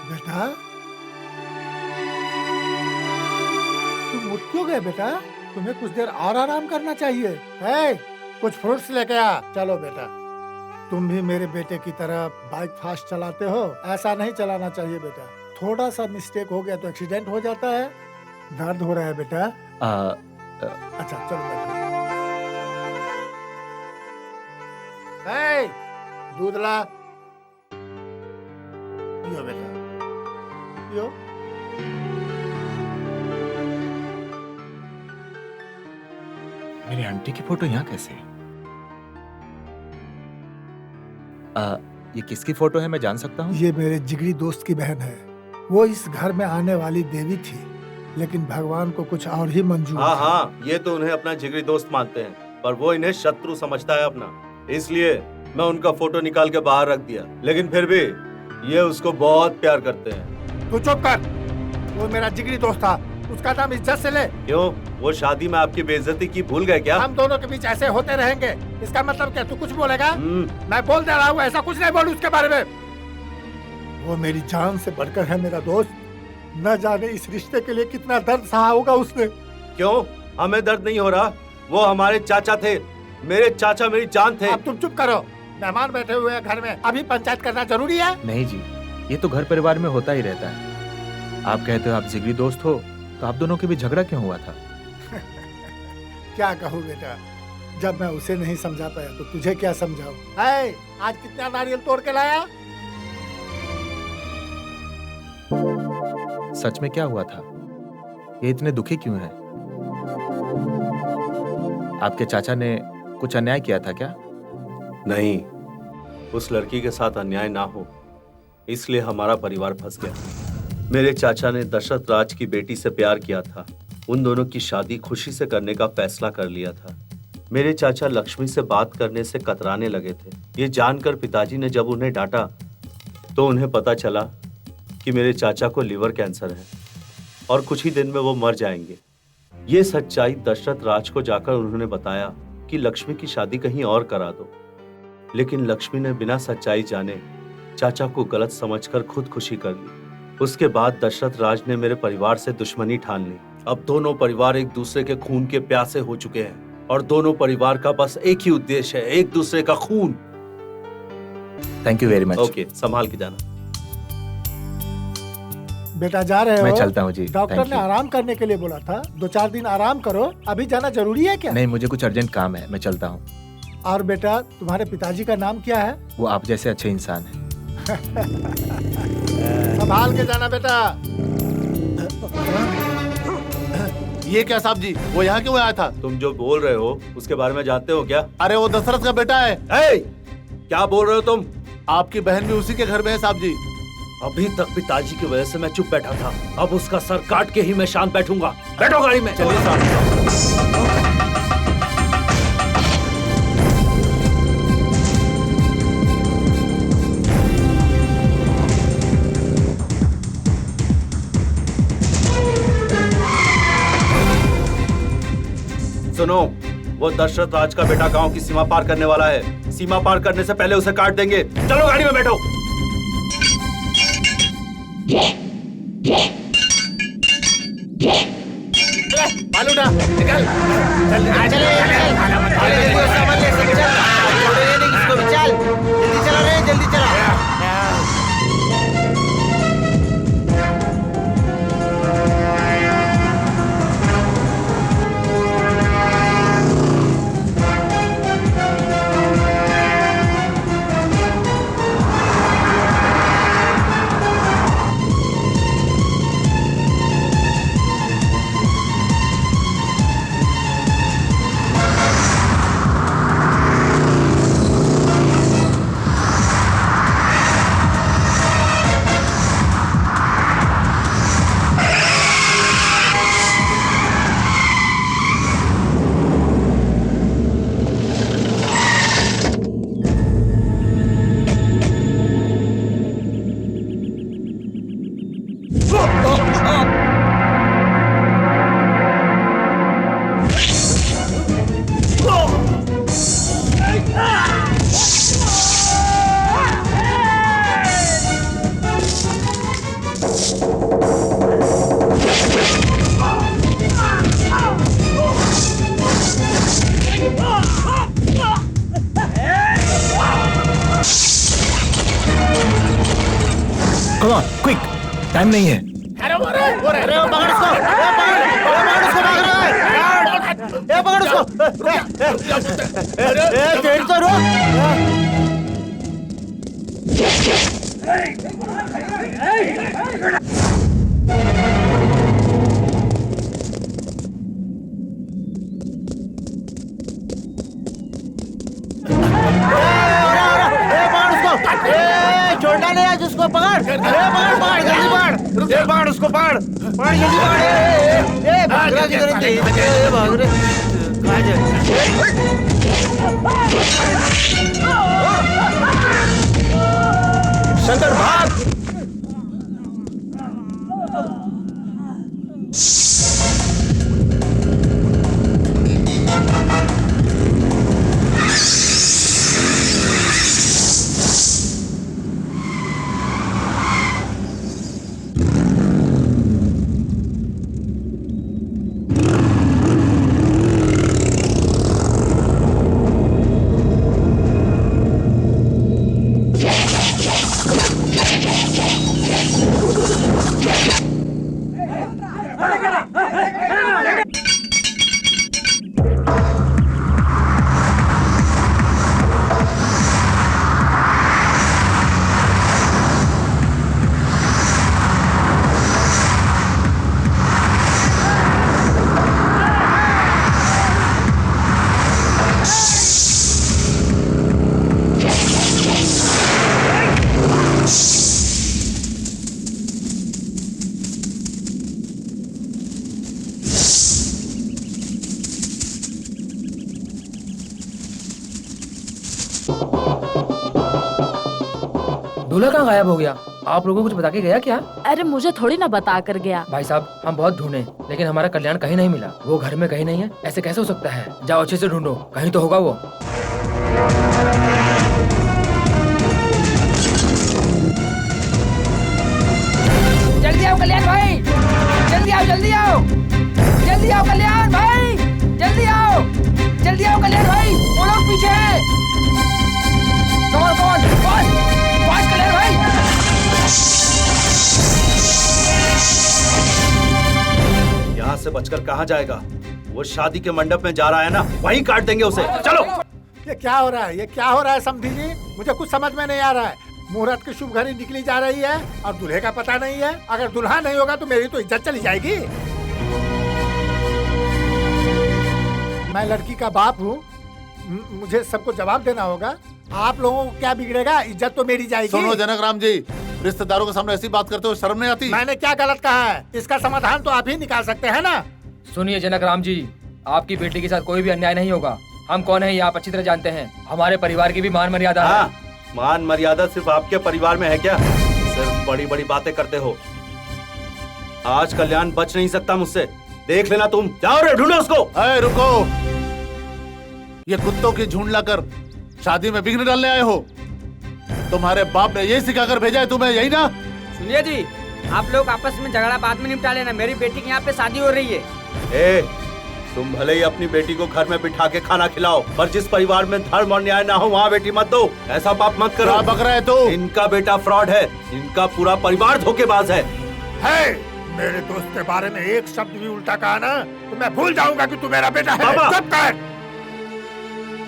बेटा, तुम उठ क्यों गए बेटा? तुम्हें कुछ देर और आराम करना चाहिए। है, कुछ फ्रूट्स लेके आ। चलो बेटा, तुम भी मेरे बेटे की तरह बाइक फास्ट चलाते हो, ऐसा नहीं चलाना चाहिए बेटा। थोड़ा सा मिस्टेक हो गया तो एक्सीडेंट हो जाता है। दर्द हो रहा है बेटा? अच्छा चलो बैठो। है, दूध ला, पियो बेटा, पियो। मेरी आंटी की फोटो यहाँ कैसे है? ये किसकी फोटो है, मैं जान सकता हूँ? ये मेरे जिगरी दोस्त की बहन है। वो इस घर में आने वाली देवी थी, लेकिन भगवान को कुछ और ही मंजूर हाँ था। हाँ, ये तो उन्हें अपना जिगरी दोस्त मानते हैं, पर वो इन्हें शत्रु समझता है अपना। इसलिए मैं उनका फोटो निकाल के बाहर रख दिया, लेकिन फिर भी ये उसको बहुत प्यार करते हैं। तू चुप कर, वो मेरा जिगरी दोस्त था, उसका नाम इज्जत से ले। क्यों, वो शादी में आपकी बेइज्जती की भूल गए क्या? हम दोनों के बीच ऐसे होते रहेंगे, इसका मतलब क्या? तू कुछ बोलेगा? मैं बोल दे रहा हूँ, ऐसा कुछ नहीं बोलूं उसके बारे में। वो मेरी जान से बढ़कर है मेरा दोस्त। न जाने इस रिश्ते के लिए कितना दर्द सहा होगा उसने। क्यों, हमें दर्द नहीं हो रहा? वो हमारे चाचा थे, मेरे चाचा मेरी जान थे। अब तुम चुप करो, मेहमान बैठे हुए हैं घर में, अभी पंचायत करना जरूरी है? नहीं जी, ये तो घर परिवार में होता ही रहता है। आप कहते हो आप जिगरी दोस्त हो, तो आप दोनों के बीच झगड़ा क्यों हुआ था? क्या कहूँ बेटा, जब मैं उसे नहीं समझा पाया तो तुझे क्या समझाऊं? है, आज कितना नारियल तोड़ के लाया? सच में क्या हुआ था? ये इतने दुखी क्यों हैं? आपके चाचा ने कुछ अन्याय किया था क्या? नहीं, उस लड़की के साथ अन्याय ना हो, इसलिए हमारा परिवार फंस गया। मेरे चाचा ने दशरथ राज की बेटी से प्यार किया था। उन दोनों की शादी खुशी से करने का फैसला कर लिया था। मेरे चाचा लक्ष्मी से बात करने से कतराने लगे थे। ये जानकर पिताजी ने जब उन्हें डांटा तो उन्हें पता चला कि मेरे चाचा को लिवर कैंसर है और कुछ ही दिन में वो मर जाएंगे। ये सच्चाई दशरथ राज को जाकर उन्होंने बताया कि लक्ष्मी की शादी कहीं और करा दो, लेकिन लक्ष्मी ने बिना सच्चाई जाने चाचा को गलत समझकर खुदकुशी कर ली। उसके बाद दशरथ राज ने मेरे परिवार से दुश्मनी ठान ली। अब दोनों परिवार एक दूसरे के खून के प्यासे हो चुके हैं और दोनों परिवार का बस एक ही उद्देश्य है, एक दूसरे का खून। Thank you very much. Okay, संभाल के जाना। बेटा जा रहे हो? मैं चलता हूँ जी। डॉक्टर ने आराम करने के लिए बोला था, 2-4 दिन आराम करो। अभी जाना जरूरी है क्या? नहीं, मुझे कुछ अर्जेंट काम है, मैं चलता हूँ। और बेटा, तुम्हारे पिताजी का नाम क्या है? वो आप जैसे अच्छे इंसान हैं। संभाल के जाना बेटा। ये क्या साहब जी, वो यहाँ क्यों आया था? तुम जो बोल रहे हो उसके बारे में जानते हो क्या? अरे वो दशरथ का बेटा है। क्या बोल रहे हो तुम? आपकी बहन भी उसी के घर में है साहब जी। अभी तक पिताजी की वजह से मैं चुप बैठा था, अब उसका सर काट के ही मैं शांत बैठूंगा। बैठो गाड़ी में। चलिए साहब। वो दशरथ राज का बेटा गांव की सीमा पार करने वाला है। सीमा पार करने से पहले उसे काट देंगे। चलो गाड़ी में बैठो। बालू उठा, निकल। चल जल्दी चला रे, जल्दी चला। Come on, quick! टाइम नहीं है। अरे वो पकड़ उसको, पकड़ उसको। तेरी तो छोटा नहीं आज उसको पकड़। पकड़ जल्दी पकड़ उसको, पकड़ जल्दी पकड़। भाग रे कहाँ जा? शंकर भाग। दूल्हा कहाँ गायब हो गया? आप लोगों को कुछ बता के गया क्या? अरे मुझे थोड़ी ना बता कर गया। भाई साहब हम बहुत ढूंढे लेकिन हमारा कल्याण कहीं नहीं मिला। वो घर में कहीं नहीं है। ऐसे कैसे हो सकता है? जाओ अच्छे से ढूंढो, कहीं तो होगा वो। जल्दी आओ कल्याण भाई, जल्दी आओ, जल्दी आओ, जल्दी आओ कल्याण भाई, जल्दी आओ, जल्दी आओ कल्याण भाई, वो लोग पीछे हैं। कौन कौन कौन? पास कल्याण भाई। यहाँ से बचकर कहाँ जाएगा? वो शादी के मंडप में जा रहा है ना, वहीं काट देंगे उसे। चलो। ये क्या हो रहा है? ये क्या हो रहा है समधी जी? मुझे कुछ समझ में नहीं आ रहा है। मुहूर्त की शुभ घड़ी निकली जा रही है और दूल्हे का पता नहीं है। अगर दुल्हा नहीं होगा तो मेरी तो इज्जत चली जाएगी। मैं लड़की का बाप हूँ, मुझे सबको जवाब देना होगा। आप लोगों को क्या बिगड़ेगा? इज्जत तो मेरी जाएगी। सुनो जनक राम जी, रिश्तेदारों के सामने ऐसी बात करते हो शर्म नहीं आती? मैंने क्या गलत कहा है? इसका समाधान तो आप ही निकाल सकते हैं ना। सुनिए जनक राम जी, आपकी बेटी के साथ कोई भी अन्याय नहीं होगा। हम कौन है ये आप अच्छी तरह जानते हैं। हमारे परिवार की भी मान मर्यादा है। मान मर्यादा सिर्फ आपके परिवार में है क्या? सिर्फ बड़ी बड़ी बातें करते हो। आज कल्याण बच नहीं सकता मुझसे, देख लेना तुम। जाओ रे, ढूंढो उसको। रुको, ये कुत्तों की झुंड लाकर शादी में विघ्न डालने आए हो? तुम्हारे बाप ने यही सिखाकर भेजा है तुम्हें, यही ना? सुनिए जी, आप लोग आपस में झगड़ा बाद में निपटा लेना। मेरी बेटी की यहाँ पे शादी हो रही है। ए, तुम भले ही अपनी बेटी को घर में बिठा के खाना खिलाओ, पर जिस परिवार में धर्म और न्याय ना हो वहाँ बेटी मत दो। ऐसा पाप मत करो। क्या बक रहा है तू? इनका बेटा फ्रॉड है, इनका पूरा परिवार धोखेबाज है। मेरे दोस्त के बारे में एक शब्द भी उल्टा कहा ना तो मैं भूल जाऊंगा कि तू मेरा बेटा है। चुप कर।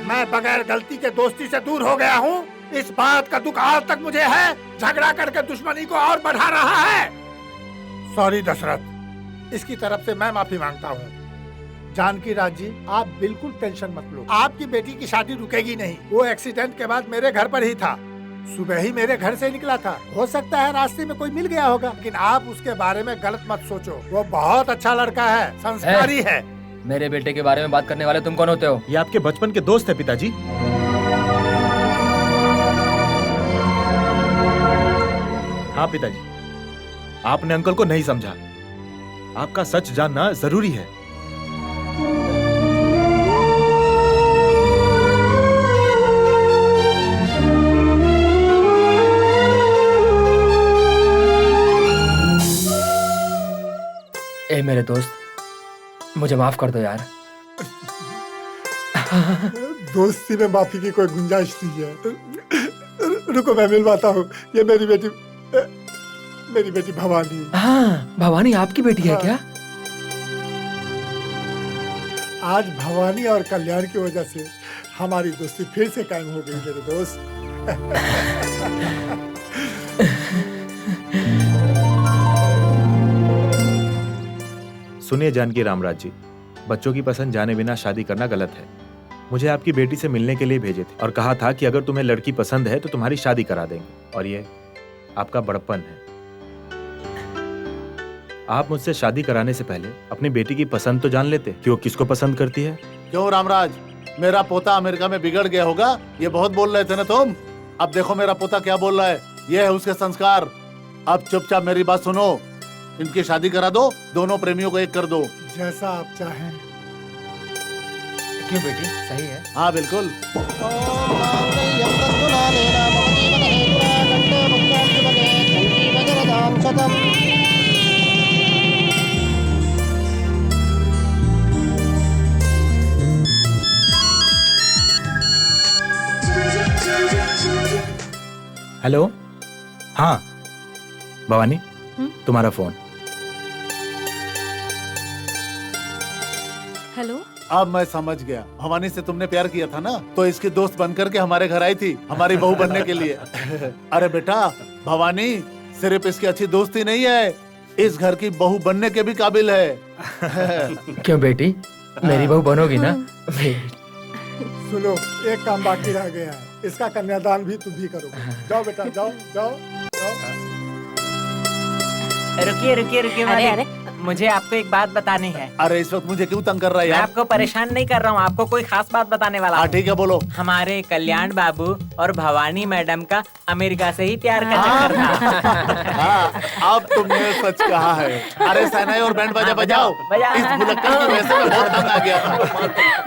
मैं बगैर गलती के दोस्ती से दूर हो गया हूँ। इस बात का दुख आज तक मुझे है। झगड़ा करके दुश्मनी को और बढ़ा रहा है। सॉरी दशरथ, इसकी तरफ से मैं माफी मांगता हूँ। जानकी राज जी, आप बिल्कुल टेंशन मत लो। आपकी बेटी की शादी रुकेगी नहीं। वो एक्सीडेंट के बाद मेरे घर पर ही था। सुबह ही मेरे घर से निकला था। हो सकता है रास्ते में कोई मिल गया होगा, लेकिन आप उसके बारे में गलत मत सोचो। वो बहुत अच्छा लड़का है, संस्कारी है। मेरे बेटे के बारे में बात करने वाले तुम कौन होते हो? ये आपके बचपन के दोस्त है पिताजी। हाँ पिताजी, आपने अंकल को नहीं समझा। आपका सच जानना जरूरी है। ए मेरे दोस्त, मुझे माफ कर दो यार। दोस्ती में माफी की कोई गुंजाइश नहीं है। रुको मैं मिलवाता हूँ। ये मेरी बेटी भवानी। हाँ, भवानी आपकी बेटी है क्या? आज भवानी और कल्याण की वजह से हमारी दोस्ती फिर से कायम हो गई मेरे दोस्त। सुनिए जानकी रामराज जी, बच्चों की पसंद जाने बिना शादी करना गलत है। मुझे आपकी बेटी से मिलने के लिए भेजे थे और कहा था कि अगर तुम्हें लड़की पसंद है तो तुम्हारी शादी करा देंगे, और ये आपका बड़प्पन है। आप मुझसे शादी कराने से पहले अपनी बेटी की पसंद तो जान लेते कि वो किसको पसंद करती है। क्यों रामराज, मेरा पोता अमेरिका में बिगड़ गया होगा, ये बहुत बोल रहे थे ना तुम। अब देखो मेरा पोता क्या बोल रहा है। ये है उसके संस्कार। अब चुपचाप मेरी बात सुनो, इनकी शादी करा दो, दोनों प्रेमियों को एक कर दो। जैसा आप चाहें। क्यों बेटी, सही है? हाँ बिल्कुल। हेलो, हाँ भवानी, तुम्हारा फोन। हेलो। अब मैं समझ गया, भवानी से तुमने प्यार किया था ना, तो इसकी दोस्त बनकर के हमारे घर आई थी, हमारी बहू बनने के लिए। अरे बेटा, भवानी सिर्फ इसकी अच्छी दोस्ती नहीं है, इस घर की बहू बनने के भी काबिल है। क्यों बेटी, मेरी बहू बनोगी ना? सुनो, एक काम बाकी रह गया है, इसका कन्यादान भी तुम भी करोगे। जाओ बेटा, जाओ जाओ जाओ। रुकिए रुकिए रुकिए मालिक, मुझे आपको एक बात बतानी है। अरे इस वक्त मुझे क्यों तंग कर रहा है यार? मैं आपको परेशान नहीं कर रहा हूँ, आपको कोई खास बात बताने वाला हूँ। ठीक है बोलो। हमारे कल्याण बाबू और भवानी मैडम का अमेरिका से ही प्यार का चक्कर था। हाँ, अब तुमने सच कहा है। अरे सहनाई और बैंड बाजा बजाओ। इस भुलक्कड़ की वजह से मैं बहुत तंग आ गया था।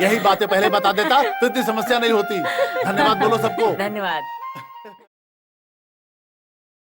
यही बातें पहले बता देता तो इतनी समस्या नहीं होती। धन्यवाद बोलो सबको। धन्यवाद।